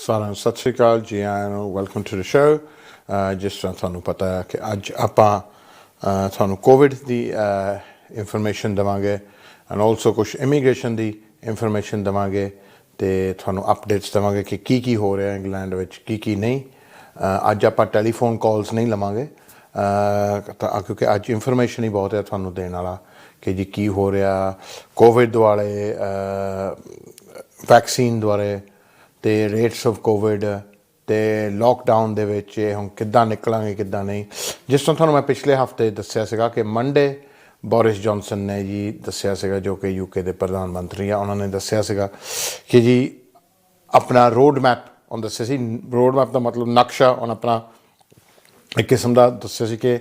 ਸਾਰਿਆਂ ਨੂੰ ਸਤਿ ਸ਼੍ਰੀ ਅਕਾਲ ਜੀ ਆਇਆਂ ਨੂੰ ਵੈਲਕਮ ਟੂ ਦ ਸ਼ੋ। ਜਿਸ ਤਰ੍ਹਾਂ ਤੁਹਾਨੂੰ ਪਤਾ ਹੈ ਕਿ ਅੱਜ ਆਪਾਂ ਤੁਹਾਨੂੰ ਕੋਵਿਡ ਦੀ ਇਨਫੋਰਮੇਸ਼ਨ ਦੇਵਾਂਗੇ ਐਂਡ ਆਲਸੋ ਕੁਛ ਇਮੀਗ੍ਰੇਸ਼ਨ ਦੀ ਇਨਫੋਰਮੇਸ਼ਨ ਦੇਵਾਂਗੇ ਅਤੇ ਤੁਹਾਨੂੰ ਅਪਡੇਟਸ ਦੇਵਾਂਗੇ ਕਿ ਕੀ ਹੋ ਰਿਹਾ ਇੰਗਲੈਂਡ ਵਿੱਚ ਕੀ ਨਹੀਂ। ਅੱਜ ਆਪਾਂ ਟੈਲੀਫੋਨ ਕਾਲਸ ਨਹੀਂ ਲਵਾਂਗੇ ਤਾਂ ਕਿਉਂਕਿ ਅੱਜ ਇਨਫੋਰਮੇਸ਼ਨ ਹੀ ਬਹੁਤ ਹੈ ਤੁਹਾਨੂੰ ਦੇਣ ਵਾਲਾ ਕਿ ਜੀ ਕੀ ਹੋ ਰਿਹਾ ਕੋਵਿਡ ਦੁਆਲੇ, ਵੈਕਸੀਨ ਦੁਆਲੇ ਅਤੇ ਰੇਟਸ ਆਫ ਕੋਵਿਡ ਅਤੇ ਲੋਕਡਾਊਨ ਦੇ ਵਿੱਚ ਹੁਣ ਕਿੱਦਾਂ ਨਿਕਲਾਂਗੇ ਕਿੱਦਾਂ ਨਹੀਂ। ਜਿਸ ਤਰ੍ਹਾਂ ਤੁਹਾਨੂੰ ਮੈਂ ਪਿਛਲੇ ਹਫ਼ਤੇ ਦੱਸਿਆ ਸੀਗਾ ਕਿ ਮੰਡੇ ਬੋਰਿਸ ਜੌਨਸਨ ਨੇ ਜੀ ਦੱਸਿਆ ਸੀਗਾ ਜੋ ਕਿ ਯੂਕੇ ਦੇ ਪ੍ਰਧਾਨ ਮੰਤਰੀ ਆ, ਉਹਨਾਂ ਨੇ ਦੱਸਿਆ ਸੀਗਾ ਕਿ ਜੀ ਆਪਣਾ ਰੋਡ ਮੈਪ ਉਹਨੇ ਦੱਸਿਆ ਸੀ। ਰੋਡ ਮੈਪ ਦਾ ਮਤਲਬ ਨਕਸ਼ਾ ਉਹਨੇ ਆਪਣਾ ਇੱਕ ਕਿਸਮ ਦਾ ਦੱਸਿਆ ਸੀ ਕਿ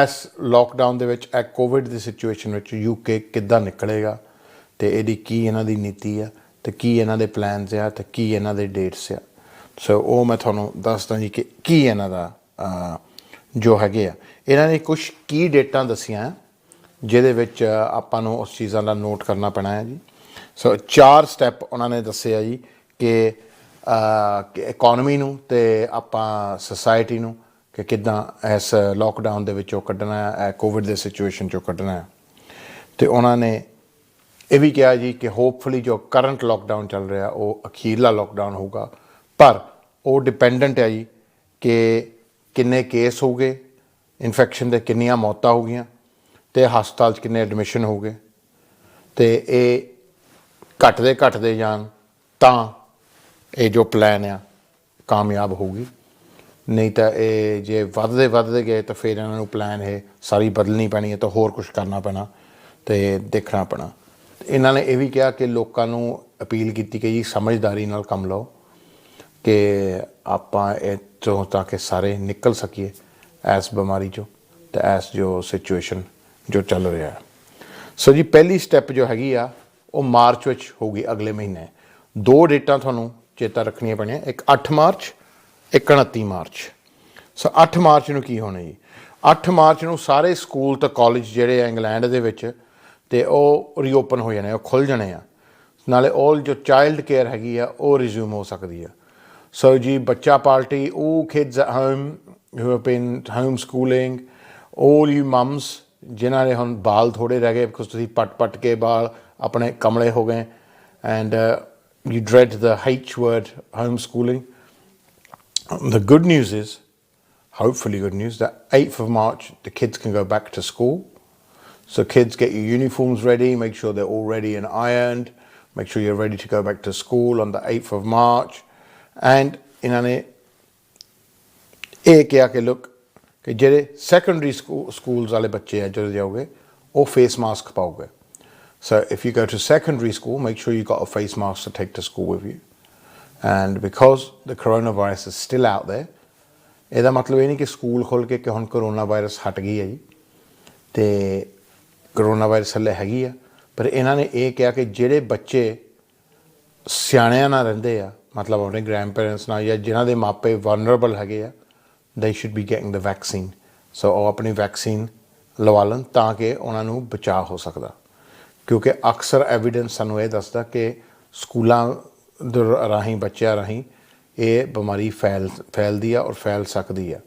ਇਸ ਲੋਕਡਾਊਨ ਦੇ ਵਿੱਚ ਇਹ ਕੋਵਿਡ ਦੀ ਸਿਚੁਏਸ਼ਨ ਵਿੱਚ ਯੂਕੇ ਕਿੱਦਾਂ ਨਿਕਲੇਗਾ ਅਤੇ ਇਹਦੀ ਕੀ ਇਹਨਾਂ ਦੀ ਨੀਤੀ ਆ ਅਤੇ ਕੀ ਇਹਨਾਂ ਦੇ ਪਲੈਨਸ ਆ ਅਤੇ ਕੀ ਇਹਨਾਂ ਦੇ ਡੇਟਸ ਆ। ਸੋ ਉਹ ਮੈਂ ਤੁਹਾਨੂੰ ਦੱਸਦਾ ਜੀ ਕਿ ਕੀ ਇਹਨਾਂ ਦਾ ਜੋ ਹੈਗੇ ਆ। ਇਹਨਾਂ ਨੇ ਕੁਛ ਕੀ ਡੇਟਾਂ ਦੱਸੀਆਂ ਜਿਹਦੇ ਵਿੱਚ ਆਪਾਂ ਨੂੰ ਉਸ ਚੀਜ਼ਾਂ ਦਾ ਨੋਟ ਕਰਨਾ ਪੈਣਾ ਹੈ ਜੀ। ਸੋ 4 ਸਟੈਪ ਉਹਨਾਂ ਨੇ ਦੱਸੇ ਆ ਜੀ ਕਿ ਇਕੋਨਮੀ ਨੂੰ ਅਤੇ ਆਪਾਂ ਸੁਸਾਇਟੀ ਨੂੰ ਕਿ ਕਿੱਦਾਂ ਇਸ ਲੋਕਡਾਊਨ ਦੇ ਵਿੱਚੋਂ ਕੱਢਣਾ ਹੈ, ਕੋਵਿਡ ਦੇ ਸਿਚੁਏਸ਼ਨ 'ਚੋਂ ਕੱਢਣਾ ਹੈ। ਅਤੇ ਉਹਨਾਂ ਨੇ ਇਹ ਵੀ ਕਿਹਾ ਜੀ ਕਿ ਹੋਪਫੁਲੀ ਜੋ ਕਰੰਟ ਲੋਕਡਾਊਨ ਚੱਲ ਰਿਹਾ ਉਹ ਅਖੀਰਲਾ ਲੋਕਡਾਊਨ ਹੋਊਗਾ, ਪਰ ਉਹ ਡਿਪੈਂਡੈਂਟ ਹੈ ਜੀ ਕਿ ਕਿੰਨੇ ਕੇਸ ਹੋ ਗਏ ਇਨਫੈਕਸ਼ਨ ਦੇ, ਕਿੰਨੀਆਂ ਮੌਤਾਂ ਹੋ ਗਈਆਂ ਅਤੇ ਹਸਪਤਾਲ 'ਚ ਕਿੰਨੇ ਐਡਮਿਸ਼ਨ ਹੋ ਗਏ। ਅਤੇ ਇਹ ਘੱਟਦੇ ਜਾਣ ਤਾਂ ਇਹ ਜੋ ਪਲਾਨ ਆ ਕਾਮਯਾਬ ਹੋਊਗੀ, ਨਹੀਂ ਤਾਂ ਇਹ ਜੇ ਵੱਧਦੇ ਗਏ ਤਾਂ ਫਿਰ ਇਹਨਾਂ ਨੂੰ ਪਲਾਨ ਇਹ ਸਾਰੀ ਬਦਲਣੀ ਪੈਣੀ ਹੈ ਤਾਂ ਹੋਰ ਕੁਛ ਕਰਨਾ ਪੈਣਾ ਅਤੇ ਦੇਖਣਾ ਪੈਣਾ। ਇਹਨਾਂ ਨੇ ਇਹ ਵੀ ਕਿਹਾ ਕਿ ਲੋਕਾਂ ਨੂੰ ਅਪੀਲ ਕੀਤੀ ਕਿ ਜੀ ਸਮਝਦਾਰੀ ਨਾਲ ਕੰਮ ਲਓ ਕਿ ਆਪਾਂ ਇਹ ਤੋਂ ਤਾਂ ਕਿ ਸਾਰੇ ਨਿਕਲ ਸਕੀਏ ਇਸ ਬਿਮਾਰੀ 'ਚੋਂ ਅਤੇ ਇਸ ਜੋ ਸਿਚੁਏਸ਼ਨ ਜੋ ਚੱਲ ਰਿਹਾ। ਸੋ ਜੀ ਪਹਿਲੀ ਸਟੈਪ ਜੋ ਹੈਗੀ ਆ ਉਹ ਮਾਰਚ ਵਿੱਚ ਹੋਊਗੀ, ਅਗਲੇ ਮਹੀਨੇ। 2 ਡੇਟਾਂ ਤੁਹਾਨੂੰ ਚੇਤਾ ਰੱਖਣੀਆਂ ਪੈਣੀਆਂ, ਇੱਕ 8 ਮਾਰਚ, ਇੱਕ 29 ਮਾਰਚ। ਸੋ 8 ਮਾਰਚ ਨੂੰ ਕੀ ਹੋਣਾ ਜੀ? 8 ਮਾਰਚ ਨੂੰ ਸਾਰੇ ਸਕੂਲ ਅਤੇ ਕਾਲਜ ਜਿਹੜੇ ਆ ਇੰਗਲੈਂਡ ਦੇ ਵਿੱਚ ਅਤੇ ਉਹ ਰੀਓਪਨ ਹੋ ਜਾਣੇ, ਉਹ ਖੁੱਲ੍ਹ ਜਾਣੇ ਆ। ਨਾਲੇ ਉਹ ਜੋ ਚਾਈਲਡ ਕੇਅਰ ਹੈਗੀ ਆ ਉਹ ਰਿਜ਼ਿਊਮ ਹੋ ਸਕਦੀ ਆ। ਸੋ ਜੀ ਬੱਚਾ ਪਾਰਟੀ, ਉਹ kids at home who have been home schooling, all you mums ਜਿਨ੍ਹਾਂ ਦੇ ਹੁਣ ਬਾਲ ਥੋੜ੍ਹੇ ਰਹਿ ਗਏ ਬਿਕੋਜ਼ ਤੁਸੀਂ ਪੱਟ ਕੇ ਬਾਲ ਆਪਣੇ ਕਮਲੇ ਹੋ ਗਏ and you dread the H word, homeschooling. The good news is, hopefully good news, that 8th of March, the kids can go back to school. So kids, get your uniforms ready, make sure they're all ready and ironed, make sure you're ready to go back to school on the 8th of March. And ਇਹਨਾਂ ਨੇ ਇਹ ਕਿਹਾ ਕਿ look, ਕਿ ਜਿਹੜੇ secondary schools ਵਾਲੇ ਬੱਚੇ ਆ ਜਦੋਂ ਜਾਓਗੇ ਉਹ ਫੇਸ ਮਾਸਕ ਪਾਓਗੇ। So if you go to secondary school, make sure you've got a face mask to take to school with you. And because the coronavirus is still out there, ਇਹਦਾ ਮਤਲਬ ਇਹ ਨਹੀਂ ਕਿ ਸਕੂਲ ਖੋਲ੍ਹ ਕੇ ਕਿ ਹੁਣ corona virus ਹਟ ਗਈ ਹੈ ਜੀ ਅਤੇ ਕਰੋਨਾ ਵਾਇਰਸ ਹਲੇ ਹੈਗੀ ਆ। ਪਰ ਇਹਨਾਂ ਨੇ ਇਹ ਕਿਹਾ ਕਿ ਜਿਹੜੇ ਬੱਚੇ ਸਿਆਣਿਆਂ ਨਾਲ ਰਹਿੰਦੇ ਆ, ਮਤਲਬ ਆਪਣੇ ਗ੍ਰੈਂਡ ਪੇਰੈਂਟਸ ਨਾਲ ਜਾਂ ਜਿਨ੍ਹਾਂ ਦੇ ਮਾਪੇ ਵਲਨਰੇਬਲ ਹੈਗੇ ਆ, they should be getting the vaccine. ਸੋ ਉਹ ਆਪਣੀ ਵੈਕਸੀਨ ਲਵਾ ਲੈਣ ਤਾਂ ਕਿ ਉਹਨਾਂ ਨੂੰ ਬਚਾਅ ਹੋ ਸਕਦਾ। ਕਿਉਂਕਿ ਅਕਸਰ ਐਵੀਡੈਂਸ ਸਾਨੂੰ ਇਹ ਦੱਸਦਾ ਕਿ ਸਕੂਲਾਂ ਦੇ ਰਾਹੀਂ ਬੱਚਿਆਂ ਰਾਹੀਂ ਇਹ ਬਿਮਾਰੀ ਫੈਲਦੀ ਆ ਔਰ ਫੈਲ ਸਕਦੀ ਆ।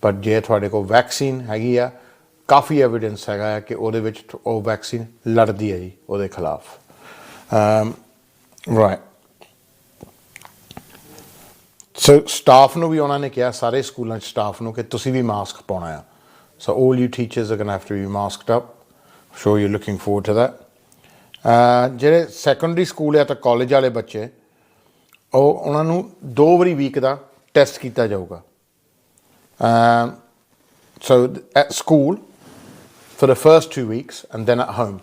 ਪਰ ਜੇ ਤੁਹਾਡੇ ਕੋਲ ਵੈਕਸੀਨ ਹੈਗੀ ਆ, ਕਾਫੀ ਐਵੀਡੈਂਸ ਹੈਗਾ ਆ ਕਿ ਉਹਦੇ ਵਿੱਚ ਉਹ ਵੈਕਸੀਨ ਲੜਦੀ ਹੈ ਜੀ ਉਹਦੇ ਖਿਲਾਫ। ਰਾਈਟ। ਸੋ ਸਟਾਫ ਨੂੰ ਵੀ ਉਹਨਾਂ ਨੇ ਕਿਹਾ, ਸਾਰੇ ਸਕੂਲਾਂ 'ਚ ਸਟਾਫ ਨੂੰ, ਕਿ ਤੁਸੀਂ ਵੀ ਮਾਸਕ ਪਾਉਣਾ ਆ। ਸੋ all you teachers are going to have to be masked up. Sure you're looking forward to that. ਜਿਹੜੇ ਸੈਕੰਡਰੀ ਸਕੂਲ ਆ ਤਾਂ ਕਾਲਜ ਵਾਲੇ ਬੱਚੇ ਉਹਨਾਂ ਨੂੰ 2 ਵਾਰੀ ਵੀਕ ਦਾ ਟੈਸਟ ਕੀਤਾ ਜਾਊਗਾ। So at school for the first 2 weeks and then at home.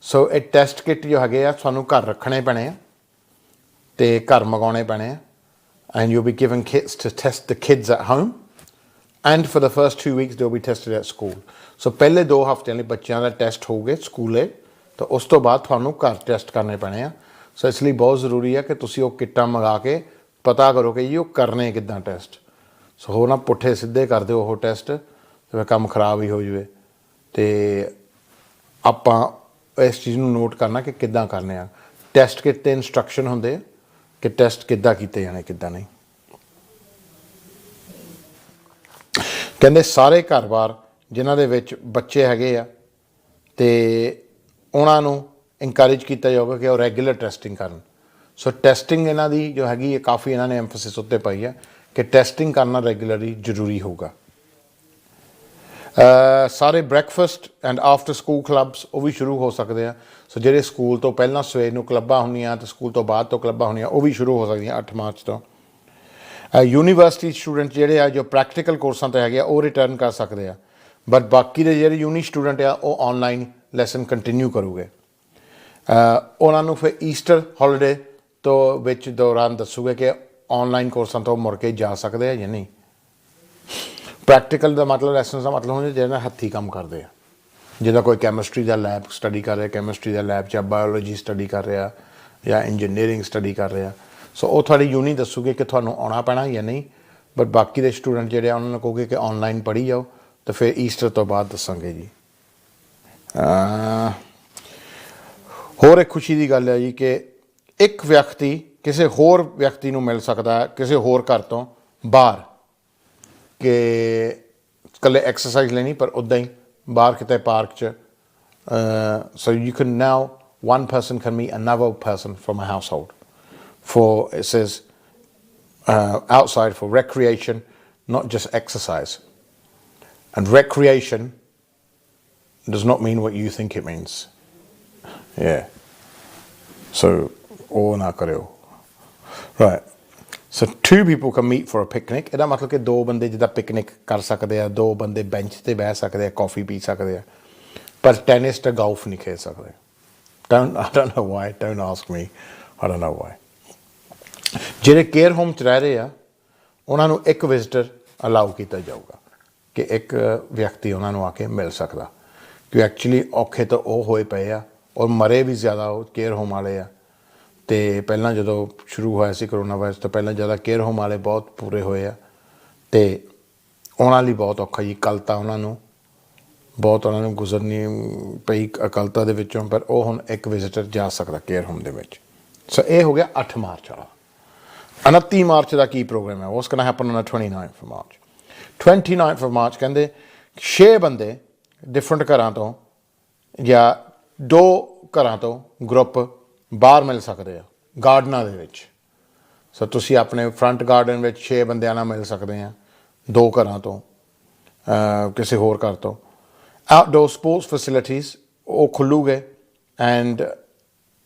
So ਇਹ ਟੈਸਟ ਕਿੱਟ ਜੋ ਹੈਗੇ ਆ ਸਾਨੂੰ ਘਰ ਰੱਖਣੇ ਪੈਣੇ ਆ ਅਤੇ ਘਰ ਮੰਗਾਉਣੇ ਪੈਣੇ ਆ। And you be given kits to test the kids at home and for the first 2 weeks they will be tested at school. So ਪਹਿਲੇ 2 ਹਫ਼ਤਿਆਂ ਲਈ ਬੱਚਿਆਂ ਦਾ ਟੈਸਟ ਹੋਊਗੇ ਸਕੂਲੇ, ਤਾਂ ਉਸ ਤੋਂ ਬਾਅਦ ਤੁਹਾਨੂੰ ਘਰ ਟੈਸਟ ਕਰਨੇ ਪੈਣੇ ਆ। ਸੋ ਇਸ ਲਈ ਬਹੁਤ ਜ਼ਰੂਰੀ ਹੈ ਕਿ ਤੁਸੀਂ ਉਹ ਕਿੱਟਾਂ ਮੰਗਾ ਕੇ ਪਤਾ ਕਰੋ ਕਿ ਜੀ ਉਹ ਕਰਨੇ ਕਿੱਦਾਂ ਟੈਸਟ। ਸੋ ਹੋਰ ਨਾ ਪੁੱਠੇ ਸਿੱਧੇ ਕਰ ਦਿਓ ਉਹ ਟੈਸਟ ਅਤੇ ਕੰਮ ਖਰਾਬ ਹੀ ਹੋ ਜਾਵੇ। ਅਤੇ ਆਪਾਂ ਇਸ ਚੀਜ਼ ਨੂੰ ਨੋਟ ਕਰਨਾ ਕਿ ਕਿੱਦਾਂ ਕਰਨੇ ਆ। ਟੈਸਟ ਕਿੱਟ 'ਤੇ ਇੰਸਟਰਕਸ਼ਨ ਹੁੰਦੇ ਆ ਕਿ ਟੈਸਟ ਕਿੱਦਾਂ ਕੀਤੇ ਜਾਣੇ ਕਿੱਦਾਂ ਨਹੀਂ। ਕਹਿੰਦੇ ਸਾਰੇ ਘਰ-ਬਾਰ ਜਿਨ੍ਹਾਂ ਦੇ ਵਿੱਚ ਬੱਚੇ ਹੈਗੇ ਆ ਤੇ ਉਹਨਾਂ ਨੂੰ ਇਨਕਰੇਜ ਕੀਤਾ ਜਾਊਗਾ ਕਿ ਉਹ ਰੈਗੂਲਰ ਟੈਸਟਿੰਗ ਕਰਨ। ਸੋ ਟੈਸਟਿੰਗ ਇਹਨਾਂ ਦੀ ਜੋ ਹੈਗੀ ਹੈ ਕਾਫੀ ਇਹਨਾਂ ਨੇ ਐਮਫੈਸਿਸ ਉੱਤੇ ਪਾਈ ਹੈ ਕਿ ਟੈਸਟਿੰਗ ਕਰਨਾ ਰੈਗੂਲਰਲੀ ਜ਼ਰੂਰੀ ਹੋਊਗਾ। ਸਾਰੇ breakfast and after school clubs ਉਹ ਵੀ ਸ਼ੁਰੂ ਹੋ ਸਕਦੇ ਆ। ਸੋ ਜਿਹੜੇ ਸਕੂਲ ਤੋਂ ਪਹਿਲਾਂ ਸਵੇਰ ਨੂੰ ਕਲੱਬਾਂ ਹੁੰਦੀਆਂ ਅਤੇ ਸਕੂਲ ਤੋਂ ਬਾਅਦ ਤੋਂ ਕਲੱਬਾਂ ਹੁੰਦੀਆਂ ਉਹ ਵੀ ਸ਼ੁਰੂ ਹੋ ਸਕਦੀਆਂ 8 ਮਾਰਚ ਤੋਂ। ਯੂਨੀਵਰਸਿਟੀ ਸਟੂਡੈਂਟ ਜਿਹੜੇ ਆ ਜੋ ਪ੍ਰੈਕਟੀਕਲ ਕੋਰਸਾਂ 'ਤੇ ਹੈਗੇ ਆ ਉਹ ਰਿਟਰਨ ਕਰ ਸਕਦੇ ਆ, ਬਟ ਬਾਕੀ ਦੇ ਜਿਹੜੇ ਯੂਨੀ ਸਟੂਡੈਂਟ ਆ ਉਹ ਔਨਲਾਈਨ ਲੈਸਨ ਕੰਟੀਨਿਊ ਕਰੂਗੇ। ਉਹਨਾਂ ਨੂੰ ਫਿਰ ਈਸਟਰ ਹੌਲੀਡੇ ਤੋਂ ਵਿੱਚ ਦੌਰਾਨ ਦੱਸੂਗੇ ਕਿ ਔਨਲਾਈਨ ਕੋਰਸਾਂ ਤੋਂ ਮੁੜ ਕੇ ਜਾ ਸਕਦੇ ਆ ਜਾਂ ਨਹੀਂ। ਪ੍ਰੈਕਟੀਕਲ ਦਾ ਮਤਲਬ ਲੈਸਨਸ ਦਾ ਮਤਲਬ ਹੁੰਦਾ ਜਿਹੜਾ ਹੱਥੀਂ ਕੰਮ ਕਰਦੇ ਆ, ਜਿੱਦਾਂ ਕੋਈ ਕੈਮਿਸਟਰੀ ਦਾ ਲੈਬ ਸਟੱਡੀ ਕਰ ਰਿਹਾ, ਕੈਮਿਸਟਰੀ ਦਾ ਲੈਬ 'ਚ ਬਾਇਓਲੋਜੀ ਸਟੱਡੀ ਕਰ ਰਿਹਾ ਜਾਂ ਇੰਜੀਨੀਅਰਿੰਗ ਸਟੱਡੀ ਕਰ ਰਿਹਾ। ਸੋ ਉਹ ਤੁਹਾਡੀ ਯੂਨੀ ਦੱਸੂਗੇ ਕਿ ਤੁਹਾਨੂੰ ਆਉਣਾ ਪੈਣਾ ਜਾਂ ਨਹੀਂ, ਬਟ ਬਾਕੀ ਦੇ ਸਟੂਡੈਂਟ ਜਿਹੜੇ ਆ ਉਹਨਾਂ ਨੂੰ ਕਹੋਗੇ ਕਿ ਔਨਲਾਈਨ ਪੜ੍ਹੀ ਜਾਓ ਤਾਂ ਫਿਰ ਈਸਟਰ ਤੋਂ ਬਾਅਦ ਦੱਸਾਂਗੇ ਜੀ। ਹੋਰ ਇੱਕ ਖੁਸ਼ੀ ਦੀ ਗੱਲ ਹੈ ਜੀ ਕਿ ਇੱਕ ਵਿਅਕਤੀ ਕਿਸੇ ਹੋਰ ਵਿਅਕਤੀ ਨੂੰ ਮਿਲ ਸਕਦਾ ਹੈ ਕਿਸੇ ਹੋਰ ਘਰ ਤੋਂ ਬਾਹਰ, ਕਿ ਇਕੱਲੇ ਐਕਸਰਸਾਈਜ਼ ਲੈਣੀ ਪਰ ਉੱਦਾਂ ਹੀ ਬਾਹਰ ਕਿਤੇ ਪਾਰਕ 'ਚ। So you can now one person can meet another person from a household for, it says, outside for recreation, not just exercise. And recreation does not mean what you think it means. Yeah. So, oh na kareo. Right. So two people can meet for a picnic. ਇਹਦਾ ਮਤਲਬ ਕਿ ਦੋ ਬੰਦੇ ਜਿੱਦਾਂ picnic ਕਰ ਸਕਦੇ ਆ, ਦੋ ਬੰਦੇ ਬੈਂਚ 'ਤੇ ਬਹਿ ਸਕਦੇ ਆ, ਕੌਫੀ ਪੀ ਸਕਦੇ ਆ, ਪਰ ਟੈਨਿਸ ਤੇ ਗੋਲਫ ਨਹੀਂ ਖੇਡ ਸਕਦੇ। I don't know why. Don't ask me. I don't know why. ਜਿਹੜੇ ਕੇਅਰ ਹੋਮ 'ਚ ਰਹਿ ਰਹੇ ਆ ਉਹਨਾਂ ਨੂੰ ਇੱਕ ਵਿਜ਼ਿਟਰ ਅਲਾਉ ਕੀਤਾ ਜਾਊਗਾ ਕਿ ਇੱਕ ਵਿਅਕਤੀ ਉਹਨਾਂ ਨੂੰ ਆ ਕੇ ਮਿਲ ਸਕਦਾ, ਕਿ ਐਕਚੁਅਲੀ ਔਖੇ ਤਾਂ ਉਹ ਹੋਏ ਪਏ ਆ ਔਰ ਮਰੇ ਵੀ ਜ਼ਿਆਦਾ ਉਹ ਕੇਅਰ ਹੋਮ ਵਾਲੇ ਆ। ਅਤੇ ਪਹਿਲਾਂ ਜਦੋਂ ਸ਼ੁਰੂ ਹੋਇਆ ਸੀ ਕਰੋਨਾ ਵਾਇਰਸ ਤੋਂ ਪਹਿਲਾਂ ਜ਼ਿਆਦਾ ਕੇਅਰ ਹੋਮ ਵਾਲੇ ਬਹੁਤ ਪੂਰੇ ਹੋਏ ਆ ਅਤੇ ਉਹਨਾਂ ਲਈ ਬਹੁਤ ਔਖਾ ਜੀ। ਅਕਾਲਤਾ ਉਹਨਾਂ ਨੂੰ ਗੁਜ਼ਰਨੀ ਪਈ ਅਕਾਲਤਾ ਦੇ ਵਿੱਚੋਂ, ਪਰ ਉਹ ਹੁਣ ਇੱਕ ਵਿਜ਼ਿਟਰ ਜਾ ਸਕਦਾ ਕੇਅਰ ਹੋਮ ਦੇ ਵਿੱਚ। ਸੋ ਇਹ ਹੋ ਗਿਆ 8 ਮਾਰਚ ਵਾਲਾ। 29 ਮਾਰਚ ਦਾ ਕੀ ਪ੍ਰੋਗਰਾਮ ਹੈ? What's going to happen on 29th March. 29th March ਕਹਿੰਦੇ 6 ਬੰਦੇ ਡਿਫਰੈਂਟ ਘਰਾਂ ਤੋਂ ਜਾਂ 2 ਘਰਾਂ ਤੋਂ ਗਰੁੱਪ ਬਾਹਰ ਮਿਲ ਸਕਦੇ ਆ ਗਾਰਡਨਾਂ ਦੇ ਵਿੱਚ। ਸੋ ਤੁਸੀਂ ਆਪਣੇ ਫਰੰਟ ਗਾਰਡਨ ਵਿੱਚ 6 ਬੰਦਿਆਂ ਨਾਲ ਮਿਲ ਸਕਦੇ ਆ, 2 ਘਰਾਂ ਤੋਂ ਕਿਸੇ ਹੋਰ ਘਰ ਤੋਂ। ਆਊਟਡੋਰ ਸਪੋਰਟਸ ਫੈਸਿਲਿਟੀਜ਼ ਉਹ ਖੁੱਲੂਗੇ and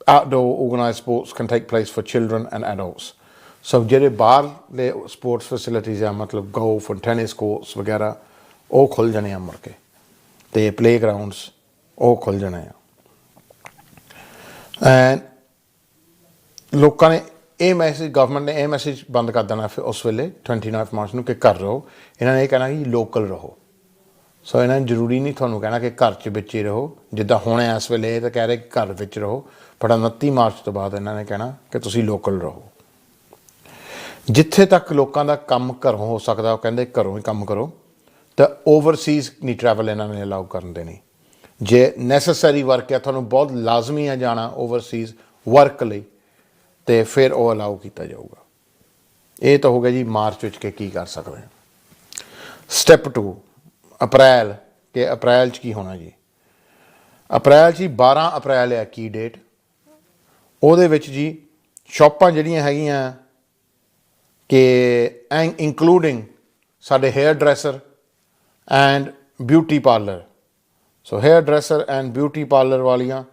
outdoor organised sports can take place for children and adults. So ਜਿਹੜੇ ਬਾਹਰਲੇ ਸਪੋਰਟਸ ਫੈਸਿਲਿਟੀਜ਼ ਆ ਮਤਲਬ ਗੋਲਫ ਐਂਡ ਟੈਨਿਸ ਕੋਰਟਸ ਵਗੈਰਾ ਉਹ ਖੁੱਲ੍ਹ ਜਾਣੇ ਆ ਮੁੜ ਕੇ, ਅਤੇ ਪਲੇਗਰਾਊਂਡਸ ਉਹ ਖੁੱਲ੍ਹ ਜਾਣੇ ਆ। ਐਂਡ ਲੋਕਾਂ ਨੇ ਇਹ ਮੈਸੇਜ, ਗਵਰਨਮੈਂਟ ਨੇ ਇਹ ਮੈਸੇਜ ਬੰਦ ਕਰ ਦੇਣਾ ਫਿਰ ਉਸ ਵੇਲੇ 29 ਮਾਰਚ ਨੂੰ ਕਿ ਘਰ ਰਹੋ। ਇਹਨਾਂ ਨੇ ਇਹ ਕਹਿਣਾ ਕਿ ਲੋਕਲ ਰਹੋ। ਸੋ ਇਹਨਾਂ ਨੇ ਜ਼ਰੂਰੀ ਨਹੀਂ ਤੁਹਾਨੂੰ ਕਹਿਣਾ ਕਿ ਘਰ 'ਚ ਵਿੱਚ ਹੀ ਰਹੋ, ਜਿੱਦਾਂ ਹੁਣ ਇਸ ਵੇਲੇ ਇਹ ਤਾਂ ਕਹਿ ਰਹੇ ਘਰ ਵਿੱਚ ਰਹੋ, ਪਰ 29 ਮਾਰਚ ਤੋਂ ਬਾਅਦ ਇਹਨਾਂ ਨੇ ਕਹਿਣਾ ਕਿ ਤੁਸੀਂ ਲੋਕਲ ਰਹੋ। ਜਿੱਥੇ ਤੱਕ ਲੋਕਾਂ ਦਾ ਕੰਮ ਘਰੋਂ ਹੋ ਸਕਦਾ ਉਹ ਕਹਿੰਦੇ ਘਰੋਂ ਹੀ ਕੰਮ ਕਰੋ, ਤਾਂ ਓਵਰਸੀਜ਼ ਨਹੀਂ ਟਰੈਵਲ ਇਹਨਾਂ ਨੇ ਅਲਾਉ ਕਰਨ ਦੇਣੀ। ਜੇ ਨੈਸੈਸਰੀ ਵਰਕ ਹੈ, ਤੁਹਾਨੂੰ ਬਹੁਤ ਲਾਜ਼ਮੀ ਹੈ ਜਾਣਾ ਓਵਰਸੀਜ਼ ਵਰਕ ਲਈ, ਅਤੇ ਫਿਰ ਉਹ ਅਲਾਉ ਕੀਤਾ ਜਾਊਗਾ। ਇਹ ਤਾਂ ਹੋ ਗਿਆ ਜੀ ਮਾਰਚ ਵਿੱਚ ਕਿ ਕੀ ਕਰ ਸਕਦੇ ਹਾਂ। ਸਟੈਪ 2 ਅਪ੍ਰੈਲ, ਕਿ ਅਪ੍ਰੈਲ 'ਚ ਕੀ ਹੋਣਾ ਜੀ? ਅਪ੍ਰੈਲ 'ਚ 12 ਅਪ੍ਰੈਲ ਹੈ ਕੀ ਡੇਟ। ਉਹਦੇ ਵਿੱਚ ਜੀ ਸ਼ੌਪਾਂ ਜਿਹੜੀਆਂ ਹੈਗੀਆਂ ਕਿ ਇੰਕਲੂਡਿੰਗ ਸਾਡੇ hairdresser and beauty parlour, so hairdresser and beauty parlour ਵਾਲੀਆਂ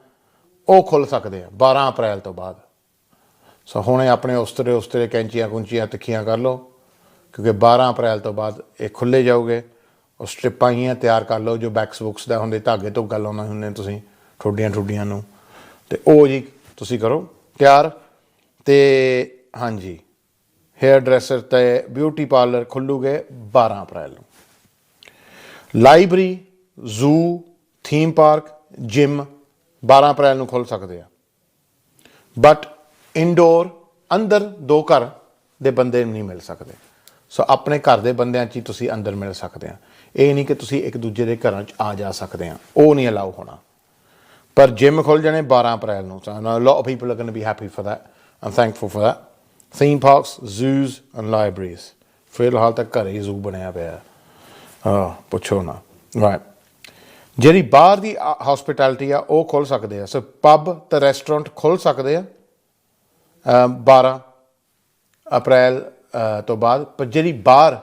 ਉਹ ਖੁੱਲ੍ਹ ਸਕਦੇ ਆ 12 ਅਪ੍ਰੈਲ ਤੋਂ ਬਾਅਦ। ਸੋ ਹੁਣੇ ਆਪਣੇ ਉਸਤਰੇ ਕੈਂਚੀਆਂ ਕੁੰਚੀਆਂ ਤਿੱਖੀਆਂ ਕਰ ਲਓ, ਕਿਉਂਕਿ 12 ਅਪ੍ਰੈਲ ਤੋਂ ਬਾਅਦ ਇਹ ਖੁੱਲ੍ਹੇ ਜਾਊਗੇ। ਉਹ ਸਟ੍ਰਿਪਾਂ ਹੀ ਤਿਆਰ ਕਰ ਲਓ ਜੋ ਬੈਕਸ ਬੁਕਸ ਦਾ ਹੁੰਦੇ, ਧਾਗੇ ਤੋਂ ਗੱਲ ਆਉਂਦੇ ਹੁੰਦੇ ਤੁਸੀਂ ਠੋਡੀਆਂ ਨੂੰ, ਅਤੇ ਉਹ ਜੀ ਤੁਸੀਂ ਕਰੋ ਤਿਆਰ। ਅਤੇ ਹਾਂਜੀ, ਹੇਅਰ ਡਰੈਸਰ ਅਤੇ ਬਿਊਟੀ ਪਾਰਲਰ ਖੁੱਲੂਗੇ 12 ਅਪ੍ਰੈਲ ਨੂੰ। Library, zoo, theme park, gym 12 ਅਪ੍ਰੈਲ ਨੂੰ ਖੁੱਲ੍ਹ ਸਕਦੇ ਆ, ਬਟ ਇਨਡੋਰ ਅੰਦਰ 2 ਘਰ ਦੇ ਬੰਦੇ ਨਹੀਂ ਮਿਲ ਸਕਦੇ। ਸੋ ਆਪਣੇ ਘਰ ਦੇ ਬੰਦਿਆਂ 'ਚ ਹੀ ਤੁਸੀਂ ਅੰਦਰ ਮਿਲ ਸਕਦੇ ਆ। ਇਹ ਨਹੀਂ ਕਿ ਤੁਸੀਂ ਇੱਕ ਦੂਜੇ ਦੇ ਘਰਾਂ 'ਚ ਆ ਜਾ ਸਕਦੇ ਆ, ਉਹ ਨਹੀਂ ਅਲਾਉ ਹੋਣਾ। ਪਰ ਜਿਮ ਖੁੱਲ੍ਹ ਜਾਣੇ 12 ਅਪ੍ਰੈਲ ਨੂੰ। So lot of people are going to be happy for that and thankful for that. Theme parks, zoos and libraries ਫਿਲਹਾਲ ਤਾਂ ਘਰ ਹੀ ਜ਼ੂ ਬਣਿਆ ਪਿਆ। ਪੁੱਛੋ ਨਾ। ਰਾਈਟ, ਜਿਹੜੀ ਬਾਹਰ ਦੀ ਹਸਪਿਟੈਲਿਟੀ ਆ ਉਹ ਖੁੱਲ੍ਹ ਸਕਦੇ ਆ। ਸੋ ਪੱਬ ਤੇ ਰੈਸਟੋਰੈਂਟ ਖੁੱਲ੍ਹ ਸਕਦੇ ਆ 12 ਅਪ੍ਰੈਲ ਤੋਂ ਬਾਅਦ। ਪਰ ਜਿਹੜੀ ਬਾਹਰ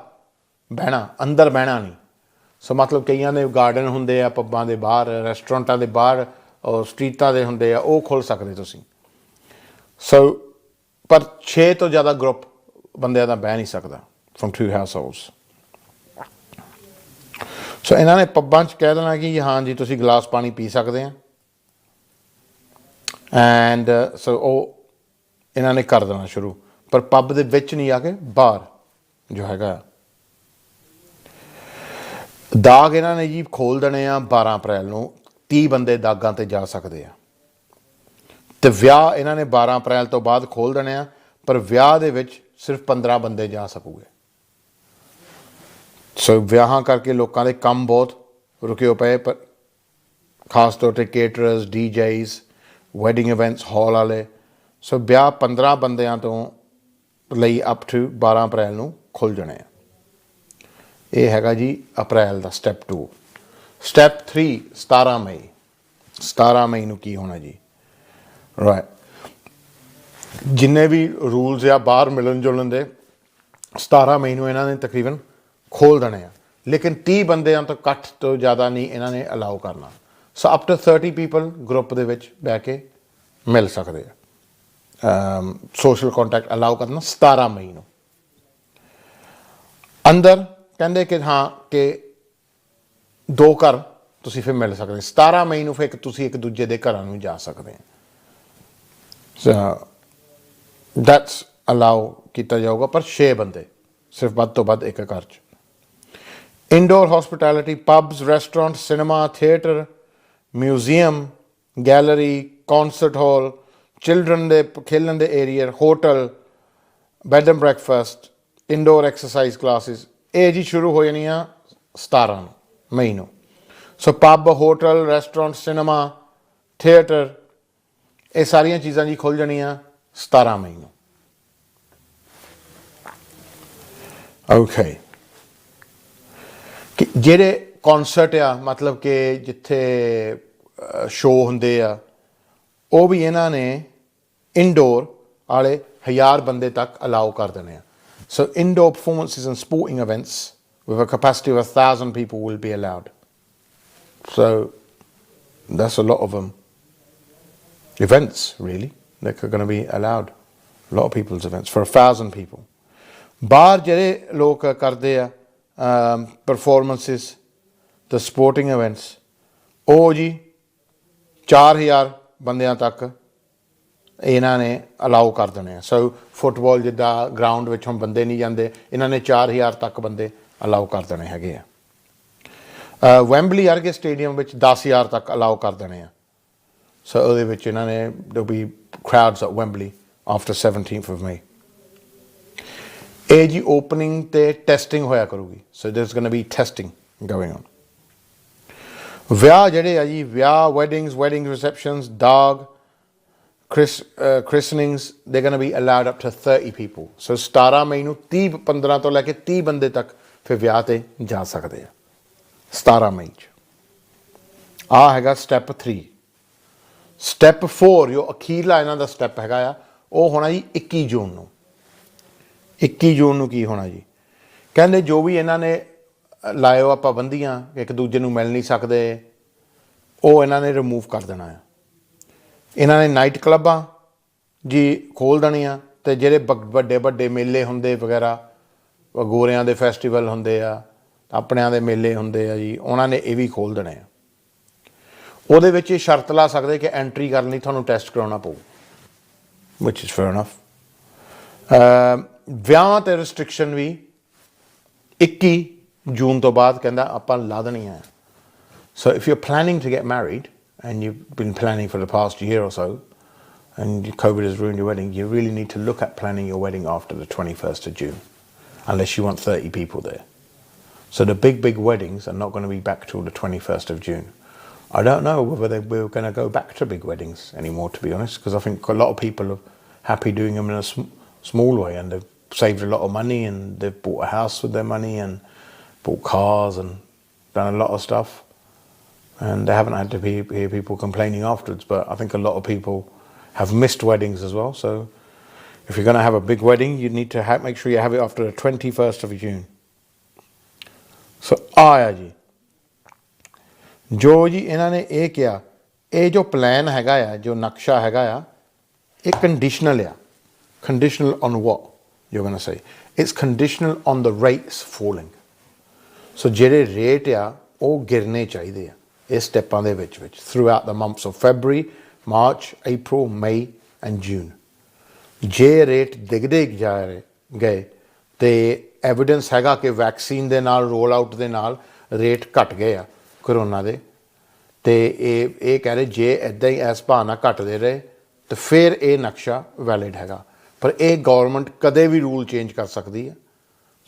ਬਹਿਣਾ, ਅੰਦਰ ਬਹਿਣਾ ਨਹੀਂ। ਸੋ ਮਤਲਬ ਕਈਆਂ ਦੇ ਗਾਰਡਨ ਹੁੰਦੇ ਆ ਪੱਬਾਂ ਦੇ ਬਾਹਰ, ਰੈਸਟੋਰੈਂਟਾਂ ਦੇ ਬਾਹਰ, ਸਟਰੀਟਾਂ ਦੇ ਹੁੰਦੇ ਆ, ਉਹ ਖੋਲ੍ਹ ਸਕਦੇ ਤੁਸੀਂ। ਸੋ ਪਰ 6 ਤੋਂ ਜ਼ਿਆਦਾ ਗਰੁੱਪ ਬੰਦਿਆਂ ਦਾ ਬਹਿ ਨਹੀਂ ਸਕਦਾ ਫਰੋਮ 2 ਹਾਊਸਹੋਲਡਸ। ਸੋ ਇਹਨਾਂ ਨੇ ਪੱਬਾਂ 'ਚ ਕਹਿ ਦੇਣਾ ਕਿ ਹਾਂ ਜੀ ਤੁਸੀਂ ਗਲਾਸ ਪਾਣੀ ਪੀ ਸਕਦੇ ਆ। ਐਂਡ ਸੋ ਉਹ ਇਹਨਾਂ ਨੇ ਕਰ ਦੇਣਾ ਸ਼ੁਰੂ, ਪਰ ਪੱਬ ਦੇ ਵਿੱਚ ਨਹੀਂ ਆ ਕੇ ਬਾਹਰ ਜੋ ਹੈਗਾ। ਦਾਗ ਇਹਨਾਂ ਨੇ ਜੀ ਖੋਲ੍ਹ ਦੇਣੇ ਆ 12 ਅਪ੍ਰੈਲ ਨੂੰ। 30 ਬੰਦੇ ਦਾਗਾਂ 'ਤੇ ਜਾ ਸਕਦੇ ਆ। ਅਤੇ ਵਿਆਹ ਇਹਨਾਂ ਨੇ 12 ਅਪ੍ਰੈਲ ਤੋਂ ਬਾਅਦ ਖੋਲ੍ਹ ਦੇਣੇ ਆ, ਪਰ ਵਿਆਹ ਦੇ ਵਿੱਚ ਸਿਰਫ 15 ਬੰਦੇ ਜਾ ਸਕੂਗੇ। ਸੋ ਵਿਆਹਾਂ ਕਰਕੇ ਲੋਕਾਂ ਦੇ ਕੰਮ ਬਹੁਤ ਰੁਕੇ ਪਏ, ਪਰ ਖਾਸ ਤੌਰ 'ਤੇ ਕੇਟਰਰਸ, ਡੀਜੇਜ਼, ਵੈਡਿੰਗ ਇਵੈਂਟਸ ਹਾਲ ਵਾਲੇ। ਸੋ ਵਿਆਹ 15 ਬੰਦਿਆਂ ਤੋਂ ਲਈ ਅਪ ਟੂ 12 ਅਪ੍ਰੈਲ ਨੂੰ ਖੁੱਲ੍ਹ ਜਾਣੇ ਆ। ਇਹ ਹੈਗਾ ਜੀ ਅਪ੍ਰੈਲ ਦਾ ਸਟੈਪ 2। ਸਟੈਪ 3 17 ਮਈ। 17 ਮਈ ਨੂੰ ਕੀ ਹੋਣਾ ਜੀ? ਰਾਈਟ, ਜਿੰਨੇ ਵੀ ਰੂਲਸ ਆ ਬਾਹਰ ਮਿਲਣ ਜੁਲਣ ਦੇ 17 ਮਈ ਨੂੰ ਇਹਨਾਂ ਨੇ ਤਕਰੀਬਨ ਖੋਲ੍ਹ ਦੇਣੇ ਆ, ਲੇਕਿਨ 30 ਬੰਦਿਆਂ ਤੋਂ ਘੱਟ ਤੋਂ ਜ਼ਿਆਦਾ ਨਹੀਂ ਇਹਨਾਂ ਨੇ ਅਲਾਓ ਕਰਨਾ। ਸੋ ਅਪ ਟੂ 30 ਪੀਪਲ ਗਰੁੱਪ ਦੇ ਵਿੱਚ ਬਹਿ ਕੇ ਮਿਲ ਸਕਦੇ ਆ। ਸੋਸ਼ਲ ਕੰਟੈਕਟ ਅਲਾਓ ਕਰਨਾ 17 ਮਈ ਨੂੰ। ਅੰਦਰ ਕਹਿੰਦੇ ਕਿ ਹਾਂ ਕਿ 2 ਘਰ ਤੁਸੀਂ ਫਿਰ ਮਿਲ ਸਕਦੇ। 17 ਮਈ ਨੂੰ ਫਿਰ ਤੁਸੀਂ ਇੱਕ ਦੂਜੇ ਦੇ ਘਰਾਂ ਨੂੰ ਜਾ ਸਕਦੇ ਆ। ਸੋ ਦੈਟਸ ਅਲਾਓ ਕੀਤਾ ਜਾਊਗਾ, ਪਰ 6 ਬੰਦੇ ਸਿਰਫ, ਵੱਧ ਤੋਂ ਵੱਧ ਇੱਕ ਘਰ 'ਚ। Indoor hospitality, pubs, restaurant, cinema, theatre, museum, gallery, concert hall, children ਦੇ ਖੇਲਣ ਦੇ area, hotel, bed and breakfast, indoor exercise classes, ਇਹ ਜੀ ਸ਼ੁਰੂ ਹੋ ਜਾਣੀਆਂ 17 ਮਈ ਨੂੰ। So pub, hotel, restaurant, cinema, theatre, ਇਹ ਸਾਰੀਆਂ ਚੀਜ਼ਾਂ ਜੀ ਖੁੱਲ੍ਹ ਜਾਣੀਆਂ 17 ਮਈ ਨੂੰ। ਓਕੇ, ਕਿ ਜਿਹੜੇ ਕੌਂਸਰਟ ਆ, ਮਤਲਬ ਕਿ ਜਿੱਥੇ ਸ਼ੋਅ ਹੁੰਦੇ ਆ, ਉਹ ਵੀ ਇਹਨਾਂ ਨੇ ਇੰਡੋਰ ਵਾਲੇ 1000 ਬੰਦੇ ਤੱਕ ਅਲਾਓ ਕਰ ਦੇਣੇ ਆ। So indoor performances and sporting events with a capacity of 1,000 people will be allowed. So that's a lot of events, really, that are going to be allowed. A lot of people's events for 1,000 people. ਬਾਹਰ ਜਿਹੜੇ ਲੋਕ ਕਰਦੇ ਆ performances, the sporting events, ਉਹ ਜੀ 4000 ਬੰਦਿਆਂ ਤੱਕ ਇਹਨਾਂ ਨੇ ਅਲਾਓ ਕਰ ਦੇਣੇ ਆ। ਸੋ ਫੁੱਟਬਾਲ ਜਿੱਦਾਂ ਗਰਾਊਂਡ ਵਿੱਚ ਹੁਣ ਬੰਦੇ ਨਹੀਂ ਜਾਂਦੇ, ਇਹਨਾਂ ਨੇ 4000 ਤੱਕ ਬੰਦੇ ਅਲਾਓ ਕਰ ਦੇਣੇ ਹੈਗੇ ਆ। ਵੈਂਬਲੀ ਵਰਗੇ ਸਟੇਡੀਅਮ ਵਿੱਚ 10000 ਤੱਕ ਅਲਾਓ ਕਰ ਦੇਣੇ ਆ। ਸੋ ਉਹਦੇ ਵਿੱਚ ਇਹਨਾਂ ਨੇ there'll be crowds at Wembley after 17th of May. ਇਹ ਜੀ ਓਪਨਿੰਗ ਤੇ ਟੈਸਟਿੰਗ ਹੋਇਆ ਕਰੂਗੀ। ਸੋ there's going to be testing going on. ਵਿਆਹ ਜਿਹੜੇ ਆ ਜੀ, ਵਿਆਹ, wedding receptions, ਦਾਗ, christenings, they're going to be allowed up to 30 people. So 17 ਮਈ ਨੂੰ 15 ਤੋਂ ਲੈ ਕੇ 30 ਬੰਦੇ ਤੱਕ ਫਿਰ ਵਿਆਹ 'ਤੇ ਜਾ ਸਕਦੇ ਆ 17 ਮਈ 'ਚ। ਆਹ ਹੈਗਾ ਸਟੈਪ 3। ਸਟੈਪ 4 ਜੋ ਅਖੀਰਲਾ ਇਹਨਾਂ ਦਾ ਸਟੈਪ ਹੈਗਾ ਆ, ਉਹ ਹੋਣਾ ਜੀ 21 ਜੂਨ ਨੂੰ। 21 ਜੂਨ ਨੂੰ ਕੀ ਹੋਣਾ ਜੀ? ਕਹਿੰਦੇ ਜੋ ਵੀ ਇਹਨਾਂ ਨੇ ਲਾਇਓ ਆ ਪਾਬੰਦੀਆਂ, ਇੱਕ ਦੂਜੇ ਨੂੰ ਮਿਲ ਨਹੀਂ ਸਕਦੇ, ਉਹ ਇਹਨਾਂ ਨੇ ਰਿਮੂਵ ਕਰ ਦੇਣਾ ਆ। ਇਹਨਾਂ ਨੇ ਨਾਈਟ ਕਲੱਬਾਂ ਜੀ ਖੋਲ੍ਹ ਦੇਣੀਆਂ, ਅਤੇ ਜਿਹੜੇ ਵੱਡੇ ਵੱਡੇ ਮੇਲੇ ਹੁੰਦੇ ਵਗੈਰਾ, ਗੋਰਿਆਂ ਦੇ ਫੈਸਟੀਵਲ ਹੁੰਦੇ ਆ, ਆਪਣਿਆਂ ਦੇ ਮੇਲੇ ਹੁੰਦੇ ਆ ਜੀ, ਉਹਨਾਂ ਨੇ ਇਹ ਵੀ ਖੋਲ੍ਹ ਦੇਣੇ ਆ। ਉਹਦੇ ਵਿੱਚ ਇਹ ਸ਼ਰਤ ਲਾ ਸਕਦੇ ਕਿ ਐਂਟਰੀ ਕਰਨ ਲਈ ਤੁਹਾਨੂੰ ਟੈਸਟ ਕਰਾਉਣਾ ਪਊ, which is fair enough. ਵਿਆਹਾਂ 'ਤੇ ਰਿਸਟ੍ਰਿਕਸ਼ਨ ਵੀ 21 ਜੂਨ ਤੋਂ ਬਾਅਦ ਕਹਿੰਦਾ ਆਪਾਂ ਲਾ ਦੇਣੀਆਂ ਆ। So if you're planning to get married and you've been planning for the past year or so and COVID has ruined your wedding, you really need to look at planning your wedding after the 21st of June, unless you want 30 people there. So the big weddings are not going to be back till the 21st of June. I don't know whether we're going to go back to big weddings anymore, to be honest, because I think a lot of people are happy doing them in a small way, and they've saved a lot of money and they've bought a house with their money, and bought cars and done a lot of stuff. And they haven't had to hear people complaining afterwards. But I think a lot of people have missed weddings as well. So if you're going to have a big wedding, you need to make sure you have it after the 21st of June. So आया जी जो जी इन्होंने ये किया ये जो plan हैगा आ जो नक्शा हैगा आ ये कंडीशनल आ conditional on what you're going to say it's conditional on the rates falling so ਜਿਹੜੇ rate ਆ ਉਹ ਗਿਰਨੇ ਚਾਹੀਦੇ ਆ ਇਸ ਸਟੈਪਾਂ ਦੇ ਵਿੱਚ throughout the months of February, March, April, May and June ਜੇ ਰੇਟ ਡਿੱਗਦੇ ਜਾ ਰਹੇ ਗਏ ਤੇ ਐਵੀਡੈਂਸ ਹੈਗਾ ਕਿ ਵੈਕਸੀਨ ਦੇ ਨਾਲ ਰੋਲ ਆਊਟ ਦੇ ਨਾਲ ਰੇਟ ਘਟ ਗਏ ਆ ਕਰੋਨਾ ਦੇ ਤੇ ਇਹ ਕਹਿ ਰਹੇ ਜੇ ਇਦਾਂ ਹੀ ਇਸ ਬਹਾਨਾ ਘਟਦੇ ਰਹੇ ਤੇ ਫਿਰ ਇਹ ਨਕਸ਼ਾ ਵੈਲਿਡ ਹੈਗਾ ਪਰ ਇਹ ਗਵਰਨਮੈਂਟ ਕਦੇ ਵੀ ਰੂਲ ਚੇਂਜ ਕਰ ਸਕਦੀ ਹੈ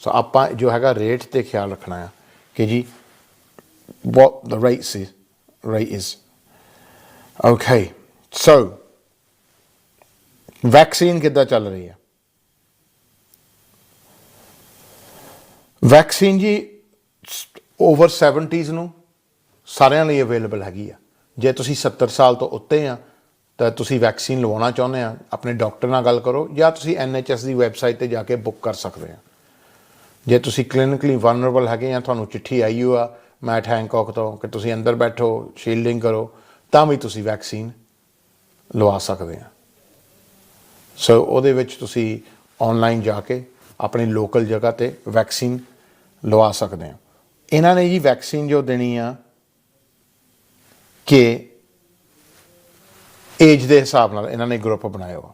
ਸੋ ਆਪਾਂ ਜੋ ਹੈਗਾ ਰੇਟ ਤੇ ਖਿਆਲ ਰੱਖਣਾ ਆ ਕਿ ਜੀ what the rate is. Okay, so vaccine ਕਿੱਦਾਂ ਚੱਲ ਰਹੀ ਹੈ ਵੈਕਸੀਨ ਜੀ ਓਵਰ 70s ਨੂੰ ਸਾਰਿਆਂ ਲਈ ਅਵੇਲੇਬਲ ਹੈਗੀ ਆ ਜੇ ਤੁਸੀਂ 70 ਸਾਲ ਤੋਂ ਉੱਤੇ ਆ ਤਾਂ ਤੁਸੀਂ ਵੈਕਸੀਨ ਲਵਾਉਣਾ ਚਾਹੁੰਦੇ ਆ ਆਪਣੇ ਡਾਕਟਰ ਨਾਲ ਗੱਲ ਕਰੋ ਜਾਂ ਤੁਸੀਂ NHS ਦੀ ਵੈਬਸਾਈਟ ਤੇ ਜਾ ਕੇ ਬੁੱਕ ਕਰ ਸਕਦੇ ਆ ਜੇ ਤੁਸੀਂ ਕਲੀਨਿਕਲੀ ਵਲਨਰੇਬਲ ਹੈਗੇ ਆ ਤੁਹਾਨੂੰ ਚਿੱਠੀ ਆਈ ਹੋ ਆ ਮੈਟ ਹੈਂਕੌਕ ਤੋਂ ਕਿ ਤੁਸੀਂ ਅੰਦਰ ਬੈਠੋ ਸ਼ੀਲਡਿੰਗ ਕਰੋ ਤਾਂ ਵੀ ਤੁਸੀਂ ਵੈਕਸੀਨ ਲਵਾ ਸਕਦੇ ਆ ਸੋ ਉਹਦੇ ਵਿੱਚ ਤੁਸੀਂ ਆਨਲਾਈਨ ਜਾ ਕੇ ਆਪਣੀ ਲੋਕਲ ਜਗ੍ਹਾ ਤੇ ਵੈਕਸੀਨ ਲਵਾ ਸਕਦੇ ਆ ਇਹਨਾਂ ਨੇ ਜੀ ਵੈਕਸੀਨ ਜੋ ਦੇਣੀ ਆ ਕਿ ਏਜ ਦੇ ਹਿਸਾਬ ਨਾਲ ਇਹਨਾਂ ਨੇ ਗਰੁੱਪ ਬਣਾਇਆ ਵਾ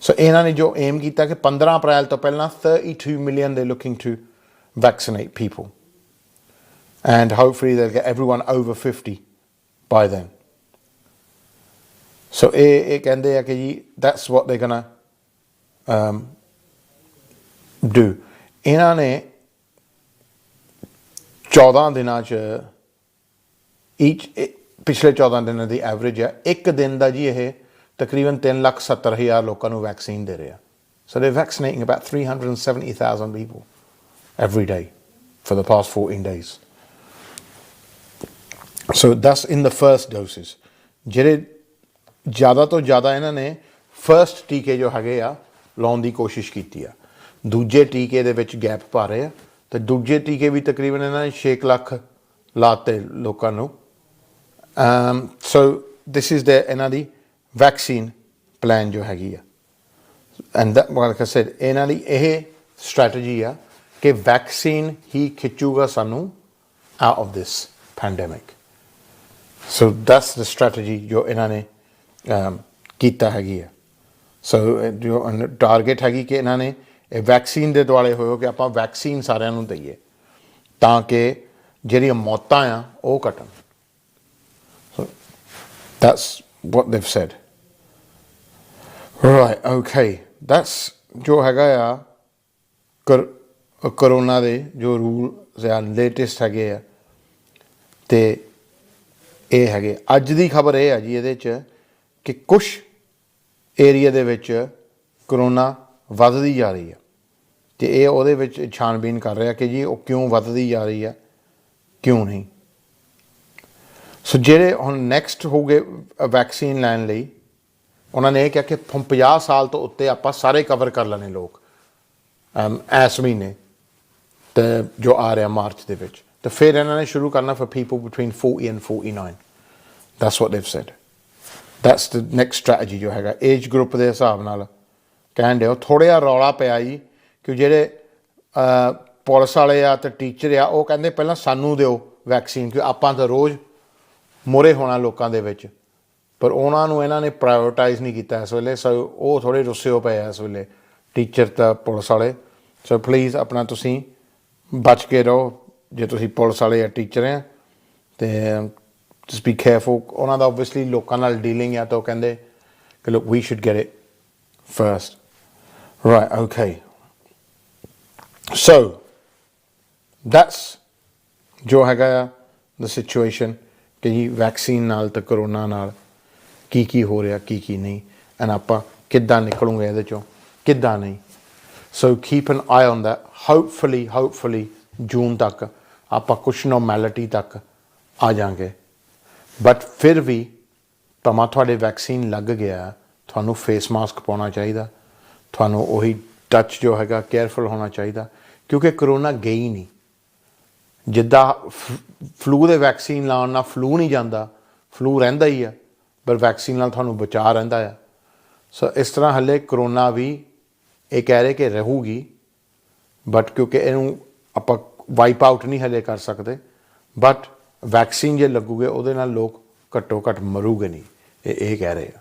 ਸੋ ਇਹਨਾਂ ਨੇ ਜੋ ਏਮ ਕੀਤਾ ਕਿ 15 ਅਪ੍ਰੈਲ ਤੋਂ ਪਹਿਲਾਂ 32 ਮਿਲੀਅਨ ਦੇ looking to vaccinate people and hopefully they'll get everyone over 50 by then so ਇਹ ਕਹਿੰਦੇ ਆ ਕਿ ਜੀ that's what they're gonna do ਇਹਨਾਂ ਨੇ 14 ਦਿਨਾਂ ਚ ਪਿਛਲੇ 14 ਦਿਨਾਂ ਦੀ ਐਵਰੇਜ ਹੈ ਇੱਕ ਦਿਨ ਦਾ ਜੀ ਇਹ ਤਕਰੀਬਨ 3,70,000 ਲੋਕਾਂ ਨੂੰ ਵੈਕਸੀਨ ਦੇ ਰਿਹਾ so they're vaccinating about 370,000 people every day for the past 14 days so that's in the first doses ਜਿਹੜੇ ਜ਼ਿਆਦਾ ਤੋਂ ਜ਼ਿਆਦਾ ਇਹਨਾਂ ਨੇ ਫਰਸਟ ਟੀਕੇ ਜੋ ਹੈਗੇ ਆ ਲਾਉਣ ਦੀ ਕੋਸ਼ਿਸ਼ ਕੀਤੀ ਆ ਦੂਜੇ ਟੀਕੇ ਦੇ ਵਿੱਚ ਗੈਪ ਪਾ ਰਹੇ ਆ ਤੇ ਦੂਜੇ ਟੀਕੇ ਵੀ ਤਕਰੀਬਨ ਇਹਨਾਂ ਨੇ 6 ਲੱਖ ਲਾਤੇ ਲੋਕਾਂ ਨੂੰ ਸੋ ਦਿਸ ਇਜ਼ ਦ ਇਹਨਾਂ ਦੀ ਵੈਕਸੀਨ ਪਲਾਨ ਜੋ ਹੈਗੀ ਆ and that like I said ਇਹਨਾਂ ਦੀ ਇਹ ਸਟ੍ਰੈਟਜੀ ਆ ਕਿ ਵੈਕਸੀਨ ਹੀ ਖਿੱਚੂਗਾ ਸਾਨੂੰ out of this pandemic so that's the strategy ਜੋ ਇਹਨਾਂ ਨੇ ਕੀਤਾ ਹੈਗੀ ਆ ਸੋ ਜੋ ਟਾਰਗੇਟ ਹੈਗੀ ਕਿ ਇਹਨਾਂ ਨੇ ਇਹ ਵੈਕਸੀਨ ਦੇ ਦੁਆਲੇ ਹੋਇਓ ਕਿ ਆਪਾਂ ਵੈਕਸੀਨ ਸਾਰਿਆਂ ਨੂੰ ਦਈਏ ਤਾਂ ਕਿ ਜਿਹੜੀਆਂ ਮੌਤਾਂ ਆ ਉਹ ਘਟਣ so that's what they've said right okay that's ਜੋ ਹੈਗਾ ਆ ਕਰੋਨਾ ਦੇ ਜੋ ਰੂਲ ਆ ਲੇਟੈਸਟ ਹੈਗੇ ਆ ਤੇ ਇਹ ਹੈਗੇ ਅੱਜ ਦੀ ਖਬਰ ਇਹ ਹੈ ਜੀ ਇਹਦੇ 'ਚ ਕਿ ਕੁਛ ਏਰੀਆ ਦੇ ਵਿੱਚ ਕਰੋਨਾ ਵੱਧਦੀ ਜਾ ਰਹੀ ਹੈ ਅਤੇ ਇਹ ਉਹਦੇ ਵਿੱਚ ਛਾਣਬੀਨ ਕਰ ਰਿਹਾ ਕਿ ਜੀ ਉਹ ਕਿਉਂ ਵੱਧਦੀ ਜਾ ਰਹੀ ਹੈ ਕਿਉਂ ਨਹੀਂ ਸੋ ਜਿਹੜੇ ਹੁਣ ਨੈਕਸਟ ਹੋ ਗਏ ਵੈਕਸੀਨ ਲੈਣ ਲਈ ਉਹਨਾਂ ਨੇ ਇਹ ਕਿਹਾ ਕਿ 50 ਸਾਲ ਤੋਂ ਉੱਤੇ ਆਪਾਂ ਸਾਰੇ ਕਵਰ ਕਰ ਲੈਣੇ ਲੋਕ ਇਸ ਮਹੀਨੇ ਅਤੇ ਜੋ ਆ ਰਿਹਾ ਮਾਰਚ ਦੇ ਵਿੱਚ ਤੇ ਫਿਰ ਇਹਨਾਂ ਨੇ ਸ਼ੁਰੂ ਕਰਨਾ for people between 40 and 49 that's what they've said that's the next strategy ਜੋ ਹੈਗਾ ਏਜ ਗਰੁੱਪ ਦੇ ਹਿਸਾਬ ਨਾਲ ਕਹਿਣ ਦਿਓ ਥੋੜ੍ਹਾ ਜਿਹਾ ਰੌਲਾ ਪਿਆ ਜੀ ਕਿ ਜਿਹੜੇ ਪੁਲਿਸ ਵਾਲੇ ਆ ਅਤੇ ਟੀਚਰ ਆ ਉਹ ਕਹਿੰਦੇ ਪਹਿਲਾਂ ਸਾਨੂੰ ਦਿਓ ਵੈਕਸੀਨ ਕਿ ਆਪਾਂ ਤਾਂ ਰੋਜ਼ ਮੋਹਰੇ ਹੋਣਾ ਲੋਕਾਂ ਦੇ ਵਿੱਚ ਪਰ ਉਹਨਾਂ ਨੂੰ ਇਹਨਾਂ ਨੇ ਪ੍ਰਾਇਓਰਟਾਈਜ਼ ਨਹੀਂ ਕੀਤਾ ਇਸ ਵੇਲੇ ਸੋ ਉਹ ਥੋੜ੍ਹੇ ਰੁੱਸੇ ਹੋ ਪਏ ਆ ਇਸ ਵੇਲੇ ਟੀਚਰ ਤਾਂ ਪੁਲਿਸ ਵਾਲੇ ਸੋ ਪਲੀਜ਼ ਆਪਣਾ ਤੁਸੀਂ ਬਚ ਕੇ ਰਹੋ ਜੇ ਤੁਸੀਂ ਪੁਲਿਸ ਵਾਲੇ ਆ ਟੀਚਰ ਆ ਅਤੇ ਜਸਟ ਬੀ ਕੇਅਰਫੁਲ ਉਹਨਾਂ ਦਾ ਓਬਵੀਅਸਲੀ ਲੋਕਾਂ ਨਾਲ ਡੀਲਿੰਗ ਆ ਤਾਂ ਉਹ ਕਹਿੰਦੇ ਕਿ look we should get it first right okay so that's ਜੋ ਹੈਗਾ ਆ ਦ ਸਿਚੁਏਸ਼ਨ ਕਿ ਜੀ ਵੈਕਸੀਨ ਨਾਲ ਅਤੇ ਕਰੋਨਾ ਨਾਲ ਕੀ ਹੋ ਰਿਹਾ ਕੀ ਨਹੀਂ ਐਂਡ ਆਪਾਂ ਕਿੱਦਾਂ ਨਿਕਲੂਗੇ ਇਹਦੇ 'ਚੋਂ ਕਿੱਦਾਂ ਨਹੀਂ So keep an eye on that. Hopefully June तक ਆਪਾਂ कुछ नॉर्मैलिटी तक आ जाएंगे. बट फिर भी ਭਾਵੇਂ ਤੁਹਾਡੇ ਵੈਕਸੀਨ ਲੱਗ ਗਿਆ, ਤੁਹਾਨੂੰ ਫੇਸ ਮਾਸਕ ਪਾਉਣਾ ਚਾਹੀਦਾ, ਤੁਹਾਨੂੰ ਉਹੀ ਟੱਚ ਜੋ ਹੈਗਾ ਕੇਅਰਫੁਲ ਹੋਣਾ ਚਾਹੀਦਾ, ਕਿਉਂਕਿ ਕਰੋਨਾ ਗਈ ਨਹੀਂ. ਜਿੱਦਾਂ ਫਲੂ ਦੇ ਵੈਕਸੀਨ ਲਾਉਣ ਨਾਲ ਫਲੂ ਨਹੀਂ ਜਾਂਦਾ, ਫਲੂ ਰਹਿੰਦਾ ਹੀ ਆ, ਪਰ ਵੈਕਸੀਨ ਨਾਲ ਤੁਹਾਨੂੰ ਬਚਾਅ ਰਹਿੰਦਾ ਆ. ਸੋ ਇਸ ਤਰ੍ਹਾਂ ਹਲੇ ਕਰੋਨਾ ਵੀ ਇਹ ਕਹਿ ਰਹੇ ਕਿ ਰਹੂਗੀ, ਬਟ ਕਿਉਂਕਿ ਇਹਨੂੰ ਆਪਾਂ ਵਾਈਪ ਆਊਟ ਨਹੀਂ ਹਲੇ ਕਰ ਸਕਦੇ, ਬਟ ਵੈਕਸੀਨ ਜੇ ਲੱਗੂਗੇ ਉਹਦੇ ਨਾਲ ਲੋਕ ਘੱਟੋ ਘੱਟ ਮਰੂਗੇ ਨਹੀਂ, ਇਹ ਕਹਿ ਰਹੇ ਆ.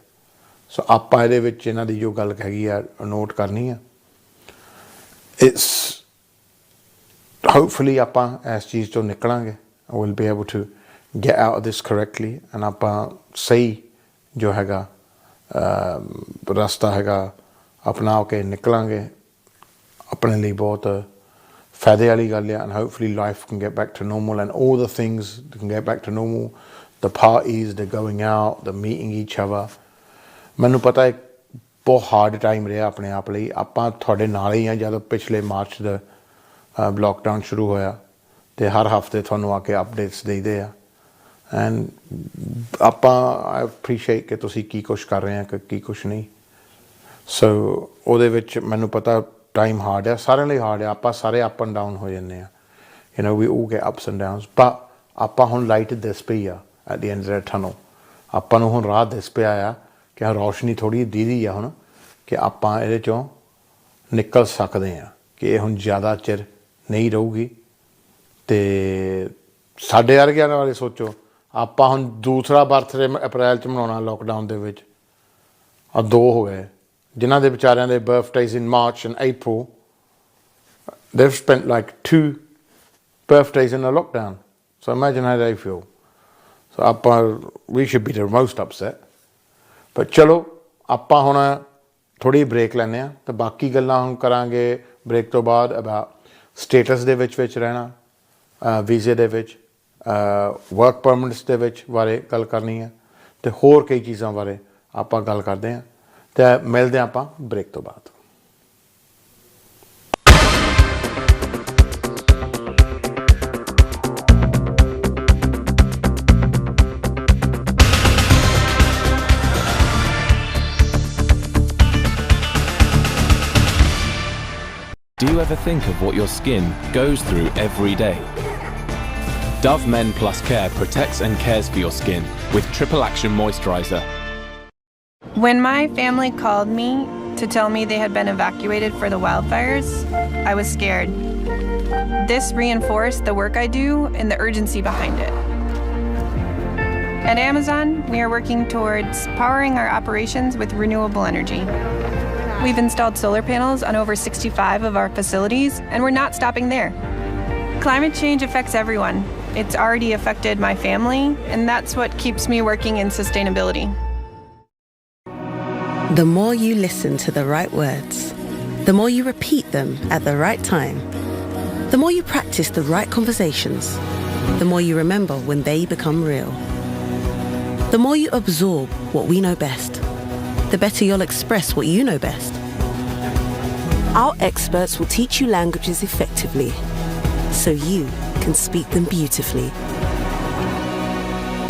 ਸੋ ਆਪਾਂ ਇਹਦੇ ਵਿੱਚ ਇਹਨਾਂ ਦੀ ਜੋ ਗੱਲ ਹੈਗੀ ਆ ਨੋਟ ਕਰਨੀ ਆ. ਇਟਸ ਹੋਪਫੁਲੀ ਆਪਾਂ ਇਸ ਚੀਜ਼ ਤੋਂ ਨਿਕਲਾਂਗੇ. I will be able to get out of this correctly, and ਆਪਾਂ ਸਹੀ ਜੋ ਹੈਗਾ ਰਸਤਾ ਹੈਗਾ ਅਪਣਾ ਕੇ ਨਿਕਲਾਂਗੇ. ਆਪਣੇ ਲਈ ਬਹੁਤ ਫਾਇਦੇ ਵਾਲੀ ਗੱਲ ਆ, and hopefully life can get back to normal and all the things can get back to normal. The parties, the going out, the meeting each other. ਮੈਨੂੰ ਪਤਾ ਹੈ ਬਹੁਤ ਹਾਰਡ ਟਾਈਮ ਰਿਹਾ ਆਪਣੇ ਆਪ ਲਈ. ਆਪਾਂ ਤੁਹਾਡੇ ਨਾਲ ਹੀ ਆ. ਜਦੋਂ ਪਿਛਲੇ ਮਾਰਚ ਦਾ ਲੋਕਡਾਊਨ ਸ਼ੁਰੂ ਹੋਇਆ ਅਤੇ ਹਰ ਹਫ਼ਤੇ ਤੁਹਾਨੂੰ ਆ ਕੇ ਅਪਡੇਟਸ ਦੇਈਦੇ ਆ, ਐਂਡ ਆਪਾਂ ਆਈ ਐਪਰੀਸ਼ੀਏਟ ਕਿ ਤੁਸੀਂ ਕੀ ਕੁਛ ਕਰ ਰਹੇ ਆ ਕਿ ਕੀ ਕੁਛ ਨਹੀਂ. ਸੋ ਉਹਦੇ ਵਿੱਚ ਮੈਨੂੰ ਪਤਾ ਟਾਈਮ ਹਾਰਡ ਆ, ਸਾਰਿਆਂ ਲਈ ਹਾਰਡ ਆ. ਆਪਾਂ ਸਾਰੇ ਅਪ ਐਂਡ ਡਾਊਨ ਹੋ ਜਾਂਦੇ ਆ, you know, we all get ups and downs. but ਆਪਾਂ ਹੁਣ ਲਾਈਟ ਦਿਸ ਪਈ ਆ at the end of the tunnel. ਆਪਾਂ ਨੂੰ ਹੁਣ ਰਾਹ ਦਿਸ ਪਿਆ ਆ ਕਿ ਰੌਸ਼ਨੀ ਥੋੜ੍ਹੀ ਦੀਦੀ ਆ ਹੁਣ, ਕਿ ਆਪਾਂ ਇਹਦੇ 'ਚੋਂ ਨਿਕਲ ਸਕਦੇ ਹਾਂ, ਕਿ ਇਹ ਹੁਣ ਜ਼ਿਆਦਾ ਚਿਰ ਨਹੀਂ ਰਹੂਗੀ. ਅਤੇ ਸਾਡੇ ਵਰਗਿਆਂ ਬਾਰੇ ਸੋਚੋ, ਆਪਾਂ ਹੁਣ ਦੂਸਰਾ ਬਰਥਡੇ ਅਪ੍ਰੈਲ 'ਚ ਮਨਾਉਣਾ ਲੋਕਡਾਊਨ ਦੇ ਵਿੱਚ. ਆ 2 ਹੋ ਗਏ ਜਿਨ੍ਹਾਂ ਦੇ ਵਿਚਾਰਿਆਂ ਦੇ birthdays in March and April. they've spent like 2 birthdays in a lockdown. So imagine how they feel. So ਆਪਾਂ we should be the most upset. but ਚਲੋ ਆਪਾਂ ਹੁਣ ਥੋੜ੍ਹੀ ਬ੍ਰੇਕ ਲੈਂਦੇ ਹਾਂ, ਅਤੇ ਬਾਕੀ ਗੱਲਾਂ ਹੁਣ ਕਰਾਂਗੇ ਬ੍ਰੇਕ ਤੋਂ ਬਾਅਦ. ਅਬਾਊਟ ਸਟੇਟਸ ਦੇ ਵਿੱਚ ਰਹਿਣਾ, ਵੀਜ਼ੇ ਦੇ ਵਿੱਚ, ਵਰਕ ਪਰਮਿਟਸ ਦੇ ਵਿੱਚ ਬਾਰੇ ਗੱਲ ਕਰਨੀ ਹੈ, ਅਤੇ ਹੋਰ ਕਈ ਚੀਜ਼ਾਂ ਬਾਰੇ ਆਪਾਂ ਗੱਲ ਕਰਦੇ ਹਾਂ. ਅਤੇ ਮਿਲਦੇ ਹਾਂ ਆਪਾਂ ਬ੍ਰੇਕ ਤੋਂ ਬਾਅਦ. Do you ever think of what your skin goes through every day? Dove Men Plus Care protects and cares for your skin with triple action moisturizer. When my family called me to tell me they had been evacuated for the wildfires, I was scared. This reinforced the work I do and the urgency behind it. At Amazon, we are working towards powering our operations with renewable energy. We've installed solar panels on over 65 of our facilities, and we're not stopping there. Climate change affects everyone. It's already affected my family, and that's what keeps me working in sustainability. The more you listen to the right words, the more you repeat them at the right time, the more you practice the right conversations, the more you remember when they become real. The more you absorb what we know best, the better you'll express what you know best. Our experts will teach you languages effectively, so you can speak them beautifully.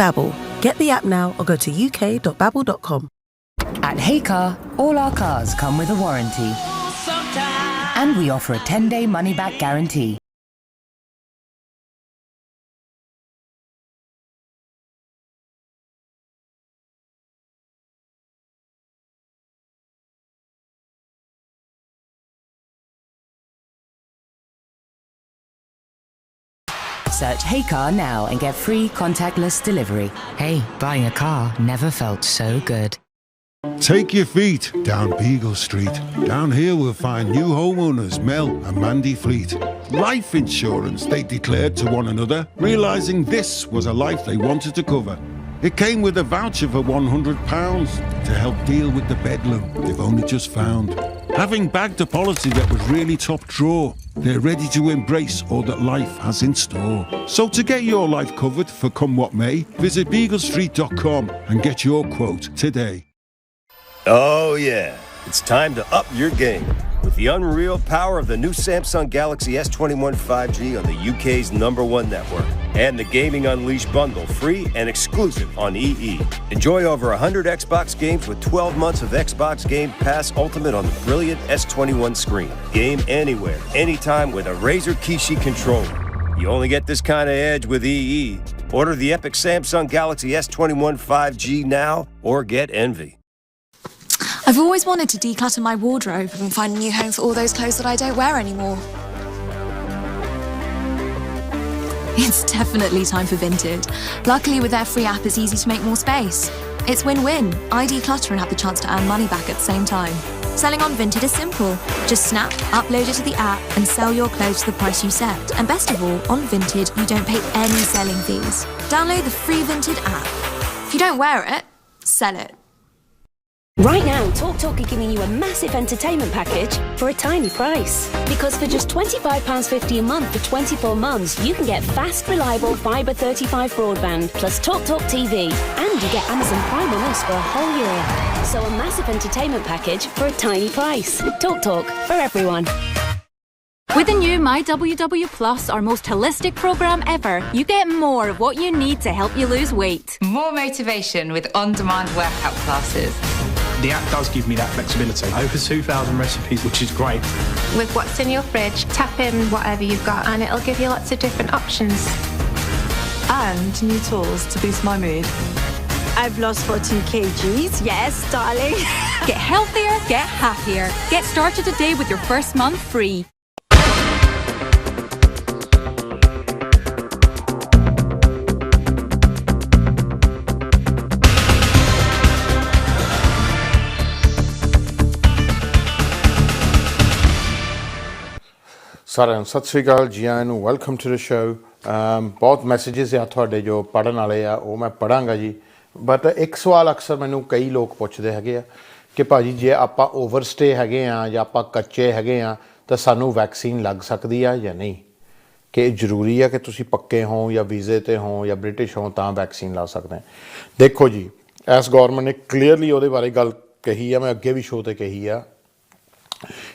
Babbel. Get the app now or go to uk.babbel.com. At Heycar, all our cars come with a warranty. And we offer a 10-day money-back guarantee. Search Heycar now and get free contactless delivery. Hey, buying a car never felt so good. Take your feet down Beagle Street. Down here we'll find new homeowners Mel and Mandy Fleet. Life insurance they declared to one another, realising this was a life they wanted to cover. It came with a voucher for £100 to help deal with the bedlam they've only just found. Having bagged a policy that was really top draw, they're ready to embrace all that life has in store. So to get your life covered for come what may, visit beaglestreet.com and get your quote today. Oh yeah, It's time to up your game with the unreal power of the new Samsung Galaxy S21 5G on the UK's #1 network. And the Gaming Unleashed bundle, free and exclusive on EE. Enjoy over 100 Xbox games with 12 months of Xbox Game Pass Ultimate on the brilliant S21 screen. Game anywhere, anytime with a Razer Kishi controller. You only get this kind of edge with EE. Order the epic Samsung Galaxy S21 5G now or get envy. I've always wanted to declutter my wardrobe and find a new home for all those clothes that I don't wear anymore. It's definitely time for Vinted. Luckily, with their free app, it's easy to make more space. It's win-win. I declutter and have the chance to earn money back at the same time. Selling on Vinted is simple. Just snap, upload it to the app, and sell your clothes to the price you set. And best of all, on Vinted, you don't pay any selling fees. Download the free Vinted app. If you don't wear it, sell it. Right now, TalkTalk are giving you a massive entertainment package for a tiny price. Because for just £25.50 a month for 24 months, you can get fast, reliable Fibre 35 broadband, plus TalkTalk TV, and you get Amazon Prime on us for a whole year. So a massive entertainment package for a tiny price. TalkTalk for everyone. With the new MyWW Plus, our most holistic programme ever, you get more of what you need to help you lose weight. More motivation with on-demand workout classes. The app does give me that flexibility. Over 2,000 recipes, which is great. With what's in your fridge, tap in whatever you've got and it'll give you lots of different options. And new tools to boost my mood. I've lost 14 kgs. Yes, darling. Get healthier, get happier. Get started today with your first month free. ਸਾਰਿਆਂ ਨੂੰ ਸਤਿ ਸ਼੍ਰੀ ਅਕਾਲ ਜੀ ਆਇਆਂ ਨੂੰ welcome to the show ਬਹੁਤ messages ਆ ਤੁਹਾਡੇ ਜੋ ਪੜ੍ਹਨ ਵਾਲੇ ਆ ਉਹ ਮੈਂ ਪੜਾਂਗਾ ਜੀ ਬਟ ਇੱਕ ਸਵਾਲ ਅਕਸਰ ਮੈਨੂੰ ਕਈ ਲੋਕ ਪੁੱਛਦੇ ਹੈਗੇ ਆ ਕਿ ਭਾਜੀ ਜੇ ਆਪਾਂ ਓਵਰਸਟੇ ਹੈਗੇ ਆ ਜਾਂ ਆਪਾਂ ਕੱਚੇ ਹੈਗੇ ਆ ਤਾਂ ਸਾਨੂੰ ਵੈਕਸੀਨ ਲੱਗ ਸਕਦੀ ਆ ਜਾਂ ਨਹੀਂ ਕਿ ਜ਼ਰੂਰੀ ਆ ਕਿ ਤੁਸੀਂ ਪੱਕੇ ਹੋ ਜਾਂ ਵੀਜ਼ੇ ਤੇ ਹੋ ਜਾਂ ਬ੍ਰਿਟਿਸ਼ ਹੋ ਤਾਂ ਵੈਕਸੀਨ ਲਾ ਸਕਦੇ ਆ ਦੇਖੋ ਜੀ ਐਸ ਗਵਰਨਮੈਂਟ ਨੇ ਕਲੀਅਰਲੀ ਉਹਦੇ ਬਾਰੇ ਗੱਲ ਕਹੀ ਆ ਮੈਂ ਅੱਗੇ ਵੀ ਸ਼ੋਅ ਤੇ ਕਹੀ ਆ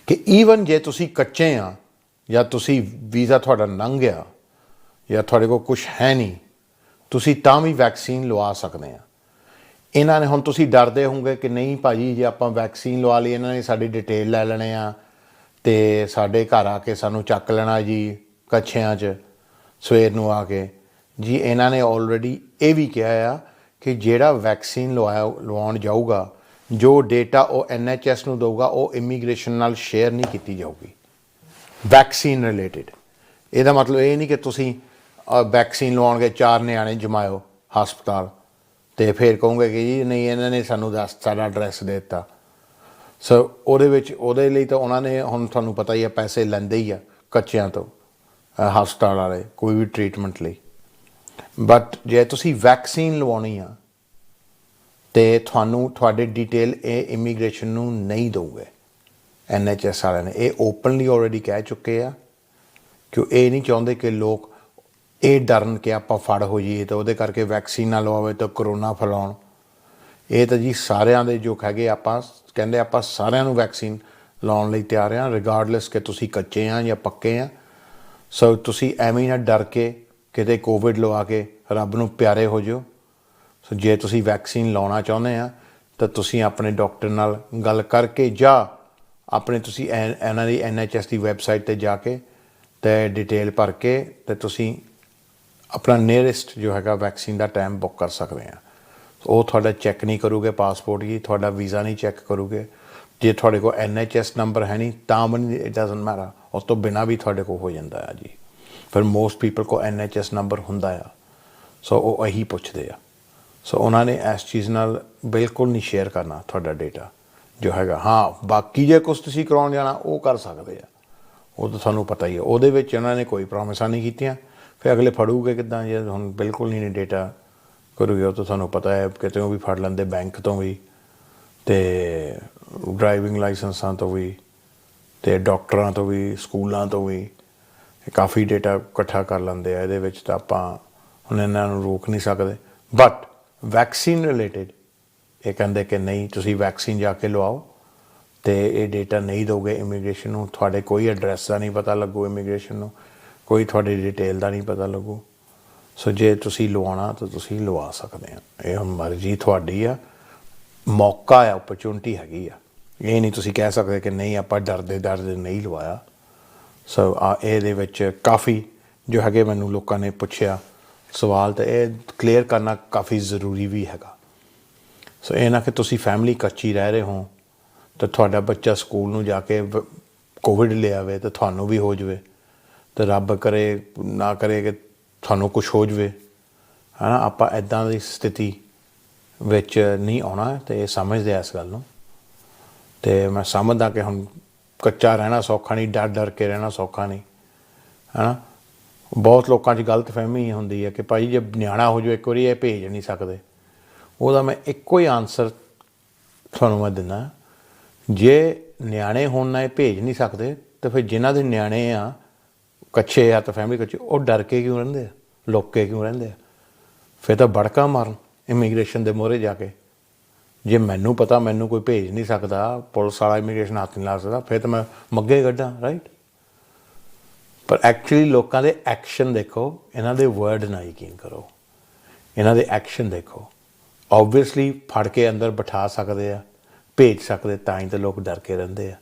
ਕਿ ਈਵਨ ਜੇ ਤੁਸੀਂ ਕੱਚੇ ਆ ਜਾਂ ਤੁਸੀਂ ਵੀਜ਼ਾ ਤੁਹਾਡਾ ਲੰਘ ਗਿਆ ਜਾਂ ਤੁਹਾਡੇ ਕੋਲ ਕੁਛ ਹੈ ਨਹੀਂ ਤੁਸੀਂ ਤਾਂ ਵੀ ਵੈਕਸੀਨ ਲਵਾ ਸਕਦੇ ਆ ਇਹਨਾਂ ਨੇ ਹੁਣ ਤੁਸੀਂ ਡਰਦੇ ਹੋਵੋਗੇ ਕਿ ਨਹੀਂ ਭਾਜੀ ਜੇ ਆਪਾਂ ਵੈਕਸੀਨ ਲਵਾ ਲਈ ਇਹਨਾਂ ਨੇ ਸਾਡੀ ਡਿਟੇਲ ਲੈ ਲੈਣੇ ਆ ਅਤੇ ਸਾਡੇ ਘਰ ਆ ਕੇ ਸਾਨੂੰ ਚੱਕ ਲੈਣਾ ਜੀ ਕੱਛਿਆਂ 'ਚ ਸਵੇਰ ਨੂੰ ਆ ਕੇ ਜੀ ਇਹਨਾਂ ਨੇ ਆਲਰੇਡੀ ਇਹ ਵੀ ਕਿਹਾ ਆ ਕਿ ਜਿਹੜਾ ਵੈਕਸੀਨ ਲਵਾਉਣ ਜਾਊਗਾ ਜੋ ਡੇਟਾ ਉਹ NHS ਨੂੰ ਦਊਗਾ ਉਹ ਇਮੀਗ੍ਰੇਸ਼ਨ ਨਾਲ ਸ਼ੇਅਰ ਨਹੀਂ ਕੀਤੀ ਜਾਊਗੀ ਵੈਕਸੀਨ ਰਿਲੇਟਿਡ ਇਹਦਾ ਮਤਲਬ ਇਹ ਨਹੀਂ ਕਿ ਤੁਸੀਂ ਵੈਕਸੀਨ ਲਵਾਉਣਗੇ 4 ਨਿਆਣੇ ਜਮਾਇਓ ਹਸਪਤਾਲ ਅਤੇ ਫਿਰ ਕਹੋਗੇ ਕਿ ਜੀ ਨਹੀਂ ਇਹਨਾਂ ਨੇ ਸਾਨੂੰ ਸਾਡਾ ਐਡਰੈਸ ਦੇ ਦਿੱਤਾ ਸੋ ਉਹਦੇ ਵਿੱਚ ਉਹਦੇ ਲਈ ਤਾਂ ਉਹਨਾਂ ਨੇ ਹੁਣ ਤੁਹਾਨੂੰ ਪਤਾ ਹੀ ਆ ਪੈਸੇ ਲੈਂਦੇ ਹੀ ਆ ਕੱਚਿਆਂ ਤੋਂ ਹਸਪਤਾਲ ਵਾਲੇ ਕੋਈ ਵੀ ਟਰੀਟਮੈਂਟ ਲਈ ਬਟ ਜੇ ਤੁਸੀਂ ਵੈਕਸੀਨ ਲਵਾਉਣੀ ਆ ਅਤੇ ਤੁਹਾਨੂੰ ਤੁਹਾਡੇ ਡਿਟੇਲ ਇਹ ਇਮੀਗ੍ਰੇਸ਼ਨ ਨੂੰ ਨਹੀਂ ਦਊਗੇ NHS ਵਾਲਿਆਂ ਨੇ ਇਹ ਓਪਨਲੀ ਆਲਰੇਡੀ ਕਹਿ ਚੁੱਕੇ ਆ ਕਿ ਇਹ ਨਹੀਂ ਚਾਹੁੰਦੇ ਕਿ ਲੋਕ ਇਹ ਡਰਨ ਕਿ ਆਪਾਂ ਫੜ ਹੋ ਜਾਈਏ ਤਾਂ ਉਹਦੇ ਕਰਕੇ ਵੈਕਸੀਨ ਨਾ ਲਵਾਵੇ ਤਾਂ ਕਰੋਨਾ ਫੈਲਾਉਣ ਇਹ ਤਾਂ ਜੀ ਸਾਰਿਆਂ ਦੇ ਜੋ ਹੈਗੇ ਆਪਾਂ ਕਹਿੰਦੇ ਆਪਾਂ ਸਾਰਿਆਂ ਨੂੰ ਵੈਕਸੀਨ ਲਾਉਣ ਲਈ ਤਿਆਰ ਹਾਂ ਰਿਗਾਰਡਲੈਸ ਕਿ ਤੁਸੀਂ ਕੱਚੇ ਆ ਜਾਂ ਪੱਕੇ ਆ ਸੋ ਤੁਸੀਂ ਐਵੇਂ ਨਾ ਡਰ ਕੇ ਕਿਤੇ ਕੋਵਿਡ ਲਵਾ ਕੇ ਰੱਬ ਨੂੰ ਪਿਆਰੇ ਹੋ ਜਾਓ ਸੋ ਜੇ ਤੁਸੀਂ ਵੈਕਸੀਨ ਲਾਉਣਾ ਚਾਹੁੰਦੇ ਆ ਤਾਂ ਤੁਸੀਂ ਆਪਣੇ ਡਾਕਟਰ ਨਾਲ ਗੱਲ ਕਰਕੇ ਜਾਂ ਆਪਣੇ ਤੁਸੀਂ ਇਹਨਾਂ ਦੀ NHS ਦੀ ਵੈਬਸਾਈਟ 'ਤੇ ਜਾ ਕੇ ਅਤੇ ਡਿਟੇਲ ਭਰ ਕੇ ਅਤੇ ਤੁਸੀਂ ਆਪਣਾ ਨੀਅਰੈਸਟ ਜੋ ਹੈਗਾ ਵੈਕਸੀਨ ਦਾ ਟਾਈਮ ਬੁੱਕ ਕਰ ਸਕਦੇ ਆ ਉਹ ਤੁਹਾਡਾ ਚੈੱਕ ਨਹੀਂ ਕਰੂਗੇ ਪਾਸਪੋਰਟ ਜੀ ਤੁਹਾਡਾ ਵੀਜ਼ਾ ਨਹੀਂ ਚੈੱਕ ਕਰੂਗੇ ਜੇ ਤੁਹਾਡੇ ਕੋਲ NHS ਨੰਬਰ ਹੈ ਨਹੀਂ ਤਾਂ ਵੀ ਇਟ ਡਜ਼ਨਟ ਮੈਟਰ ਉਸ ਤੋਂ ਬਿਨਾਂ ਵੀ ਤੁਹਾਡੇ ਕੋਲ ਹੋ ਜਾਂਦਾ ਆ ਜੀ ਫਿਰ ਮੋਸਟ ਪੀਪਲ ਕੋਲ NHS ਨੰਬਰ ਹੁੰਦਾ ਆ ਸੋ ਉਹ ਇਹੀ ਪੁੱਛਦੇ ਆ ਸੋ ਉਹਨਾਂ ਨੇ ਇਸ ਚੀਜ਼ ਨਾਲ ਬਿਲਕੁਲ ਨਹੀਂ ਸ਼ੇਅਰ ਕਰਨਾ ਤੁਹਾਡਾ ਡੇਟਾ ਜੋ ਹੈਗਾ ਹਾਂ ਬਾਕੀ ਜੇ ਕੁਛ ਤੁਸੀਂ ਕਰਾਉਣ ਜਾਣਾ ਉਹ ਕਰ ਸਕਦੇ ਆ ਉਹ ਤਾਂ ਤੁਹਾਨੂੰ ਪਤਾ ਹੀ ਹੈ ਉਹਦੇ ਵਿੱਚ ਉਹਨਾਂ ਨੇ ਕੋਈ ਪ੍ਰੋਮਿਸਾਂ ਨਹੀਂ ਕੀਤੀਆਂ ਫਿਰ ਅਗਲੇ ਫੜੂਗੇ ਕਿੱਦਾਂ ਜੇ ਹੁਣ ਬਿਲਕੁਲ ਨਹੀਂ ਡੇਟਾ ਕਰੂਗੇ ਉਹ ਤਾਂ ਤੁਹਾਨੂੰ ਪਤਾ ਹੈ ਕਿਤੇ ਵੀ ਫੜ ਲੈਂਦੇ ਬੈਂਕ ਤੋਂ ਵੀ ਅਤੇ ਡਰਾਈਵਿੰਗ ਲਾਇਸੈਂਸਾਂ ਤੋਂ ਵੀ ਅਤੇ ਡਾਕਟਰਾਂ ਤੋਂ ਵੀ ਸਕੂਲਾਂ ਤੋਂ ਵੀ ਕਾਫੀ ਡੇਟਾ ਇਕੱਠਾ ਕਰ ਲੈਂਦੇ ਆ ਇਹਦੇ ਵਿੱਚ ਤਾਂ ਆਪਾਂ ਹੁਣ ਇਹਨਾਂ ਨੂੰ ਰੋਕ ਨਹੀਂ ਸਕਦੇ ਬਟ ਵੈਕਸੀਨ ਰਿਲੇਟਿਡ ਇਹ ਕਹਿੰਦੇ ਕਿ ਨਹੀਂ ਤੁਸੀਂ ਵੈਕਸੀਨ ਜਾ ਕੇ ਲਵਾਓ ਤੇ ਇਹ ਡੇਟਾ ਨਹੀਂ ਦੋਗੇ ਇਮੀਗ੍ਰੇਸ਼ਨ ਨੂੰ, ਤੁਹਾਡੇ ਕੋਈ ਐਡਰੈਸ ਦਾ ਨਹੀਂ ਪਤਾ ਲੱਗੂ ਇਮੀਗ੍ਰੇਸ਼ਨ ਨੂੰ, ਕੋਈ ਤੁਹਾਡੀ ਡਿਟੇਲ ਦਾ ਨਹੀਂ ਪਤਾ ਲੱਗੂ। ਸੋ ਜੇ ਤੁਸੀਂ ਲਵਾਉਣਾ ਤਾਂ ਤੁਸੀਂ ਲਵਾ ਸਕਦੇ ਆ, ਇਹ ਹੁਣ ਮਰਜ਼ੀ ਤੁਹਾਡੀ ਆ, ਮੌਕਾ ਆ, ਓਪਰਚੁਨਿਟੀ ਹੈਗੀ ਆ। ਇਹ ਨਹੀਂ ਤੁਸੀਂ ਕਹਿ ਸਕਦੇ ਕਿ ਨਹੀਂ ਆਪਾਂ ਡਰਦੇ ਨਹੀਂ ਲਵਾਇਆ। ਸੋ ਇਹਦੇ ਵਿੱਚ ਕਾਫੀ ਜੋ ਹੈਗੇ ਮੈਨੂੰ ਲੋਕਾਂ ਨੇ ਪੁੱਛਿਆ ਸਵਾਲ, ਤਾਂ ਇਹ ਕਲੀਅਰ ਕਰਨਾ ਕਾਫੀ ਜ਼ਰੂਰੀ ਵੀ ਹੈਗਾ। ਸੋ ਇਹ ਨਾ ਕਿ ਤੁਸੀਂ ਫੈਮਿਲੀ ਕੱਚੀ ਰਹਿ ਰਹੇ ਹੋ ਤਾਂ ਤੁਹਾਡਾ ਬੱਚਾ ਸਕੂਲ ਨੂੰ ਜਾ ਕੇ ਕੋਵਿਡ ਲਿਆਵੇ ਤਾਂ ਤੁਹਾਨੂੰ ਵੀ ਹੋ ਜਾਵੇ, ਅਤੇ ਰੱਬ ਕਰੇ ਨਾ ਕਰੇ ਕਿ ਤੁਹਾਨੂੰ ਕੁਛ ਹੋ ਜਾਵੇ, ਹੈ ਨਾ। ਆਪਾਂ ਇੱਦਾਂ ਦੀ ਸਥਿਤੀ ਵਿੱਚ ਨਹੀਂ ਆਉਣਾ, ਅਤੇ ਇਹ ਸਮਝਦੇ ਆ ਇਸ ਗੱਲ ਨੂੰ। ਅਤੇ ਮੈਂ ਸਮਝਦਾ ਕਿ ਹੁਣ ਕੱਚਾ ਰਹਿਣਾ ਸੌਖਾ ਨਹੀਂ, ਡਰ ਕੇ ਰਹਿਣਾ ਸੌਖਾ ਨਹੀਂ, ਹੈ ਨਾ। ਬਹੁਤ ਲੋਕਾਂ 'ਚ ਗਲਤਫਹਿਮੀ ਹੁੰਦੀ ਹੈ ਕਿ ਭਾਈ ਜੇ ਨਿਆਣਾ ਹੋ ਜਾਵੇ ਇੱਕ ਵਾਰੀ ਇਹ ਭੇਜ ਨਹੀਂ ਸਕਦੇ। ਉਹਦਾ ਮੈਂ ਇੱਕੋ ਹੀ ਆਨਸਰ ਤੁਹਾਨੂੰ ਮੈਂ ਦਿੰਦਾ, ਜੇ ਨਿਆਣੇ ਹੋਣ ਨਾਲ ਇਹ ਭੇਜ ਨਹੀਂ ਸਕਦੇ ਤਾਂ ਫਿਰ ਜਿਨ੍ਹਾਂ ਦੇ ਨਿਆਣੇ ਆ ਕੱਚੇ ਆ ਤਾਂ ਫੈਮਿਲੀ ਕੱਚੀ, ਉਹ ਡਰ ਕੇ ਕਿਉਂ ਰਹਿੰਦੇ ਆ, ਲੁੱਕ ਕੇ ਕਿਉਂ ਰਹਿੰਦੇ ਆ? ਫਿਰ ਤਾਂ ਬੜਕਾ ਮਾਰਨ ਇਮੀਗ੍ਰੇਸ਼ਨ ਦੇ ਮੂਹਰੇ ਜਾ ਕੇ। ਜੇ ਮੈਨੂੰ ਪਤਾ ਮੈਨੂੰ ਕੋਈ ਭੇਜ ਨਹੀਂ ਸਕਦਾ, ਪੁਲਿਸ ਵਾਲਾ ਇਮੀਗ੍ਰੇਸ਼ਨ ਹੱਥ ਨਹੀਂ ਲਾ ਸਕਦਾ, ਫਿਰ ਤਾਂ ਮੈਂ ਮੱਗੇ ਕੱਢਾਂ, ਰਾਈਟ। ਪਰ ਐਕਚੁਅਲੀ ਲੋਕਾਂ ਦੇ ਐਕਸ਼ਨ ਦੇਖੋ, ਇਹਨਾਂ ਦੇ ਵਰਡ ਨਾ ਯਕੀਨ ਕਰੋ, ਇਹਨਾਂ ਦੇ ਐਕਸ਼ਨ ਦੇਖੋ। ਓਬਵੀਅਸਲੀ ਫੜ ਕੇ ਅੰਦਰ ਬਿਠਾ ਸਕਦੇ ਆ, ਭੇਜ ਸਕਦੇ, ਤਾਂ ਹੀ ਤਾਂ ਲੋਕ ਡਰ ਕੇ ਰਹਿੰਦੇ ਆ।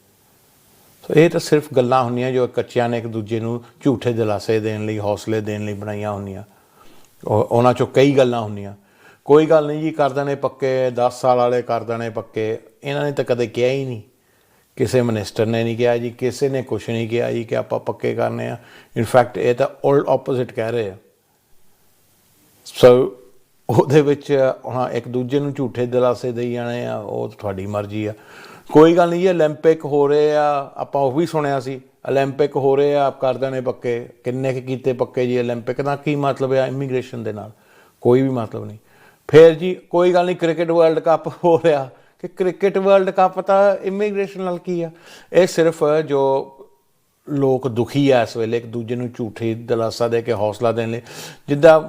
ਸੋ ਇਹ ਤਾਂ ਸਿਰਫ ਗੱਲਾਂ ਹੁੰਦੀਆਂ ਜੋ ਕੱਚਿਆਂ ਨੇ ਇੱਕ ਦੂਜੇ ਨੂੰ ਝੂਠੇ ਦਿਲਾਸੇ ਦੇਣ ਲਈ, ਹੌਸਲੇ ਦੇਣ ਲਈ ਬਣਾਈਆਂ ਹੁੰਦੀਆਂ। ਉਹਨਾਂ 'ਚੋਂ ਕਈ ਗੱਲਾਂ ਹੁੰਦੀਆਂ, ਕੋਈ ਗੱਲ ਨਹੀਂ ਜੀ ਕਰ ਦੇਣੇ ਪੱਕੇ, 10 ਸਾਲ ਵਾਲੇ ਕਰ ਦੇਣੇ ਪੱਕੇ। ਇਹਨਾਂ ਨੇ ਤਾਂ ਕਦੇ ਕਿਹਾ ਹੀ ਨਹੀਂ, ਕਿਸੇ ਮਿਨਿਸਟਰ ਨੇ ਨਹੀਂ ਕਿਹਾ ਜੀ, ਕਿਸੇ ਨੇ ਕੁਛ ਨਹੀਂ ਕਿਹਾ ਜੀ ਕਿ ਆਪਾਂ ਪੱਕੇ ਕਰਨੇ ਆ। ਇਨਫੈਕਟ ਇਹ ਤਾਂ ਉਲਟ ਆਪੋਜ਼ਿਟ ਕਹਿ ਰਹੇ ਆ। ਸੋ ਉਹਦੇ ਵਿੱਚ ਹੁਣ ਇੱਕ ਦੂਜੇ ਨੂੰ ਝੂਠੇ ਦਿਲਾਸੇ ਦੇਈ ਜਾਣੇ ਆ, ਉਹ ਤੁਹਾਡੀ ਮਰਜ਼ੀ ਆ। ਕੋਈ ਗੱਲ ਨਹੀਂ ਜੀ, ਓਲੰਪਿਕ ਹੋ ਰਹੇ ਆ, ਆਪਾਂ ਉਹ ਵੀ ਸੁਣਿਆ ਸੀ, ਓਲੰਪਿਕ ਹੋ ਰਹੇ ਆ, ਕਰ ਦੇਣੇ ਪੱਕੇ। ਕਿੰਨੇ ਕੁ ਕੀਤੇ ਪੱਕੇ ਜੀ? ਓਲੰਪਿਕ ਦਾ ਕੀ ਮਤਲਬ ਆ ਇਮੀਗ੍ਰੇਸ਼ਨ ਦੇ ਨਾਲ? ਕੋਈ ਵੀ ਮਤਲਬ ਨਹੀਂ। ਫਿਰ ਜੀ ਕੋਈ ਗੱਲ ਨਹੀਂ, ਕ੍ਰਿਕਟ ਵਰਲਡ ਕੱਪ ਹੋ ਰਿਹਾ, ਕਿ ਕ੍ਰਿਕਟ ਵਰਲਡ ਕੱਪ ਤਾਂ ਇਮੀਗ੍ਰੇਸ਼ਨ ਨਾਲ ਕੀ ਆ? ਇਹ ਸਿਰਫ ਜੋ ਲੋਕ ਦੁਖੀ ਆ ਇਸ ਵੇਲੇ, ਇੱਕ ਦੂਜੇ ਨੂੰ ਝੂਠੀ ਦਿਲਾਸਾ ਦੇ ਕੇ ਹੌਸਲਾ ਦੇਣ ਲਈ, ਜਿੱਦਾਂ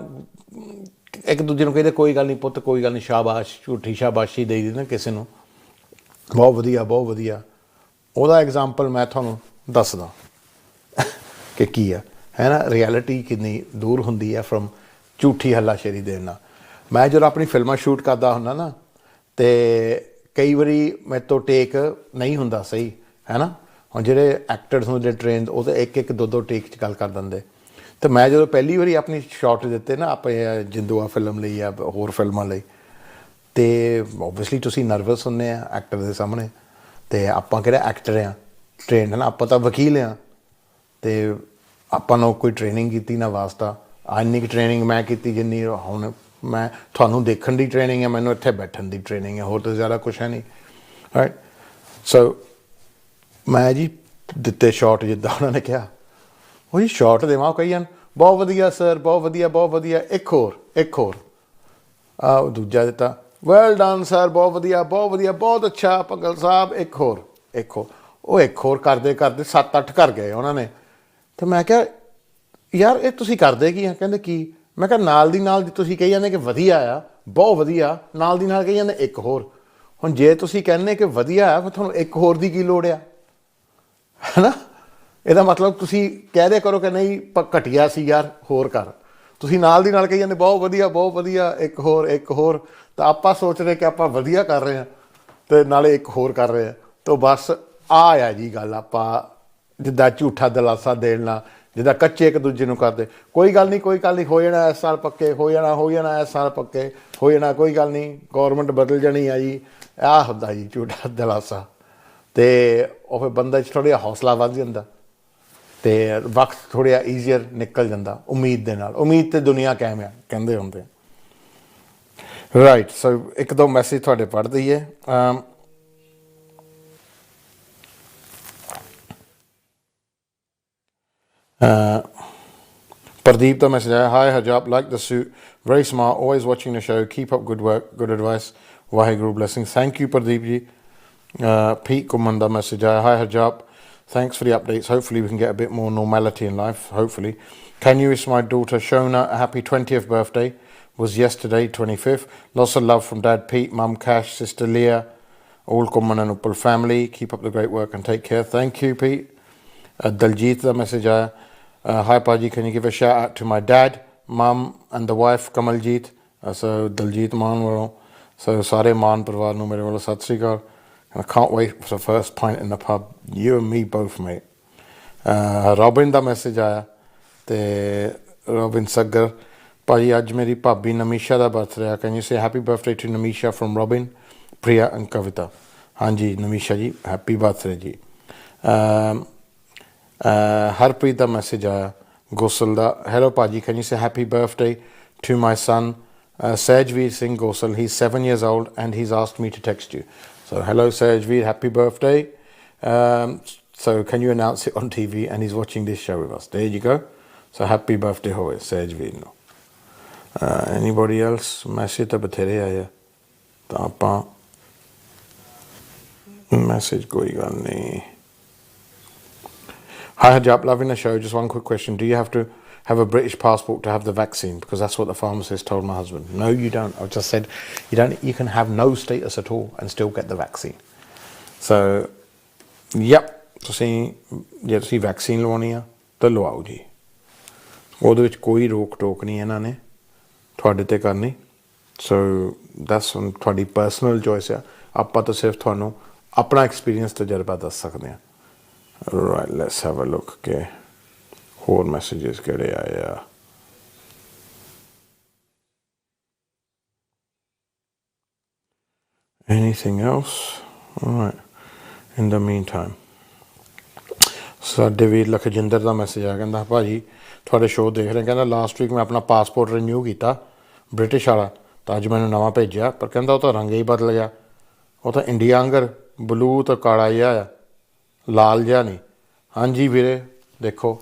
ਇੱਕ ਦੂਜੇ ਨੂੰ ਕਹਿੰਦੇ ਕੋਈ ਗੱਲ ਨਹੀਂ ਪੁੱਤ, ਕੋਈ ਗੱਲ ਨਹੀਂ, ਸ਼ਾਬਾਸ਼, ਝੂਠੀ ਸ਼ਾਬਾਸ਼ੀ ਦੇਈ ਦੀ ਨਾ ਕਿਸੇ ਨੂੰ, ਬਹੁਤ ਵਧੀਆ ਬਹੁਤ ਵਧੀਆ। ਉਹਦਾ ਐਗਜ਼ਾਮਪਲ ਮੈਂ ਤੁਹਾਨੂੰ ਦੱਸਦਾ ਕਿ ਕੀ ਆ, ਹੈ ਨਾ। ਰਿਐਲਿਟੀ ਕਿੰਨੀ ਦੂਰ ਹੁੰਦੀ ਹੈ ਫਰਮ ਝੂਠੀ ਹੱਲਾਸ਼ੇਰੀ ਦੇਣ ਨਾਲ। ਮੈਂ ਜਦੋਂ ਆਪਣੀ ਫਿਲਮਾਂ ਸ਼ੂਟ ਕਰਦਾ ਹੁੰਦਾ ਨਾ, ਅਤੇ ਕਈ ਵਾਰੀ ਮੇਰੇ ਤੋਂ ਟੇਕ ਨਹੀਂ ਹੁੰਦਾ ਸਹੀ, ਹੈ ਨਾ। ਹੁਣ ਜਿਹੜੇ ਐਕਟਰਸ ਹੁੰਦੇ ਟ੍ਰੇਨਡ, ਉਹ ਤਾਂ ਇੱਕ ਦੋ ਦੋ ਟੇਕ 'ਚ ਗੱਲ ਕਰ ਦਿੰਦੇ। ਅਤੇ ਮੈਂ ਜਦੋਂ ਪਹਿਲੀ ਵਾਰੀ ਆਪਣੀ ਸ਼ਾਟ ਦਿੱਤੇ ਨਾ ਆਪਣੇ ਜਿੰਦੂਆ ਫਿਲਮ ਲਈ ਜਾਂ ਹੋਰ ਫਿਲਮਾਂ ਲਈ, ਅਤੇ ਓਬਵੀਅਸਲੀ ਤੁਸੀਂ ਨਰਵਸ ਹੁੰਦੇ ਆ ਐਕਟਰ ਦੇ ਸਾਹਮਣੇ, ਅਤੇ ਆਪਾਂ ਕਿਹੜਾ ਐਕਟਰ ਆ ਟ੍ਰੇਨਡ, ਹੈ ਨਾ, ਆਪਾਂ ਤਾਂ ਵਕੀਲ ਹਾਂ, ਅਤੇ ਆਪਾਂ ਨੂੰ ਕੋਈ ਟ੍ਰੇਨਿੰਗ ਕੀਤੀ ਨਾ ਵਾਸਤਾ। ਇੰਨੀ ਕੁ ਟ੍ਰੇਨਿੰਗ ਮੈਂ ਕੀਤੀ ਜਿੰਨੀ ਹੁਣ ਮੈਂ ਤੁਹਾਨੂੰ ਦੇਖਣ ਦੀ ਟ੍ਰੇਨਿੰਗ ਹੈ, ਮੈਨੂੰ ਇੱਥੇ ਬੈਠਣ ਦੀ ਟ੍ਰੇਨਿੰਗ ਹੈ, ਹੋਰ ਤਾਂ ਜ਼ਿਆਦਾ ਕੁਛ ਹੈ ਨਹੀਂ, ਰਾਈਟ। ਸੋ ਮੈਂ ਜੀ ਦਿੱਤੇ ਸ਼ਾਟ ਜਿੱਦਾਂ ਉਹਨਾਂ ਨੇ ਕਿਹਾ, ਉਹ ਜੀ ਸ਼ਾਟ ਦੇਵਾਂ, ਉਹ ਕਹੀ ਜਾਣ ਬਹੁਤ ਵਧੀਆ ਸਰ, ਬਹੁਤ ਵਧੀਆ ਬਹੁਤ ਵਧੀਆ, ਇੱਕ ਹੋਰ ਆਹ ਦੂਜਾ ਦਿੱਤਾ, ਵੈਲ ਡਨ ਸਰ, ਬਹੁਤ ਵਧੀਆ ਬਹੁਤ ਅੱਛਾ ਭੰਗਲ ਸਾਹਿਬ, ਇੱਕ ਹੋਰ। ਉਹ ਇੱਕ ਹੋਰ ਕਰਦੇ 7-8 ਕਰ ਗਏ ਉਹਨਾਂ ਨੇ। ਅਤੇ ਮੈਂ ਕਿਹਾ ਯਾਰ ਇਹ ਤੁਸੀਂ ਕਰਦੇ ਕੀ ਆ? ਕਹਿੰਦੇ ਕੀ? ਮੈਂ ਕਿਹਾ ਨਾਲ ਦੀ ਨਾਲ ਤੁਸੀਂ ਕਹੀ ਜਾਂਦੇ ਕਿ ਵਧੀਆ ਆ, ਬਹੁਤ ਵਧੀਆ, ਨਾਲ ਦੀ ਨਾਲ ਕਹੀ ਜਾਂਦੇ ਇੱਕ ਹੋਰ। ਹੁਣ ਜੇ ਤੁਸੀਂ ਕਹਿੰਦੇ ਕਿ ਵਧੀਆ ਆ, ਫਿਰ ਤੁਹਾਨੂੰ ਇੱਕ ਹੋਰ ਦੀ ਕੀ ਲੋੜ ਆ, ਹੈ ਨਾ। ਇਹਦਾ ਮਤਲਬ ਤੁਸੀਂ ਕਹਿ ਦਿਆ ਕਰੋ ਕਿ ਨਹੀਂ ਘਟੀਆ ਸੀ ਯਾਰ, ਹੋਰ ਕਰ। ਤੁਸੀਂ ਨਾਲ ਦੀ ਨਾਲ ਕਹੀ ਜਾਂਦੇ ਬਹੁਤ ਵਧੀਆ, ਇੱਕ ਹੋਰ। ਤਾਂ ਆਪਾਂ ਸੋਚ ਰਹੇ ਕਿ ਆਪਾਂ ਵਧੀਆ ਕਰ ਰਹੇ ਹਾਂ ਅਤੇ ਨਾਲੇ ਇੱਕ ਹੋਰ ਕਰ ਰਹੇ ਹਾਂ। ਤਾਂ ਬਸ ਆ ਜੀ ਗੱਲ, ਆਪਾਂ ਜਿੱਦਾਂ ਝੂਠਾ ਦਿਲਾਸਾ ਦੇਣ ਨਾਲ, ਜਿੱਦਾਂ ਕੱਚੇ ਇੱਕ ਦੂਜੇ ਨੂੰ ਕਰਦੇ, ਕੋਈ ਗੱਲ ਨਹੀਂ ਹੋ ਜਾਣਾ ਇਸ ਸਾਲ ਪੱਕੇ, ਹੋ ਜਾਣਾ ਇਸ ਸਾਲ ਪੱਕੇ, ਹੋ ਜਾਣਾ, ਕੋਈ ਗੱਲ ਨਹੀਂ, ਗੌਰਮੈਂਟ ਬਦਲ ਜਾਣੀ ਆ ਜੀ। ਆਹ ਹੁੰਦਾ ਜੀ ਝੂਠਾ ਦਿਲਾਸਾ। ਅਤੇ ਉਹ ਫਿਰ ਬੰਦੇ 'ਚ ਥੋੜ੍ਹਾ ਜਿਹਾ ਹੌਸਲਾ ਵੱਧ ਜਾਂਦਾ, ਅਤੇ ਵਕਤ ਥੋੜ੍ਹਾ ਜਿਹਾ ਈਜ਼ੀਅਰ ਨਿਕਲ ਜਾਂਦਾ ਉਮੀਦ ਦੇ ਨਾਲ। ਉਮੀਦ 'ਤੇ ਦੁਨੀਆ ਕਾਇਮ ਆ ਕਹਿੰਦੇ ਹੁੰਦੇ, ਰਾਈਟ। ਸੋ ਇੱਕ ਦੋ ਮੈਸੇਜ ਤੁਹਾਡੇ ਪੜ੍ਹ ਦਈਏ। Pradeep ਦਾ ਮੈਸੇਜ ਆਇਆ, hi Harjab, like the suit, very smart, always watching the show, keep up good work, good advice, Waheguru blessings। Thank you Pradeep ji. Pete Kumman the message ਆਇਆ, hi ਹਰਜਾਬ, thanks for the updates, hopefully we can get a bit more normality in life, hopefully. Can you wish my daughter Shona a happy 20th birthday, was yesterday 25th, lots of love from Dad Pete, Mum Cash, Sister Leah, all Kumman and Uppal family, keep up the great work and take care. Thank you, Pete. Daljit, the message aaya. Hi, Paji, can you give a shout out to my dad, mum and the wife, Kamaljeet? So, Daljit Maan walo. So, sare Maan parvar nu mere walo sat sri akal. And I can't wait for the first pint in the pub. You and me both, mate. Robin, the message aaya. Te Robin Saggar. Paji, aj meri bhabhi Namisha da birthday. Can you say happy birthday to Namisha from Robin, Priya and Kavita? Hanji, Namisha ji, happy birthday ji. Harpreet da message aaya. Gosal da. Hello Paji, can you say happy birthday to my son Sejveer Singh Gosal? He's 7 years old and he's asked me to text you. So hello Sejveer, happy birthday. So can you announce it on TV? And he's watching this show with us. There you go. So happy birthday hoye Sejveer no. Anybody else? Message ta bathere aaya. Ta aapa message koi gal nahi. Hi Hajab, loving the show. Just one quick question. Do you have to have a British passport to have the vaccine? Because that's what the pharmacist told my husband. No, you don't. I just said you don't. You can have no status at all and still get the vaccine. So, yep. ਤੁਸੀਂ ਜੇ ਤੁਸੀਂ vaccine ਲਵਾਉਣੀ ਆ ਤਾਂ ਲਵਾਓ ਜੀ ਉਹਦੇ ਵਿੱਚ ਕੋਈ ਰੋਕ ਟੋਕ ਨਹੀਂ ਇਹਨਾਂ ਨੇ ਤੁਹਾਡੇ 'ਤੇ ਕਰਨੀ ਸੋ ਦੈਟਸ ਤੁਹਾਡੀ ਪਰਸਨਲ ਚੋਇਸ ਆ ਆਪਾਂ ਤਾਂ ਸਿਰਫ ਤੁਹਾਨੂੰ ਆਪਣਾ ਐਕਸਪੀਰੀਅੰਸ ਤਜਰਬਾ ਦੱਸ ਸਕਦੇ ਹਾਂ right let's have a look ਕਿ ਹੋਰ ਮੈਸੇजेस ਕਿਹੜੇ ਆਏ ਆ anything else all right in the meantime ਸਾਡੇ ਵੀਰ ਲਖਜਿੰਦਰ ਦਾ ਮੈਸੇਜ ਆ ਕਹਿੰਦਾ ਭਾਜੀ ਤੁਹਾਡੇ ਸ਼ੋਅ ਦੇਖ ਰਹੇ ਕਹਿੰਦਾ ਲਾਸਟ ਵੀਕ ਮੈਂ ਆਪਣਾ ਪਾਸਪੋਰਟ ਰੀਨਿਊ ਕੀਤਾ ਬ੍ਰਿਟਿਸ਼ ਵਾਲਾ ਤਾਂ ਅੱਜ ਮੈਨੂੰ ਨਵਾਂ ਭੇਜਿਆ ਪਰ ਕਹਿੰਦਾ ਉਹ ਤਾਂ ਰੰਗ ਹੀ ਬਦਲ ਗਿਆ ਉਹ ਤਾਂ ਇੰਡੀਆ ਵਾਂਗਰ ਬਲੂ ਤਾਂ ਕਾਲਾ ਜਿਹਾ ਆ ਲਾਲ ਜਿਹਾ ਨਹੀਂ ਹਾਂਜੀ ਵੀਰੇ ਦੇਖੋ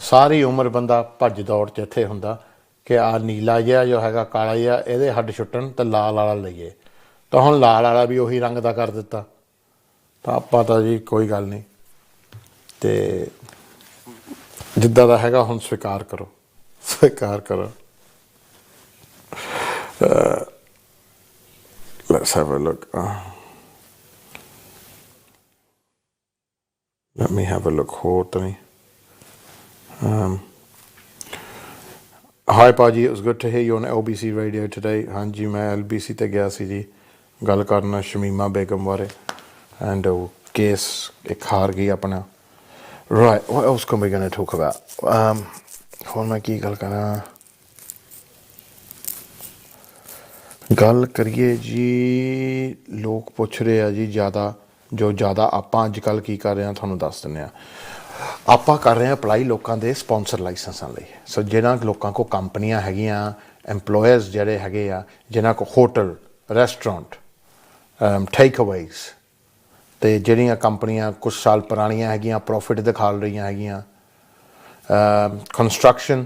ਸਾਰੀ ਉਮਰ ਬੰਦਾ ਭੱਜ ਦੌੜ 'ਚ ਇੱਥੇ ਹੁੰਦਾ ਕਿ ਆਹ ਨੀਲਾ ਜਿਹਾ ਜੋ ਹੈਗਾ ਕਾਲਾ ਜਿਹਾ ਇਹਦੇ ਹੱਡ ਛੁੱਟਣ ਤਾਂ ਲਾਲ ਵਾਲਾ ਲਈਏ ਤਾਂ ਹੁਣ ਲਾਲ ਵਾਲਾ ਵੀ ਉਹੀ ਰੰਗ ਦਾ ਕਰ ਦਿੱਤਾ ਤਾਂ ਆਪਾਂ ਤਾਂ ਜੀ ਕੋਈ ਗੱਲ ਨਹੀਂ ਤੇ ਜਿੱਦਾਂ ਦਾ ਹੈਗਾ ਹੁਣ ਸਵੀਕਾਰ ਕਰੋ let's have a look let me have a look ਹੋਰ ਤਾਂ ਨਹੀਂ hi Paji, it was good to hear you on LBC radio today ਹਾਂਜੀ ਮੈਂ LBC ਤੇ ਗਿਆ ਸੀ ਜੀ ਗੱਲ ਕਰਨਾ ਸ਼ਮੀਮਾ ਬੇਗਮ ਬਾਰੇ and ਉਹ ਕੇਸ ਇੱਕ ਹਾਰ ਗਈ ਆਪਣਾ Right, what else can we going to talk about? ਹੁਣ ਮੈਂ ਕੀ ਗੱਲ ਕਰਾਂ ਗੱਲ ਕਰੀਏ ਜੀ ਲੋਕ ਪੁੱਛ ਰਹੇ ਆ ਜੀ ਜ਼ਿਆਦਾ ਆਪਾਂ ਅੱਜ ਕੱਲ੍ਹ ਕੀ ਕਰ ਰਹੇ ਹਾਂ ਤੁਹਾਨੂੰ ਦੱਸ ਦਿੰਦੇ ਹਾਂ ਆਪਾਂ ਕਰ ਰਹੇ ਹਾਂ ਅਪਲਾਈ ਲੋਕਾਂ ਦੇ ਸਪੋਂਸਰ ਲਾਇਸੈਂਸਾਂ ਲਈ ਸੋ ਜਿਹਨਾਂ ਲੋਕਾਂ ਕੋਲ ਕੰਪਨੀਆਂ ਹੈਗੀਆਂ ਐਮਪਲੋਇਰਸ ਜਿਹੜੇ ਹੈਗੇ ਆ ਜਿਹਨਾਂ ਕੋਲ ਹੋਟਲ ਰੈਸਟੋਰੈਂਟ ਟੇਕ ਅਵੇਜ਼ ਅਤੇ ਜਿਹੜੀਆਂ ਕੰਪਨੀਆਂ ਕੁਛ ਸਾਲ ਪੁਰਾਣੀਆਂ ਹੈਗੀਆਂ ਪ੍ਰੋਫਿਟ ਦਿਖਾ ਰਹੀਆਂ ਹੈਗੀਆਂ ਕੰਸਟਰਕਸ਼ਨ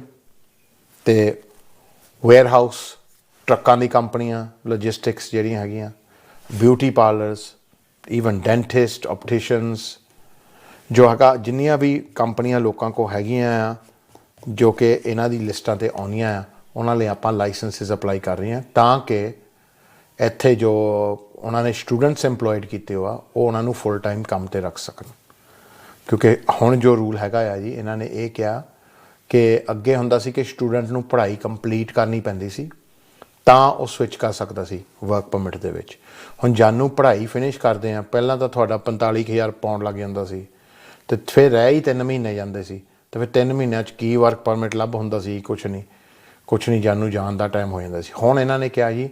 ਅਤੇ ਵੇਅਰਹਾਊਸ ਟਰੱਕਾਂ ਦੀ ਕੰਪਨੀਆਂ ਲੋਜਿਸਟਿਕਸ ਜਿਹੜੀਆਂ ਹੈਗੀਆਂ ਬਿਊਟੀ ਪਾਰਲਰਸ ਈਵਨ ਡੈਂਟਿਸਟ ਆਪਟੀਸ਼ੀਅਨਸ ਜੋ ਹੈਗਾ ਜਿੰਨੀਆਂ ਵੀ ਕੰਪਨੀਆਂ ਲੋਕਾਂ ਕੋਲ ਹੈਗੀਆਂ ਆ ਜੋ ਕਿ ਇਹਨਾਂ ਦੀ ਲਿਸਟਾਂ 'ਤੇ ਆਉਂਦੀਆਂ ਆ ਉਹਨਾਂ ਲਈ ਆਪਾਂ ਲਾਇਸੈਂਸਿਸ ਅਪਲਾਈ ਕਰ ਰਹੇ ਹਾਂ ਤਾਂ ਕਿ ਇੱਥੇ ਜੋ ਉਹਨਾਂ ਨੇ ਸਟੂਡੈਂਟਸ ਇੰਪਲੋਇਡ ਕੀਤੇ ਹੋ ਆ ਉਹ ਉਹਨਾਂ ਨੂੰ ਫੁੱਲ ਟਾਈਮ ਕੰਮ 'ਤੇ ਰੱਖ ਸਕਣ ਕਿਉਂਕਿ ਹੁਣ ਜੋ ਰੂਲ ਹੈਗਾ ਆ ਜੀ ਇਹਨਾਂ ਨੇ ਇਹ ਕਿਹਾ ਕਿ ਅੱਗੇ ਹੁੰਦਾ ਸੀ ਕਿ ਸਟੂਡੈਂਟ ਨੂੰ ਪੜ੍ਹਾਈ ਕੰਪਲੀਟ ਕਰਨੀ ਪੈਂਦੀ ਸੀ ਤਾਂ ਉਹ ਸਵਿਚ ਕਰ ਸਕਦਾ ਸੀ ਵਰਕ ਪਰਮਿਟ ਦੇ ਵਿੱਚ ਹੁਣ ਜਾਨੂੰ ਪੜ੍ਹਾਈ ਫਿਨਿਸ਼ ਕਰਦੇ ਆ ਪਹਿਲਾਂ ਤਾਂ ਤੁਹਾਡਾ 45,000 ਪਾਉਂਡ ਲੱਗ ਜਾਂਦਾ ਸੀ ਅਤੇ ਫਿਰ ਰਹਿ ਹੀ 3 ਮਹੀਨੇ ਜਾਂਦੇ ਸੀ ਅਤੇ ਫਿਰ 3 ਮਹੀਨਿਆਂ 'ਚ ਕੀ ਵਰਕ ਪਰਮਿਟ ਲੱਭ ਹੁੰਦਾ ਸੀ ਕੁਛ ਨਹੀਂ ਜਾਨੂੰ ਜਾਣ ਦਾ ਟਾਈਮ ਹੋ ਜਾਂਦਾ ਸੀ ਹੁਣ ਇਹਨਾਂ ਨੇ ਕਿਹਾ ਜੀ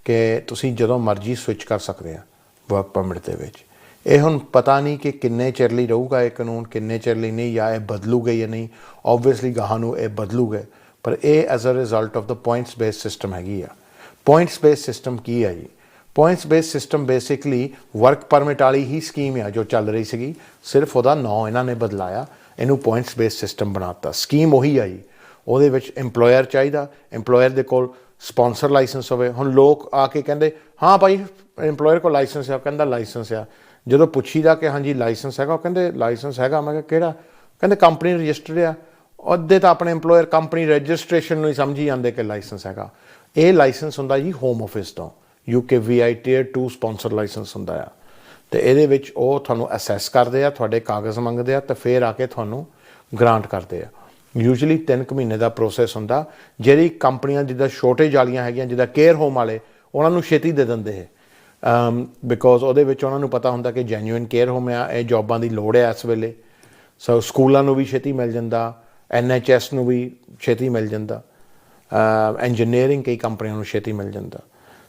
ਕਿ ਤੁਸੀਂ ਜਦੋਂ ਮਰਜ਼ੀ ਸਵਿਚ ਕਰ ਸਕਦੇ ਆ ਵਰਕ ਪਰਮਿਟ ਦੇ ਵਿੱਚ ਇਹ ਹੁਣ ਪਤਾ ਨਹੀਂ ਕਿ ਕਿੰਨੇ ਚਿਰ ਲਈ ਰਹੂਗਾ ਇਹ ਕਾਨੂੰਨ ਕਿੰਨੇ ਚਿਰ ਲਈ ਨਹੀਂ ਜਾਂ ਇਹ ਬਦਲੂਗਾ ਜਾਂ ਨਹੀਂ ਓਬਵੀਅਸਲੀ ਗਾਹਾਂ ਨੂੰ ਇਹ ਬਦਲੂਗਾ ਪਰ ਇਹ as a result of the points based system ਹੈਗੀ ਆ ਪੁਆਇੰਟਸ ਬੇਸਡ ਸਿਸਟਮ ਕੀ ਹੈ ਜੀ points based system basically work permit ਵਾਲੀ ਹੀ ਸਕੀਮ ਆ ਜੋ ਚੱਲ ਰਹੀ ਸੀਗੀ ਸਿਰਫ ਉਹਦਾ ਨਾਂ ਇਹਨਾਂ ਨੇ ਬਦਲਾਇਆ ਇਹਨੂੰ ਪੁਆਇੰਟਸ ਬੇਸਡ ਸਿਸਟਮ ਬਣਾ ਦਿੱਤਾ ਸਕੀਮ ਉਹੀ ਆ ਜੀ ਉਹਦੇ ਵਿੱਚ ਇੰਪਲੋਇਰ ਚਾਹੀਦਾ ਇੰਪਲੋਇਰ ਦੇ ਕੋਲ ਸਪੋਂਸਰ ਲਾਇਸੈਂਸ ਹੋਵੇ ਹੁਣ ਲੋਕ ਆ ਕੇ ਕਹਿੰਦੇ ਹਾਂ ਭਾਈ ਇੰਪਲੋਇਰ ਕੋਲ ਲਾਇਸੈਂਸ ਆ ਕਹਿੰਦਾ ਲਾਇਸੈਂਸ ਆ ਜਦੋਂ ਪੁੱਛੀਦਾ ਕਿ ਹਾਂਜੀ ਲਾਇਸੈਂਸ ਹੈਗਾ ਉਹ ਕਹਿੰਦੇ ਲਾਇਸੈਂਸ ਹੈਗਾ ਮੈਂ ਕਿਹਾ ਕਿਹੜਾ ਕਹਿੰਦੇ ਕੰਪਨੀ ਰਜਿਸਟਰਡ ਆ ਅੱਧੇ ਤਾਂ ਆਪਣੇ ਇੰਪਲੋਇਰ ਕੰਪਨੀ ਰਜਿਸਟ੍ਰੇਸ਼ਨ ਨੂੰ ਹੀ ਸਮਝੀ ਜਾਂਦੇ ਕਿ ਲਾਇਸੈਂਸ ਹੈਗਾ ਇਹ ਲਾਇਸੈਂਸ ਹੁੰਦਾ ਜੀ ਹੋਮ ਆਫਿਸ ਤੋਂ UK VI Tier 2 sponsor licence ਹੁੰਦਾ ਆ ਤੇ ਇਹਦੇ ਵਿੱਚ ਉਹ ਤੁਹਾਨੂੰ ਅਸੈਸ ਕਰਦੇ ਆ, ਤੁਹਾਡੇ ਕਾਗਜ਼ ਮੰਗਦੇ ਆ, ਤੇ ਫਿਰ ਆ ਕੇ ਤੁਹਾਨੂੰ ਗ੍ਰਾਂਟ ਕਰਦੇ ਆ। ਯੂਜੂਅਲੀ 3 ਮਹੀਨੇ ਦਾ ਪ੍ਰੋਸੈਸ ਹੁੰਦਾ। ਜਿਹੜੀ ਕੰਪਨੀਆਂ ਜਿੱਦਾਂ ਸ਼ੋਰਟੇਜ ਵਾਲੀਆਂ ਹੈਗੀਆਂ, ਜਿੱਦਾਂ ਕੇਅਰ ਹੋਮ ਵਾਲੇ, ਉਹਨਾਂ ਨੂੰ ਛੇਤੀ ਦੇ ਦਿੰਦੇ ਹੈ, ਬਿਕੋਜ਼ ਉਹਦੇ ਵਿੱਚ ਉਹਨਾਂ ਨੂੰ ਪਤਾ ਹੁੰਦਾ ਕਿ ਜੈਨੂਇਨ ਕੇਅਰ ਹੋਮ ਆ, ਇਹ ਜੋਬਾਂ ਦੀ ਲੋੜ ਹੈ ਇਸ ਵੇਲੇ। ਸੋ ਸਕੂਲਾਂ ਨੂੰ ਵੀ ਛੇਤੀ ਮਿਲ ਜਾਂਦਾ, NHS ਨੂੰ ਵੀ ਛੇਤੀ ਮਿਲ ਜਾਂਦਾ, ਇੰਜੀਨੀਅਰਿੰਗ ਕਈ ਕੰਪਨੀਆਂ ਨੂੰ ਛੇਤੀ ਮਿਲ ਜਾਂਦਾ।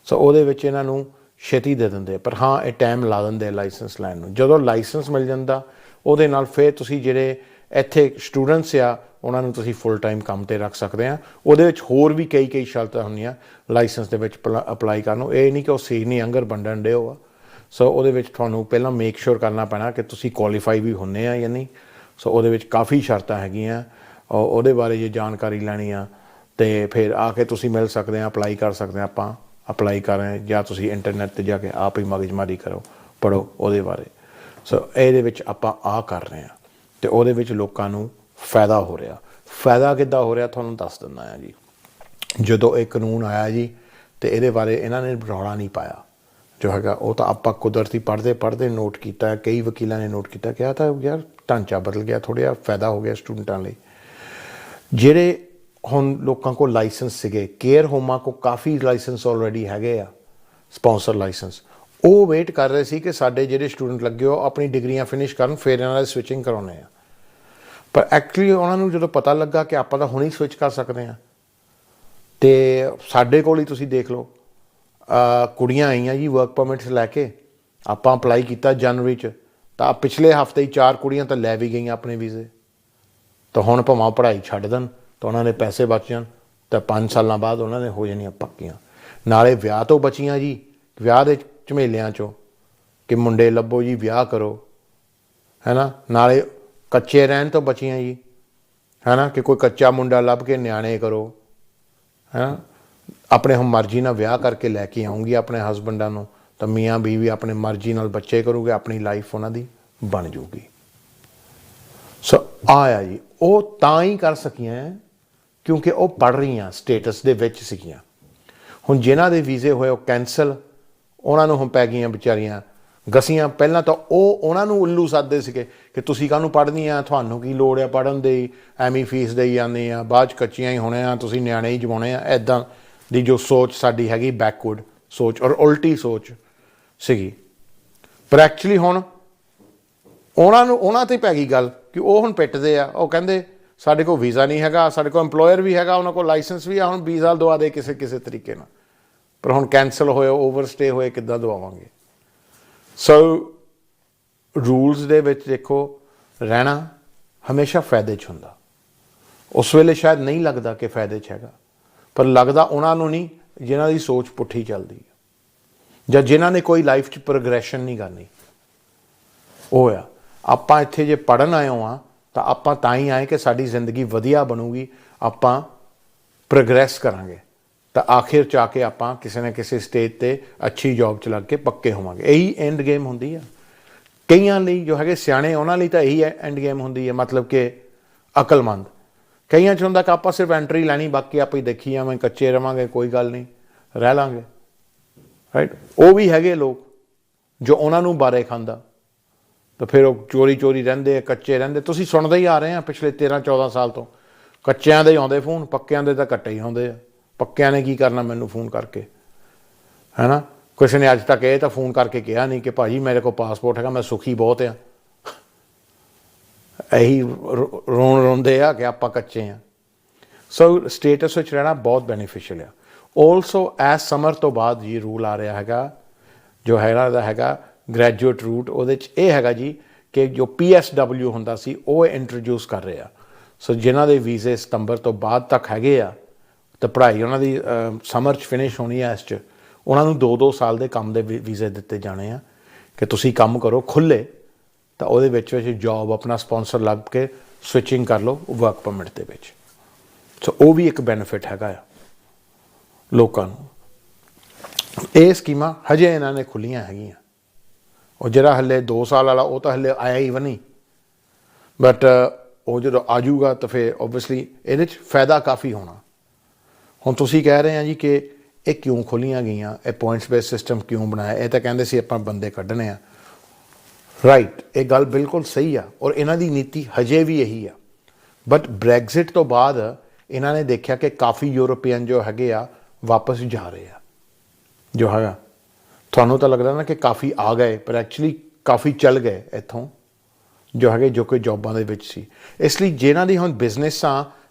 ਸੋ ਉਹਦੇ ਵਿੱਚ ਇਹਨਾਂ ਨੂੰ ਛੇਤੀ ਦੇ ਦਿੰਦੇ। ਪਰ ਹਾਂ, ਇਹ ਟਾਈਮ ਲਾ ਦਿੰਦੇ ਲਾਇਸੈਂਸ ਲੈਣ ਨੂੰ। ਜਦੋਂ ਲਾਇਸੈਂਸ ਮਿਲ ਜਾਂਦਾ ਉਹਦੇ ਨਾਲ ਫਿਰ ਤੁਸੀਂ ਜਿਹੜੇ ਇੱਥੇ ਸਟੂਡੈਂਟਸ ਆ ਉਹਨਾਂ ਨੂੰ ਤੁਸੀਂ ਫੁੱਲ ਟਾਈਮ ਕੰਮ 'ਤੇ ਰੱਖ ਸਕਦੇ ਆ। ਉਹਦੇ ਵਿੱਚ ਹੋਰ ਵੀ ਕਈ ਸ਼ਰਤਾਂ ਹੁੰਦੀਆਂ ਲਾਇਸੈਂਸ ਦੇ ਵਿੱਚ ਅਪਲਾਈ ਕਰਨ ਨੂੰ। ਇਹ ਨਹੀਂ ਕਿ ਉਹ ਸੀਨੀ ਅੰਗਰ ਵੰਡਣ ਡੇ ਹੋ ਆ। ਸੋ ਉਹਦੇ ਵਿੱਚ ਤੁਹਾਨੂੰ ਪਹਿਲਾਂ ਮੇਕ ਸ਼ੋਰ ਕਰਨਾ ਪੈਣਾ ਕਿ ਤੁਸੀਂ ਕੁਆਲੀਫਾਈ ਵੀ ਹੁੰਦੇ ਆ ਜਾਂ ਨਹੀਂ। ਸੋ ਉਹਦੇ ਵਿੱਚ ਕਾਫੀ ਸ਼ਰਤਾਂ ਹੈਗੀਆਂ। ਉਹਦੇ ਬਾਰੇ ਜੇ ਜਾਣਕਾਰੀ ਲੈਣੀ ਆ ਤੇ ਫਿਰ ਆ ਕੇ ਤੁਸੀਂ ਮਿਲ ਸਕਦੇ ਆ, ਅਪਲਾਈ ਕਰ ਸਕਦੇ ਆ। ਆਪਾਂ ਅਪਲਾਈ ਕਰ ਰਹੇ ਜਾਂ ਤੁਸੀਂ ਇੰਟਰਨੈਟ 'ਤੇ ਜਾ ਕੇ ਆਪ ਹੀ ਮਗਜ਼ਮਾਰੀ ਕਰੋ, ਪੜ੍ਹੋ ਉਹਦੇ ਬਾਰੇ। ਸੋ ਇਹਦੇ ਵਿੱਚ ਆਪਾਂ ਆ ਕਰ ਰਹੇ ਹਾਂ ਅਤੇ ਉਹਦੇ ਵਿੱਚ ਲੋਕਾਂ ਨੂੰ ਫਾਇਦਾ ਹੋ ਰਿਹਾ। ਫਾਇਦਾ ਕਿੱਦਾਂ ਹੋ ਰਿਹਾ ਤੁਹਾਨੂੰ ਦੱਸ ਦਿੰਦਾ ਹਾਂ ਜੀ। ਜਦੋਂ ਇਹ ਕਾਨੂੰਨ ਆਇਆ ਜੀ ਅਤੇ ਇਹਦੇ ਬਾਰੇ ਇਹਨਾਂ ਨੇ ਰੌਲਾ ਨਹੀਂ ਪਾਇਆ ਜੋ ਹੈਗਾ। ਉਹ ਤਾਂ ਆਪਾਂ ਕੁਦਰਤੀ ਪੜ੍ਹਦੇ ਨੋਟ ਕੀਤਾ। ਕਈ ਵਕੀਲਾਂ ਨੇ ਨੋਟ ਕੀਤਾ, ਕਿਹਾ ਤਾਂ ਯਾਰ ਢਾਂਚਾ ਬਦਲ ਗਿਆ, ਥੋੜ੍ਹਾ ਜਿਹਾ ਫਾਇਦਾ ਹੋ ਗਿਆ ਸਟੂਡੈਂਟਾਂ ਲਈ। ਜਿਹੜੇ ਹੁਣ ਲੋਕਾਂ ਕੋਲ ਲਾਇਸੈਂਸ ਸੀਗੇ, ਕੇਅਰ ਹੋਮਾਂ ਕੋਲ ਕਾਫੀ ਲਾਇਸੈਂਸ ਆਲਰੇਡੀ ਹੈਗੇ ਆ, ਸਪੋਂਸਰ ਲਾਇਸੈਂਸ। ਉਹ ਵੇਟ ਕਰ ਰਹੇ ਸੀ ਕਿ ਸਾਡੇ ਜਿਹੜੇ ਸਟੂਡੈਂਟ ਲੱਗੇ ਹੋ ਆਪਣੀ ਡਿਗਰੀਆਂ ਫਿਨਿਸ਼ ਕਰਨ, ਫਿਰ ਇਹਨਾਂ ਦੀ ਸਵਿਚਿੰਗ ਕਰਾਉਣੇ ਆ। ਪਰ ਐਕਚੁਅਲੀ ਉਹਨਾਂ ਨੂੰ ਜਦੋਂ ਪਤਾ ਲੱਗਾ ਕਿ ਆਪਾਂ ਤਾਂ ਹੁਣੇ ਸਵਿਚ ਕਰ ਸਕਦੇ ਹਾਂ, ਅਤੇ ਸਾਡੇ ਕੋਲ ਹੀ ਤੁਸੀਂ ਦੇਖ ਲਓ ਕੁੜੀਆਂ ਆਈਆਂ ਜੀ ਵਰਕ ਪਰਮਿਟਸ ਲੈ ਕੇ। ਆਪਾਂ ਅਪਲਾਈ ਕੀਤਾ ਜਨਵਰੀ 'ਚ, ਤਾਂ ਪਿਛਲੇ ਹਫ਼ਤੇ ਹੀ 4 ਕੁੜੀਆਂ ਤਾਂ ਲੈ ਵੀ ਗਈਆਂ ਆਪਣੇ ਵੀਜ਼ੇ। ਤਾਂ ਹੁਣ ਭਾਵੇਂ ਪੜ੍ਹਾਈ ਛੱਡ ਦੇਣ ਤਾਂ ਉਹਨਾਂ ਦੇ ਪੈਸੇ ਬਚ ਜਾਣ, ਤਾਂ 5 ਸਾਲਾਂ ਬਾਅਦ ਉਹਨਾਂ ਨੇ ਹੋ ਜਾਣੀਆਂ ਪੱਕੀਆਂ। ਨਾਲੇ ਵਿਆਹ ਤੋਂ ਬਚੀਆਂ ਜੀ, ਵਿਆਹ ਦੇ ਝਮੇਲਿਆਂ 'ਚੋਂ ਕਿ ਮੁੰਡੇ ਲੱਭੋ ਜੀ ਵਿਆਹ ਕਰੋ, ਹੈ ਨਾ। ਨਾਲੇ ਕੱਚੇ ਰਹਿਣ ਤੋਂ ਬਚੀਆਂ ਜੀ, ਹੈ ਨਾ, ਕਿ ਕੋਈ ਕੱਚਾ ਮੁੰਡਾ ਲੱਭ ਕੇ ਨਿਆਣੇ ਕਰੋ, ਹੈ ਨਾ। ਆਪਣੇ ਹੁਣ ਮਰਜ਼ੀ ਨਾਲ ਵਿਆਹ ਕਰਕੇ ਲੈ ਕੇ ਆਉਂਗੀ ਆਪਣੇ ਹਸਬੈਂਡਾਂ ਨੂੰ, ਤਾਂ ਮੀਆਂ ਬੀਵੀ ਆਪਣੇ ਮਰਜ਼ੀ ਨਾਲ ਬੱਚੇ ਕਰੂਗੇ, ਆਪਣੀ ਲਾਈਫ ਉਹਨਾਂ ਦੀ ਬਣ ਜੂਗੀ। ਸੋ ਆਇਆ ਜੀ, ਉਹ ਤਾਂ ਹੀ ਕਰ ਸਕੀਆਂ ਕਿਉਂਕਿ ਉਹ ਪੜ੍ਹ ਰਹੀਆਂ, ਸਟੇਟਸ ਦੇ ਵਿੱਚ ਸੀਗੀਆਂ। ਹੁਣ ਜਿਨ੍ਹਾਂ ਦੇ ਵੀਜ਼ੇ ਹੋਏ ਉਹ ਕੈਂਸਲ, ਉਹਨਾਂ ਨੂੰ ਹੁਣ ਪੈ ਗਈਆਂ ਵਿਚਾਰੀਆਂ ਗਸੀਆਂ। ਪਹਿਲਾਂ ਤਾਂ ਉਹ ਉਹਨਾਂ ਨੂੰ ਉੱਲੂ ਸੱਦਦੇ ਸੀਗੇ ਕਿ ਤੁਸੀਂ ਕਾਹਨੂੰ ਪੜ੍ਹਨੀ ਆ, ਤੁਹਾਨੂੰ ਕੀ ਲੋੜ ਆ ਪੜ੍ਹਨ ਦੀ, ਐਵੇਂ ਫੀਸ ਦੇਈ ਜਾਂਦੇ ਆ, ਬਾਅਦ 'ਚ ਕੱਚੀਆਂ ਹੀ ਹੋਣੇ ਆ, ਤੁਸੀਂ ਨਿਆਣੇ ਹੀ ਜਮਾਉਣੇ ਆ। ਇੱਦਾਂ ਦੀ ਜੋ ਸੋਚ ਸਾਡੀ ਹੈਗੀ, ਬੈਕਵਰਡ ਸੋਚ ਔਰ ਉਲਟੀ ਸੋਚ ਸੀਗੀ। ਪਰ ਐਕਚੁਅਲੀ ਹੁਣ ਉਹਨਾਂ 'ਤੇ ਪੈ ਗਈ ਗੱਲ ਕਿ ਉਹ ਹੁਣ ਪਿੱਟਦੇ ਆ। ਉਹ ਕਹਿੰਦੇ ਸਾਡੇ ਕੋਲ ਵੀਜ਼ਾ ਨਹੀਂ ਹੈਗਾ, ਸਾਡੇ ਕੋਲ ਇੰਪਲੋਇਰ ਵੀ ਹੈਗਾ, ਉਹਨਾਂ ਕੋਲ ਲਾਇਸੈਂਸ ਵੀ ਆ, ਹੁਣ ਵੀਜ਼ਾ ਦਵਾ ਦੇ ਕਿਸੇ ਤਰੀਕੇ ਨਾਲ। ਪਰ ਹੁਣ ਕੈਂਸਲ ਹੋਏ, ਓਵਰਸਟੇ ਹੋਏ, ਕਿੱਦਾਂ ਦਵਾਵਾਂਗੇ। ਸੋ ਰੂਲਸ ਦੇ ਵਿੱਚ ਦੇਖੋ, ਰਹਿਣਾ ਹਮੇਸ਼ਾ ਫਾਇਦੇ 'ਚ ਹੁੰਦਾ। ਉਸ ਵੇਲੇ ਸ਼ਾਇਦ ਨਹੀਂ ਲੱਗਦਾ ਕਿ ਫਾਇਦੇ 'ਚ ਹੈਗਾ, ਪਰ ਲੱਗਦਾ ਉਹਨਾਂ ਨੂੰ ਨਹੀਂ ਜਿਨ੍ਹਾਂ ਦੀ ਸੋਚ ਪੁੱਠੀ ਚੱਲਦੀ ਹੈ ਜਾਂ ਜਿਨ੍ਹਾਂ ਨੇ ਕੋਈ ਲਾਈਫ 'ਚ ਪ੍ਰੋਗਰੈਸ਼ਨ ਨਹੀਂ ਕਰਨੀ। ਉਹ ਆ ਆਪਾਂ ਇੱਥੇ ਜੇ ਪੜ੍ਹਨ ਆਏ ਹਾਂ ਤਾਂ ਆਪਾਂ ਤਾਂ ਹੀ ਆਏ ਕਿ ਸਾਡੀ ਜ਼ਿੰਦਗੀ ਵਧੀਆ ਬਣੂਗੀ, ਆਪਾਂ ਪ੍ਰੋਗਰੈਸ ਕਰਾਂਗੇ, ਤਾਂ ਆਖਿਰ 'ਚ ਆ ਕੇ ਆਪਾਂ ਕਿਸੇ ਨਾ ਕਿਸੇ ਸਟੇਜ 'ਤੇ ਅੱਛੀ ਜੋਬ 'ਚ ਲੱਗ ਕੇ ਪੱਕੇ ਹੋਵਾਂਗੇ। ਇਹੀ ਐਂਡ ਗੇਮ ਹੁੰਦੀ ਆ ਕਈਆਂ ਲਈ, ਜੋ ਹੈਗੇ ਸਿਆਣੇ ਉਹਨਾਂ ਲਈ ਤਾਂ ਇਹੀ ਐਂਡ ਗੇਮ ਹੁੰਦੀ ਹੈ, ਮਤਲਬ ਕਿ ਅਕਲਮੰਦ। ਕਈਆਂ 'ਚ ਹੁੰਦਾ ਕਿ ਆਪਾਂ ਸਿਰਫ ਐਂਟਰੀ ਲੈਣੀ, ਬਾਕੀ ਆਪਾਂ ਹੀ ਦੇਖੀ ਜਾਵਾਂਗੇ, ਕੱਚੇ ਰਵਾਂਗੇ, ਕੋਈ ਗੱਲ ਨਹੀਂ, ਰਹਿ ਲਾਂਗੇ, ਰਾਈਟ। ਉਹ ਵੀ ਹੈਗੇ ਲੋਕ ਜੋ ਉਹਨਾਂ ਨੂੰ ਬਾਰੇ ਖਾਂਦਾ, ਤਾਂ ਫਿਰ ਉਹ ਚੋਰੀ ਰਹਿੰਦੇ, ਕੱਚੇ ਰਹਿੰਦੇ। ਤੁਸੀਂ ਸੁਣਦੇ ਹੀ ਆ ਰਹੇ ਆ ਪਿਛਲੇ 13-14 ਸਾਲ ਤੋਂ, ਕੱਚਿਆਂ ਦੇ ਆਉਂਦੇ ਫੋਨ, ਪੱਕਿਆਂ ਦੇ ਤਾਂ ਕੱਟੇ ਹੀ ਆਉਂਦੇ ਆ। ਪੱਕਿਆਂ ਨੇ ਕੀ ਕਰਨਾ ਮੈਨੂੰ ਫੋਨ ਕਰਕੇ, ਹੈ ਨਾ। ਕਿਸੇ ਨੇ ਅੱਜ ਤੱਕ ਇਹ ਤਾਂ ਫੋਨ ਕਰਕੇ ਕਿਹਾ ਨਹੀਂ ਕਿ ਭਾਜੀ ਮੇਰੇ ਕੋਲ ਪਾਸਪੋਰਟ ਹੈਗਾ, ਮੈਂ ਸੁਖੀ ਬਹੁਤ ਆ। ਇਹੀ ਰੋਂਦੇ ਆ ਕਿ ਆਪਾਂ ਕੱਚੇ ਆ। ਸੋ ਸਟੇਟਸ ਵਿੱਚ ਰਹਿਣਾ ਬਹੁਤ ਬੈਨੀਫਿਸ਼ੀਅਲ ਆ। ਆਲਸੋ ਐਸ ਸਮਰ ਤੋਂ ਬਾਅਦ ਜੀ ਰੂਲ ਆ ਰਿਹਾ ਹੈਗਾ, ਜੋ ਹੈਗਾ ਗ੍ਰੈਜੂਏਟ ਰੂਟ। ਉਹਦੇ 'ਚ ਇਹ ਹੈਗਾ ਜੀ ਕਿ ਜੋ PSW ਹੁੰਦਾ ਸੀ ਉਹ ਇੰਟਰੋਡਿਊਸ ਕਰ ਰਿਹਾ। ਸੋ ਜਿਨ੍ਹਾਂ ਦੇ ਵੀਜ਼ੇ ਸਤੰਬਰ ਤੋਂ ਬਾਅਦ ਤੱਕ ਹੈਗੇ ਆ, ਤਾਂ ਪੜ੍ਹਾਈ ਉਹਨਾਂ ਦੀ ਸਮਰ 'ਚ ਫਿਨਿਸ਼ ਹੋਣੀ ਹੈ, ਇਸ 'ਚ ਉਹਨਾਂ ਨੂੰ 2-2 ਸਾਲ ਦੇ ਕੰਮ ਦੇ ਵੀਜ਼ੇ ਦਿੱਤੇ ਜਾਣੇ ਆ ਕਿ ਤੁਸੀਂ ਕੰਮ ਕਰੋ ਖੁੱਲ੍ਹੇ, ਤਾਂ ਉਹਦੇ ਵਿੱਚ ਜੋਬ ਆਪਣਾ ਸਪੋਂਸਰ ਲੱਭ ਕੇ ਸਵਿਚਿੰਗ ਕਰ ਲਓ ਵਰਕ ਪਰਮਿਟ ਦੇ ਵਿੱਚ। ਸੋ ਉਹ ਵੀ ਇੱਕ ਬੈਨੀਫਿਟ ਹੈਗਾ ਆ ਲੋਕਾਂ ਨੂੰ। ਇਹ ਸਕੀਮਾਂ ਹਜੇ ਇਹਨਾਂ ਨੇ ਖੁੱਲ੍ਹੀਆਂ ਹੈਗੀਆਂ। ਉਹ ਜਿਹੜਾ ਹਲੇ 2 ਸਾਲ ਵਾਲਾ ਉਹ ਤਾਂ ਹਲੇ ਆਇਆ ਹੀ ਵੀ ਨਹੀਂ, ਬਟ ਉਹ ਜਦੋਂ ਆ ਜਾਊਗਾ ਤਾਂ ਫਿਰ ਓਬਵੀਅਸਲੀ ਇਹਦੇ 'ਚ ਫਾਇਦਾ ਕਾਫੀ ਹੋਣਾ। ਹੁਣ ਤੁਸੀਂ ਕਹਿ ਰਹੇ ਆ ਜੀ ਕਿ ਇਹ ਕਿਉਂ ਖੋਲ੍ਹੀਆਂ ਗਈਆਂ, ਇਹ ਪੁਆਇੰਟਸ ਬੇਸ ਸਿਸਟਮ ਕਿਉਂ ਬਣਾਇਆ? ਇਹ ਤਾਂ ਕਹਿੰਦੇ ਸੀ ਆਪਾਂ ਬੰਦੇ ਕੱਢਣੇ ਆ। ਰਾਈਟ, ਇਹ ਗੱਲ ਬਿਲਕੁਲ ਸਹੀ ਆ ਔਰ ਇਹਨਾਂ ਦੀ ਨੀਤੀ ਹਜੇ ਵੀ ਇਹੀ ਆ। ਬਟ ਬ੍ਰੈਗਜ਼ਿਟ ਤੋਂ ਬਾਅਦ ਇਹਨਾਂ ਨੇ ਦੇਖਿਆ ਕਿ ਕਾਫੀ ਯੂਰੋਪੀਅਨ ਜੋ ਹੈਗੇ ਆ ਵਾਪਸ ਜਾ ਰਹੇ ਆ। ਜੋ ਹੈਗਾ ਤੁਹਾਨੂੰ ਤਾਂ ਲੱਗਦਾ ਨਾ ਕਿ ਕਾਫੀ ਆ ਗਏ, ਪਰ ਐਕਚੁਅਲੀ ਕਾਫੀ ਚੱਲ ਗਏ ਇੱਥੋਂ ਜੋ ਹੈਗੇ, ਜੋ ਕਿ ਜੋਬਾਂ ਦੇ ਵਿੱਚ ਸੀ। ਇਸ ਲਈ ਜਿਹਨਾਂ ਦੀ ਹੁਣ ਬਿਜ਼ਨਸਾਂ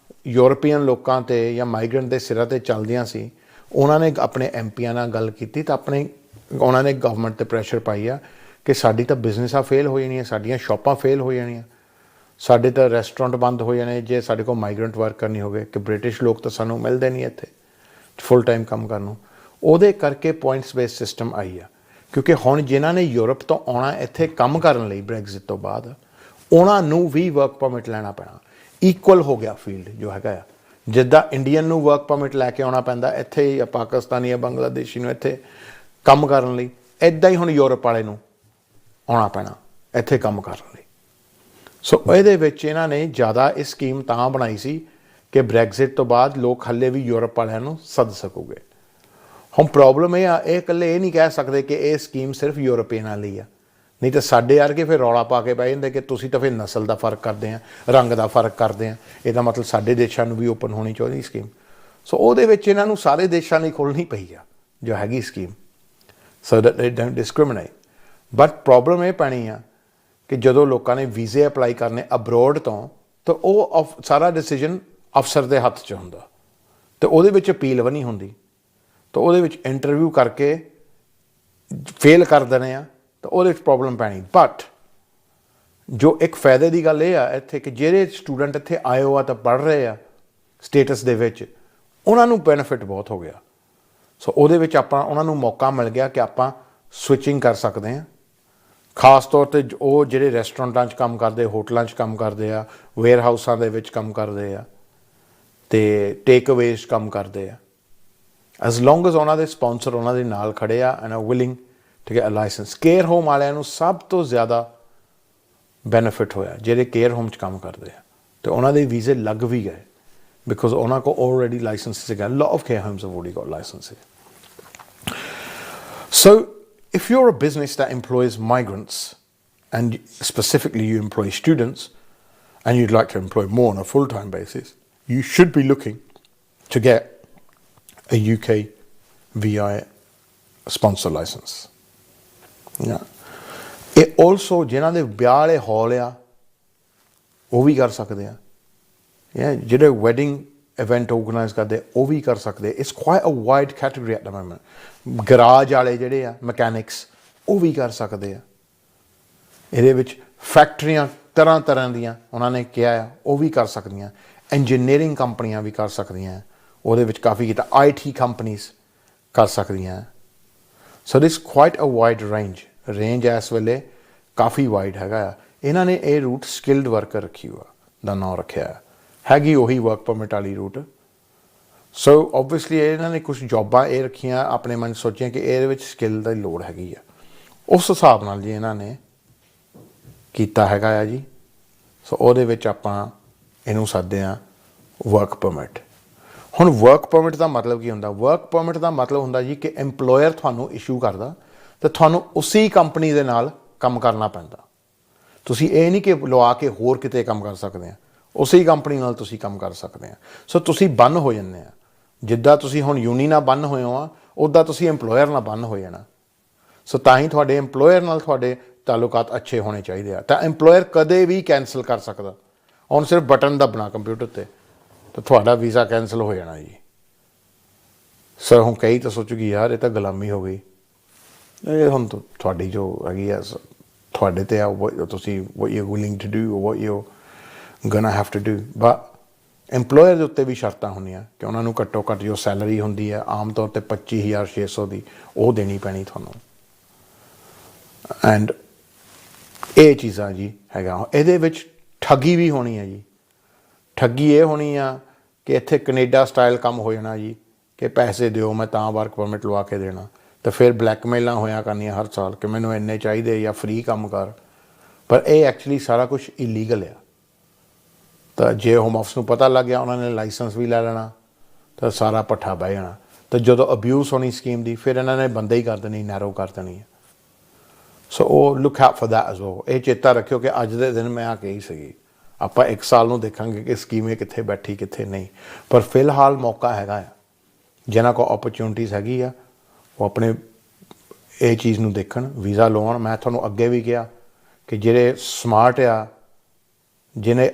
ਯੂਰੋਪੀਅਨ ਲੋਕਾਂ 'ਤੇ ਜਾਂ ਮਾਈਗਰੈਂਟ ਦੇ ਸਿਰਾਂ 'ਤੇ ਚੱਲਦੀਆਂ ਸੀ, ਉਹਨਾਂ ਨੇ ਆਪਣੇ ਐਮਪੀਆਂ ਨਾਲ ਗੱਲ ਕੀਤੀ ਤਾਂ ਉਹਨਾਂ ਨੇ ਗਵਰਨਮੈਂਟ 'ਤੇ ਪ੍ਰੈਸ਼ਰ ਪਾਈ ਆ ਕਿ ਸਾਡੀ ਤਾਂ ਬਿਜ਼ਨਸਾਂ ਫੇਲ ਹੋ ਜਾਣੀਆਂ, ਸਾਡੀਆਂ ਸ਼ਾਪਾਂ ਫੇਲ ਹੋ ਜਾਣੀਆਂ, ਸਾਡੇ ਤਾਂ ਰੈਸਟੋਰੈਂਟ ਬੰਦ ਹੋ ਜਾਣੇ ਜੇ ਸਾਡੇ ਕੋਲ ਮਾਈਗਰੈਂਟ ਵਰਕ ਕਰਨੀ ਹੋਵੇ, ਕਿ ਬ੍ਰਿਟਿਸ਼ ਲੋਕ ਤਾਂ ਸਾਨੂੰ ਮਿਲਦੇ ਨਹੀਂ ਇੱਥੇ ਫੁੱਲ ਟਾਈਮ ਕੰਮ ਕਰਨ ਨੂੰ। ਉਹਦੇ ਕਰਕੇ ਪੁਆਇੰਟਸ ਬੇਸ ਸਿਸਟਮ ਆਈ ਆ, ਕਿਉਂਕਿ ਹੁਣ ਜਿਨ੍ਹਾਂ ਨੇ ਯੂਰਪ ਤੋਂ ਆਉਣਾ ਇੱਥੇ ਕੰਮ ਕਰਨ ਲਈ ਬ੍ਰੈਗਜ਼ਿਟ ਤੋਂ ਬਾਅਦ, ਉਹਨਾਂ ਨੂੰ ਵੀ ਵਰਕ ਪਰਮਿਟ ਲੈਣਾ ਪੈਣਾ। ਈਕੁਅਲ ਹੋ ਗਿਆ ਫੀਲਡ ਜੋ ਹੈਗਾ ਆ। ਜਿੱਦਾਂ ਇੰਡੀਅਨ ਨੂੰ ਵਰਕ ਪਰਮਿਟ ਲੈ ਕੇ ਆਉਣਾ ਪੈਂਦਾ ਇੱਥੇ, ਜਾਂ ਪਾਕਿਸਤਾਨੀ ਜਾਂ ਬੰਗਲਾਦੇਸ਼ੀ ਨੂੰ ਇੱਥੇ ਕੰਮ ਕਰਨ ਲਈ, ਇੱਦਾਂ ਹੀ ਹੁਣ ਯੂਰਪ ਵਾਲੇ ਨੂੰ ਆਉਣਾ ਪੈਣਾ ਇੱਥੇ ਕੰਮ ਕਰਨ ਲਈ। ਸੋ ਇਹਦੇ ਵਿੱਚ ਇਹਨਾਂ ਨੇ ਜ਼ਿਆਦਾ ਇਹ ਸਕੀਮ ਤਾਂ ਬਣਾਈ ਸੀ ਕਿ ਬ੍ਰੈਗਜ਼ਿਟ ਤੋਂ ਬਾਅਦ ਲੋਕ ਹੱਲੇ ਵੀ ਯੂਰਪ ਵਾਲਿਆਂ ਨੂੰ ਸੱਦ ਸਕੂਗੇ। ਹੁਣ ਪ੍ਰੋਬਲਮ ਇਹ ਆ, ਇਹ ਇਕੱਲੇ ਇਹ ਨਹੀਂ ਕਹਿ ਸਕਦੇ ਕਿ ਇਹ ਸਕੀਮ ਸਿਰਫ ਯੂਰਪੀਅਨਾਂ ਲਈ ਆ, ਨਹੀਂ ਤਾਂ ਸਾਡੇ ਵਰਗੇ ਫਿਰ ਰੌਲਾ ਪਾ ਕੇ ਬਹਿ ਜਾਂਦੇ ਕਿ ਤੁਸੀਂ ਤਾਂ ਫਿਰ ਨਸਲ ਦਾ ਫਰਕ ਕਰਦੇ ਆ, ਰੰਗ ਦਾ ਫਰਕ ਕਰਦੇ ਆ, ਇਹਦਾ ਮਤਲਬ ਸਾਡੇ ਦੇਸ਼ਾਂ ਨੂੰ ਵੀ ਓਪਨ ਹੋਣੀ ਚਾਹੀਦੀ ਸਕੀਮ। ਸੋ ਉਹਦੇ ਵਿੱਚ ਇਹਨਾਂ ਨੂੰ ਸਾਰੇ ਦੇਸ਼ਾਂ ਲਈ ਖੋਲ੍ਹਣੀ ਪਈ ਆ ਜੋ ਹੈਗੀ scheme, so that they don't discriminate. But problem ਇਹ ਪੈਣੀ ਆ ਕਿ ਜਦੋਂ ਲੋਕਾਂ ਨੇ ਵੀਜ਼ੇ ਅਪਲਾਈ ਕਰਨੇ ਅਬਰੋਡ ਤੋਂ, ਤਾਂ ਉਹ ਸਾਰਾ ਡਿਸੀਜਨ ਅਫਸਰ ਦੇ ਹੱਥ 'ਚ ਹੁੰਦਾ, ਅਤੇ ਉਹਦੇ ਵਿੱਚ ਅਪੀਲ ਵੀ ਨਹੀਂ ਹੁੰਦੀ, ਤਾਂ ਉਹਦੇ ਵਿੱਚ ਇੰਟਰਵਿਊ ਕਰਕੇ ਫੇਲ ਕਰ ਦੇਣੇ ਆ, ਤਾਂ ਉਹਦੇ ਵਿੱਚ ਪ੍ਰੋਬਲਮ ਪੈਣੀ। ਬਟ ਜੋ ਇੱਕ ਫਾਇਦੇ ਦੀ ਗੱਲ ਇਹ ਆ ਇੱਥੇ ਕਿ ਜਿਹੜੇ ਸਟੂਡੈਂਟ ਇੱਥੇ ਆਏ ਹੋ ਆ ਤਾਂ ਪੜ੍ਹ ਰਹੇ ਆ ਸਟੇਟਸ ਦੇ ਵਿੱਚ, ਉਹਨਾਂ ਨੂੰ ਬੈਨੀਫਿਟ ਬਹੁਤ ਹੋ ਗਿਆ। ਸੋ ਉਹਦੇ ਵਿੱਚ ਉਹਨਾਂ ਨੂੰ ਮੌਕਾ ਮਿਲ ਗਿਆ ਕਿ ਆਪਾਂ ਸਵਿਚਿੰਗ ਕਰ ਸਕਦੇ ਹਾਂ। ਖਾਸ ਤੌਰ 'ਤੇ ਉਹ ਜਿਹੜੇ ਰੈਸਟੋਰੈਂਟਾਂ 'ਚ ਕੰਮ ਕਰਦੇ, ਹੋਟਲਾਂ 'ਚ ਕੰਮ ਕਰਦੇ ਆ, ਵੇਅਰ ਹਾਊਸਾਂ ਦੇ ਵਿੱਚ ਕੰਮ ਕਰਦੇ ਆ, ਅਤੇ ਟੇਕ ਅਵੇਜ਼ 'ਚ ਕੰਮ ਕਰਦੇ ਆ, ਐਜ਼ ਲੌਂਗ ਐਜ਼ ਉਹਨਾਂ ਦੇ ਸਪੋਂਸਰ ਉਹਨਾਂ ਦੇ ਨਾਲ ਖੜੇ ਆ and are willing to get a licence. Care home ਵਾਲਿਆਂ ਨੂੰ ਸਭ ਤੋਂ ਜ਼ਿਆਦਾ ਬੈਨੀਫਿਟ ਹੋਇਆ, ਜਿਹੜੇ ਕੇਅਰ ਹੋਮ 'ਚ ਕੰਮ ਕਰਦੇ ਆ, ਅਤੇ ਉਹਨਾਂ ਦੇ ਵੀਜ਼ੇ ਲੱਗ ਵੀ ਗਏ ਬਿਕੋਜ਼ ਉਹਨਾਂ ਕੋਲ ਆਲਰੇਡੀ ਲਾਇਸੈਂਸ ਸੀਗਾ। Lot of care homes have already got licenses. So if you're a business that employs migrants, and specifically you employ students, and you'd like to employ more on a full-time basis, you should be looking to get a UK VI sponsor license. Yeah. It also, ਜਿਨ੍ਹਾਂ ਦੇ ਵਿਆਹ ਵਾਲੇ ਹਾਲ ਆ ਉਹ ਵੀ ਕਰ ਸਕਦੇ ਆ, ਜਿਹੜੇ ਵੈਡਿੰਗ ਇਵੈਂਟ ਆਰਗੇਨਾਈਜ਼ ਕਰਦੇ ਉਹ ਵੀ ਕਰ ਸਕਦੇ। It's quite a wide category at the moment. Garage ਵਾਲੇ ਜਿਹੜੇ ਆ ਮਕੈਨਿਕਸ ਉਹ ਵੀ ਕਰ ਸਕਦੇ ਆ। ਇਹਦੇ ਵਿੱਚ ਫੈਕਟਰੀਆਂ ਤਰ੍ਹਾਂ ਤਰ੍ਹਾਂ ਦੀਆਂ ਉਹਨਾਂ ਨੇ ਕਿਹਾ ਆ ਉਹ ਵੀ ਕਰ ਸਕਦੀਆਂ। ਇੰਜੀਨੀਅਰਿੰਗ ਕੰਪਨੀਆਂ ਵੀ ਕਰ ਸਕਦੀਆਂ, ਉਹਦੇ ਵਿੱਚ ਕਾਫੀ ਕੀਤਾ। IT ਕੰਪਨੀਜ਼ ਕਰ ਸਕਦੀਆਂ। ਸੋ ਦਿਸ ਕੁਆਇਟ ਅ ਵਾਈਡ ਰੇਂਜ ਇਸ ਵੇਲੇ ਕਾਫੀ ਵਾਈਡ ਹੈਗਾ ਆ। ਇਹਨਾਂ ਨੇ ਇਹ ਰੂਟ ਸਕਿਲਡ ਵਰਕਰ ਰੱਖੀ ਹੋਆ ਦਾ ਨਾਂ ਰੱਖਿਆ, ਹੈਗੀ ਉਹੀ ਵਰਕ ਪਰਮਿਟ ਵਾਲੀ ਰੂਟ। ਸੋ ਓਬਵੀਅਸਲੀ ਇਹਨਾਂ ਨੇ ਕੁਛ ਜੋਬਾਂ ਇਹ ਰੱਖੀਆਂ ਆਪਣੇ ਮਨ ਸੋਚੀਆਂ ਕਿ ਇਹਦੇ ਵਿੱਚ ਸਕਿੱਲ ਦੀ ਲੋੜ ਹੈਗੀ ਆ, ਉਸ ਹਿਸਾਬ ਨਾਲ ਜੀ ਇਹਨਾਂ ਨੇ ਕੀਤਾ ਹੈਗਾ ਆ ਜੀ। ਸੋ ਉਹਦੇ ਵਿੱਚ ਆਪਾਂ ਇਹਨੂੰ ਸੱਦਦੇ ਹਾਂ ਵਰਕ ਪਰਮਿਟ। ਹੁਣ ਵਰਕ ਪਰਮਿਟ ਦਾ ਮਤਲਬ ਕੀ ਹੁੰਦਾ? ਵਰਕ ਪਰਮਿਟ ਦਾ ਮਤਲਬ ਹੁੰਦਾ ਜੀ ਕਿ ਐਮਪਲੋਇਰ ਤੁਹਾਨੂੰ ਇਸ਼ੂ ਕਰਦਾ ਅਤੇ ਤੁਹਾਨੂੰ ਉਸੀ ਕੰਪਨੀ ਦੇ ਨਾਲ ਕੰਮ ਕਰਨਾ ਪੈਂਦਾ। ਤੁਸੀਂ ਇਹ ਨਹੀਂ ਕਿ ਲਵਾ ਕੇ ਹੋਰ ਕਿਤੇ ਕੰਮ ਕਰ ਸਕਦੇ ਆ, ਉਸੇ ਕੰਪਨੀ ਨਾਲ ਤੁਸੀਂ ਕੰਮ ਕਰ ਸਕਦੇ ਆ। ਸੋ ਤੁਸੀਂ ਬੰਨ ਹੋ ਜਾਂਦੇ ਆ, ਜਿੱਦਾਂ ਤੁਸੀਂ ਹੁਣ ਯੂਨੀ ਨਾਲ ਬੰਨ ਹੋਏ ਹੋ ਆ, ਉੱਦਾਂ ਤੁਸੀਂ ਐਮਪਲੋਇਰ ਨਾਲ ਬੰਨ ਹੋ ਜਾਣਾ। ਸੋ ਤਾਂ ਹੀ ਤੁਹਾਡੇ ਐਮਪਲੋਇਰ ਨਾਲ ਤੁਹਾਡੇ ਤਾਲੁਕਾਤ ਅੱਛੇ ਹੋਣੇ ਚਾਹੀਦੇ ਆ। ਤਾਂ ਐਮਪਲੋਇਰ ਕਦੇ ਵੀ ਕੈਂਸਲ ਕਰ ਸਕਦਾ। ਹੁਣ ਸਿਰਫ ਬਟਨ ਦੱਬਣਾ ਕੰਪਿਊਟਰ 'ਤੇ ਤਾਂ ਤੁਹਾਡਾ ਵੀਜ਼ਾ ਕੈਂਸਲ ਹੋ ਜਾਣਾ ਜੀ। ਸਰ ਹੁਣ ਕਈ ਤਾਂ ਸੋਚੂਗੀ ਯਾਰ ਇਹ ਤਾਂ ਗੁਲਾਮੀ ਹੋ ਗਈ। ਇਹ ਹੁਣ ਤੁਹਾਡੀ ਜੋ ਹੈਗੀ ਆ ਤੁਹਾਡੇ 'ਤੇ ਆ, ਤੁਸੀਂ what you're willing to do or what you're gonna have to do। But employer ਦੇ ਉੱਤੇ ਵੀ ਸ਼ਰਤਾਂ ਹੁੰਦੀਆਂ ਕਿ ਉਹਨਾਂ ਨੂੰ ਘੱਟੋ ਘੱਟ ਜੋ ਸੈਲਰੀ ਹੁੰਦੀ ਹੈ ਆਮ ਤੌਰ 'ਤੇ 25,600 ਦੀ ਉਹ ਦੇਣੀ ਪੈਣੀ ਤੁਹਾਨੂੰ। ਐਂਡ ਇਹ ਚੀਜ਼ਾਂ ਜੀ ਹੈਗਾ। ਇਹਦੇ ਵਿੱਚ ਠੱਗੀ ਵੀ ਹੋਣੀ ਹੈ ਜੀ। ਠੱਗੀ ਇਹ ਹੋਣੀ ਆ ਕਿ ਇੱਥੇ ਕੈਨੇਡਾ ਸਟਾਈਲ ਕੰਮ ਹੋ ਜਾਣਾ ਜੀ ਕਿ ਪੈਸੇ ਦਿਓ ਮੈਂ ਤਾਂ ਵਰਕ ਪਰਮਿਟ ਲਵਾ ਕੇ ਦੇਣਾ, ਤਾਂ ਫਿਰ ਬਲੈਕਮੇਲਾਂ ਹੋਇਆ ਕਰਨੀਆਂ ਹਰ ਸਾਲ ਕਿ ਮੈਨੂੰ ਇੰਨੇ ਚਾਹੀਦੇ ਜਾਂ ਫ੍ਰੀ ਕੰਮ ਕਰ। ਪਰ ਇਹ ਐਕਚੁਅਲੀ ਸਾਰਾ ਕੁਛ ਇਲੀਗਲ ਆ। ਤਾਂ ਜੇ ਹੋਮ ਆਫਿਸ ਨੂੰ ਪਤਾ ਲੱਗ ਗਿਆ ਉਹਨਾਂ ਨੇ ਲਾਇਸੈਂਸ ਵੀ ਲੈ ਲੈਣਾ ਤਾਂ ਸਾਰਾ ਪੱਠਾ ਬਹਿ ਜਾਣਾ। ਤਾਂ ਜਦੋਂ ਅਬਿਊਜ਼ ਹੋਣੀ ਸਕੀਮ ਦੀ ਫਿਰ ਇਹਨਾਂ ਨੇ ਬੰਦ ਹੀ ਕਰ ਦੇਣੀ, ਨੈਰੋ ਕਰ ਦੇਣੀ ਹੈ। ਸੋ ਉਹ look out for that as well. ਇਹ ਚੇਤਾ ਰੱਖਿਓ ਕਿ ਅੱਜ ਦੇ ਦਿਨ ਮੈਂ ਆ ਕੇ ਹੀ ਸੀਗੀ। ਆਪਾਂ 1 ਸਾਲ ਨੂੰ ਦੇਖਾਂਗੇ ਕਿ ਸਕੀਮ ਕਿੱਥੇ ਬੈਠੀ ਕਿੱਥੇ ਨਹੀਂ, ਪਰ ਫਿਲਹਾਲ ਮੌਕਾ ਹੈਗਾ ਆ। ਜਿਨ੍ਹਾਂ ਕੋਲ ਓਪਰਚੁਨਿਟੀਜ਼ ਹੈਗੀ ਆ ਉਹ ਆਪਣੇ ਇਹ ਚੀਜ਼ ਨੂੰ ਦੇਖਣ, ਵੀਜ਼ਾ ਲਵਾਉਣ। ਮੈਂ ਤੁਹਾਨੂੰ ਅੱਗੇ ਵੀ ਕਿਹਾ ਕਿ ਜਿਹੜੇ ਸਮਾਰਟ ਆ, ਜਿਹਨੇ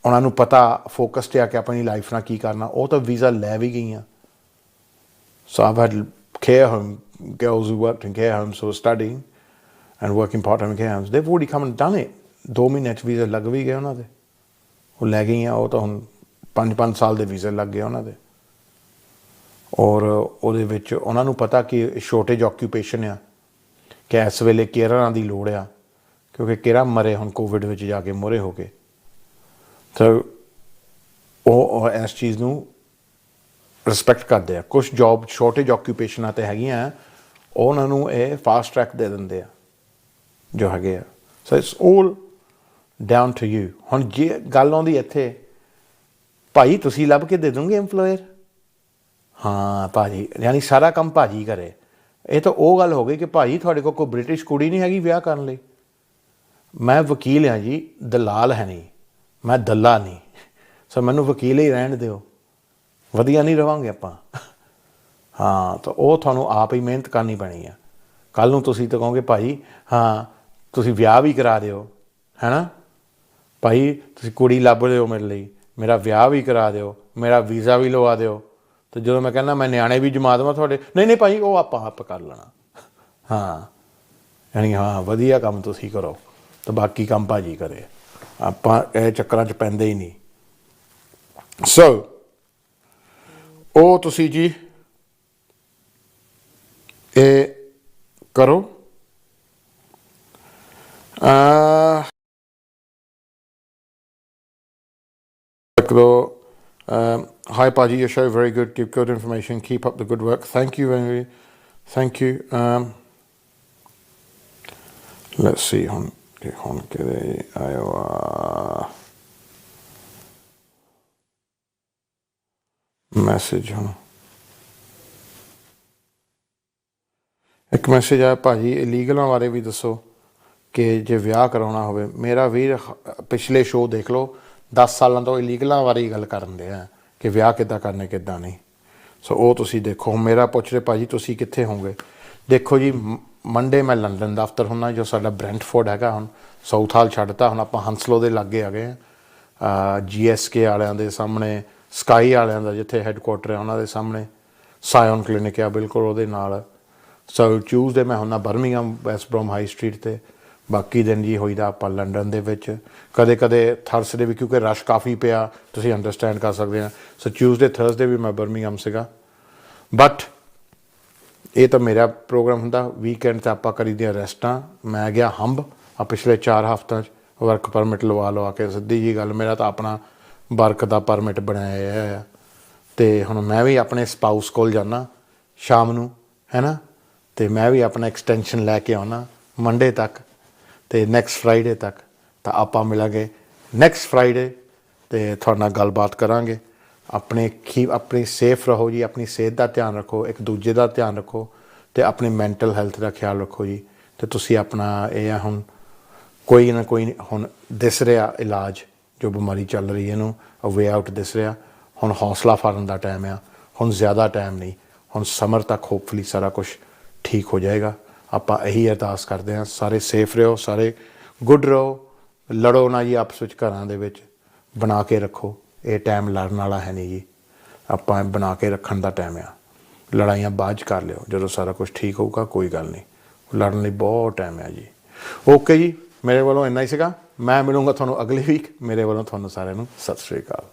ਉਹਨਾਂ ਨੂੰ ਪਤਾ ਫੋਕਸਡ ਆ ਕਿ ਆਪਣੀ ਲਾਈਫ ਨਾਲ ਕੀ ਕਰਨਾ, ਉਹ ਤਾਂ ਵੀਜ਼ਾ ਲੈ ਵੀ ਗਈਆਂ। So I've had care home girls who worked in care homes who were studying and working part-time in care homes, they've already come and done it। 2 ਮਹੀਨੇ 'ਚ ਵੀਜ਼ਾ ਲੱਗ ਵੀ ਗਏ ਉਹਨਾਂ ਦੇ, ਉਹ ਲੈ ਗਈਆਂ। ਉਹ ਤਾਂ ਹੁਣ 5-5 ਸਾਲ ਦੇ ਵੀਜ਼ੇ ਲੱਗ ਗਏ ਉਹਨਾਂ ਦੇ। ਔਰ ਉਹਦੇ ਵਿੱਚ ਉਹਨਾਂ ਨੂੰ ਪਤਾ ਕਿ ਸ਼ੋਰਟੇਜ ਆਕਿਊਪੇਸ਼ਨ ਆ, ਕਿ ਇਸ ਵੇਲੇ ਕੇਅਰਾਂ ਦੀ ਲੋੜ ਆ, ਕਿਉਂਕਿ ਕੇਅਰਾਂ ਮਰੇ ਹੁਣ ਕੋਵਿਡ ਵਿੱਚ ਜਾ ਕੇ ਮੋਰੇ ਹੋ ਕੇ। ਤਾਂ ਉਹ ਇਸ ਚੀਜ਼ ਨੂੰ ਰਿਸਪੈਕਟ ਕਰਦੇ ਆ। ਕੁਛ ਜੋਬ ਸ਼ੋਰਟੇਜ ਆਕਿਊਪੇਸ਼ਨਾਂ 'ਤੇ ਹੈਗੀਆਂ, ਉਹਨਾਂ ਨੂੰ ਇਹ ਫਾਸਟ ਟਰੈਕ ਦੇ ਦਿੰਦੇ ਆ ਜੋ ਹੈਗੇ ਆ। So it's 올 down to you. ਹੁਣ ਜੇ ਗੱਲ ਆਉਂਦੀ ਇੱਥੇ, ਭਾਈ ਤੁਸੀਂ ਲੱਭ ਕੇ ਦੇ ਦੋਗੇ ਐਮਪਲੋਇਰ? ਹਾਂ ਭਾਜੀ, ਯਾਨੀ ਸਾਰਾ ਕੰਮ ਭਾਜੀ ਕਰੇ। ਇਹ ਤਾਂ ਉਹ ਗੱਲ ਹੋ ਗਈ ਕਿ ਭਾਜੀ ਤੁਹਾਡੇ ਕੋਲ ਕੋਈ ਬ੍ਰਿਟਿਸ਼ ਕੁੜੀ ਨਹੀਂ ਹੈਗੀ ਵਿਆਹ ਕਰਨ ਲਈ। ਮੈਂ ਵਕੀਲ ਹਾਂ ਜੀ, ਦਲਾਲ ਹੈ ਨਹੀਂ, ਮੈਂ ਦੱਲਾ ਨਹੀਂ। ਸੋ ਮੈਨੂੰ ਵਕੀਲ ਹੀ ਰਹਿਣ ਦਿਓ, ਵਧੀਆ ਨਹੀਂ ਰਵਾਂਗੇ ਆਪਾਂ। ਹਾਂ, ਤਾਂ ਉਹ ਤੁਹਾਨੂੰ ਆਪ ਹੀ ਮਿਹਨਤ ਕਰਨੀ ਪੈਣੀ ਆ। ਕੱਲ੍ਹ ਨੂੰ ਤੁਸੀਂ ਤਾਂ ਕਹੋਗੇ ਭਾਈ ਹਾਂ ਤੁਸੀਂ ਵਿਆਹ ਵੀ ਕਰਾ ਦਿਓ, ਹੈ ਨਾ ਭਾਈ, ਤੁਸੀਂ ਕੁੜੀ ਲੱਭ ਦਿਓ ਮੇਰੇ ਲਈ, ਮੇਰਾ ਵਿਆਹ ਵੀ ਕਰਾ ਦਿਓ, ਮੇਰਾ ਵੀਜ਼ਾ ਵੀ ਲਵਾ ਦਿਓ। ਅਤੇ ਜਦੋਂ ਮੈਂ ਕਹਿੰਦਾ ਮੈਂ ਨਿਆਣੇ ਵੀ ਜਮਾ ਦੇਵਾਂ ਤੁਹਾਡੇ, ਨਹੀਂ ਨਹੀਂ ਭਾਈ ਉਹ ਆਪਾਂ ਆਪ ਕਰ ਲੈਣਾ। ਹਾਂ, ਯਾਨੀ ਹਾਂ ਵਧੀਆ ਕੰਮ ਤੁਸੀਂ ਕਰੋ ਅਤੇ ਬਾਕੀ ਕੰਮ ਭਾਜੀ ਕਰੇ। ਆਪਾਂ ਇਹ ਚੱਕਰਾਂ 'ਚ ਪੈਂਦੇ ਹੀ ਨਹੀਂ। ਸੋ ਉਹ ਤੁਸੀਂ ਜੀ ਇਹ ਕਰੋ। Hi Paji, your show very good, give good information, keep up the good work. Thank you very, thank you. Let's see ਹੁਣ ਕਿਹਦੇ ਆਇਆ ਮੈਸੇਜ। ਹੁਣ ਇੱਕ ਮੈਸੇਜ ਆਇਆ, ਭਾਜੀ ਇਲੀਗਲਾਂ ਬਾਰੇ ਵੀ ਦੱਸੋ ਕਿ ਜੇ ਵਿਆਹ ਕਰਾਉਣਾ ਹੋਵੇ। ਮੇਰਾ ਵੀਰ ਪਿਛਲੇ ਸ਼ੋਅ ਦੇਖ ਲਓ, 10 ਸਾਲਾਂ ਤੋਂ ਇਲੀਗਲਾਂ ਬਾਰੇ ਹੀ ਗੱਲ ਕਰਨ ਦੇ ਆ ਕਿ ਵਿਆਹ ਕਿੱਦਾਂ ਕਰਨੇ ਕਿੱਦਾਂ ਨਹੀਂ। ਸੋ ਉਹ ਤੁਸੀਂ ਦੇਖੋ। ਮੇਰਾ ਪੁੱਛ ਰਹੇ ਭਾਜੀ ਤੁਸੀਂ ਕਿੱਥੇ ਹੋਗੇ। ਦੇਖੋ ਜੀ, ਮੰਡੇ ਮੈਂ ਲੰਡਨ ਦਫ਼ਤਰ ਹੁੰਦਾ, ਜੋ ਸਾਡਾ ਬ੍ਰੈਂਟਫੋਰਡ ਹੈਗਾ। ਹੁਣ ਸਾਊਥ ਹਾਲ ਛੱਡਤਾ, ਹੁਣ ਆਪਾਂ ਹੰਸਲੋ ਦੇ ਲਾਗੇ ਆ ਗਏ ਹਾਂ। GSK ਵਾਲਿਆਂ ਦੇ ਸਾਹਮਣੇ, ਸਕਾਈ ਵਾਲਿਆਂ ਦਾ ਜਿੱਥੇ ਹੈੱਡਕੁਆਟਰ ਹੈ ਉਹਨਾਂ ਦੇ ਸਾਹਮਣੇ, ਸਾਇਨ ਕਲੀਨਿਕ ਆ ਬਿਲਕੁਲ ਉਹਦੇ ਨਾਲ। ਸੋ ਟਿਊਜ਼ਡੇ ਮੈਂ ਹੁੰਦਾ ਬਰਮਿੰਘਮ ਵੈਸਟ ਬ੍ਰੋਮ ਹਾਈ ਸਟਰੀਟ 'ਤੇ। ਬਾਕੀ ਦਿਨ ਜੀ ਹੋਈਦਾ ਆਪਾਂ ਲੰਡਨ ਦੇ ਵਿੱਚ, ਕਦੇ ਕਦੇ ਥਰਸਡੇ ਵੀ, ਕਿਉਂਕਿ ਰਸ਼ ਕਾਫੀ ਪਿਆ, ਤੁਸੀਂ ਅੰਡਰਸਟੈਂਡ ਕਰ ਸਕਦੇ ਆ। ਸੋ ਟਿਊਜ਼ਡੇ ਥਰਸਡੇ ਵੀ ਮੈਂ ਬਰਮਿੰਘਮ ਸੀਗਾ। ਬਟ ਇਹ ਤਾਂ ਮੇਰਾ ਪ੍ਰੋਗਰਾਮ ਹੁੰਦਾ। ਵੀਕਐਂਡ 'ਤੇ ਆਪਾਂ ਕਰੀ ਦੀਆਂ ਰੈਸਟਾਂ। ਮੈਂ ਗਿਆ ਹੰਬ ਆ ਪਿਛਲੇ 4 ਹਫ਼ਤਿਆਂ 'ਚ ਵਰਕ ਪਰਮਿਟ ਲਵਾ ਕੇ। ਸਿੱਧੀ ਜੀ ਗੱਲ, ਮੇਰਾ ਤਾਂ ਆਪਣਾ ਵਰਕ ਦਾ ਪਰਮਿਟ ਬਣਾਇਆ ਆ। ਅਤੇ ਹੁਣ ਮੈਂ ਵੀ ਆਪਣੇ ਸਪਾਊਸ ਕੋਲ ਜਾਂਦਾ ਸ਼ਾਮ ਨੂੰ, ਹੈ ਨਾ, ਅਤੇ ਮੈਂ ਵੀ ਆਪਣਾ ਐਕਸਟੈਂਸ਼ਨ ਲੈ ਕੇ ਆਉਣਾ ਮੰਡੇ ਤੱਕ ਅਤੇ ਨੈਕਸਟ ਫਰਾਈਡੇ ਤੱਕ। ਤਾਂ ਆਪਾਂ ਮਿਲਾਂਗੇ ਨੈਕਸਟ ਫਰਾਈਡੇ ਅਤੇ ਤੁਹਾਡੇ ਨਾਲ ਗੱਲਬਾਤ ਕਰਾਂਗੇ। ਆਪਣੀ ਸੇਫ ਰਹੋ ਜੀ, ਆਪਣੀ ਸਿਹਤ ਦਾ ਧਿਆਨ ਰੱਖੋ, ਇੱਕ ਦੂਜੇ ਦਾ ਧਿਆਨ ਰੱਖੋ ਅਤੇ ਆਪਣੀ ਮੈਂਟਲ ਹੈਲਥ ਦਾ ਖਿਆਲ ਰੱਖੋ ਜੀ। ਅਤੇ ਤੁਸੀਂ ਆਪਣਾ ਇਹ ਆ, ਹੁਣ ਕੋਈ ਨਾ ਕੋਈ ਹੁਣ ਦਿਸ ਰਿਹਾ ਇਲਾਜ, ਜੋ ਬਿਮਾਰੀ ਚੱਲ ਰਹੀ ਇਹਨੂੰ ਵੇ ਆਊਟ ਦਿਸ ਰਿਹਾ। ਹੁਣ ਹੌਸਲਾ ਫੜਨ ਦਾ ਟਾਈਮ ਆ, ਹੁਣ ਜ਼ਿਆਦਾ ਟਾਈਮ ਨਹੀਂ, ਹੁਣ ਸਮਰ ਤੱਕ ਹੋਪਫੁਲੀ ਸਾਰਾ ਕੁਛ ਠੀਕ ਹੋ ਜਾਏਗਾ। ਆਪਾਂ ਇਹੀ ਅਰਦਾਸ ਕਰਦੇ ਹਾਂ। ਸਾਰੇ ਸੇਫ ਰਹੋ, ਸਾਰੇ ਗੁੱਡ ਰਹੋ, ਲੜੋ ਨਾ ਜੀ ਆਪਸ ਵਿੱਚ, ਘਰਾਂ ਦੇ ਵਿੱਚ ਬਣਾ ਕੇ ਰੱਖੋ। ਇਹ ਟਾਈਮ ਲੜਨ ਵਾਲਾ ਹੈ ਨਹੀਂ ਜੀ, ਆਪਾਂ ਬਣਾ ਕੇ ਰੱਖਣ ਦਾ ਟਾਈਮ ਆ। ਲੜਾਈਆਂ ਬਾਅਦ 'ਚ ਕਰ ਲਿਓ, ਜਦੋਂ ਸਾਰਾ ਕੁਛ ਠੀਕ ਹੋਊਗਾ ਕੋਈ ਗੱਲ ਨਹੀਂ। ਲੜਨ ਲਈ ਬਹੁਤ ਟਾਈਮ ਹੈ ਜੀ। ਓਕੇ ਜੀ, ਮੇਰੇ ਵੱਲੋਂ ਇੰਨਾ ਹੀ ਸੀਗਾ। ਮੈਂ ਮਿਲੂੰਗਾ ਤੁਹਾਨੂੰ ਅਗਲੀ ਵੀਕ। ਮੇਰੇ ਵੱਲੋਂ ਤੁਹਾਨੂੰ ਸਾਰਿਆਂ ਨੂੰ ਸਤਿ ਸ਼੍ਰੀ ਅਕਾਲ।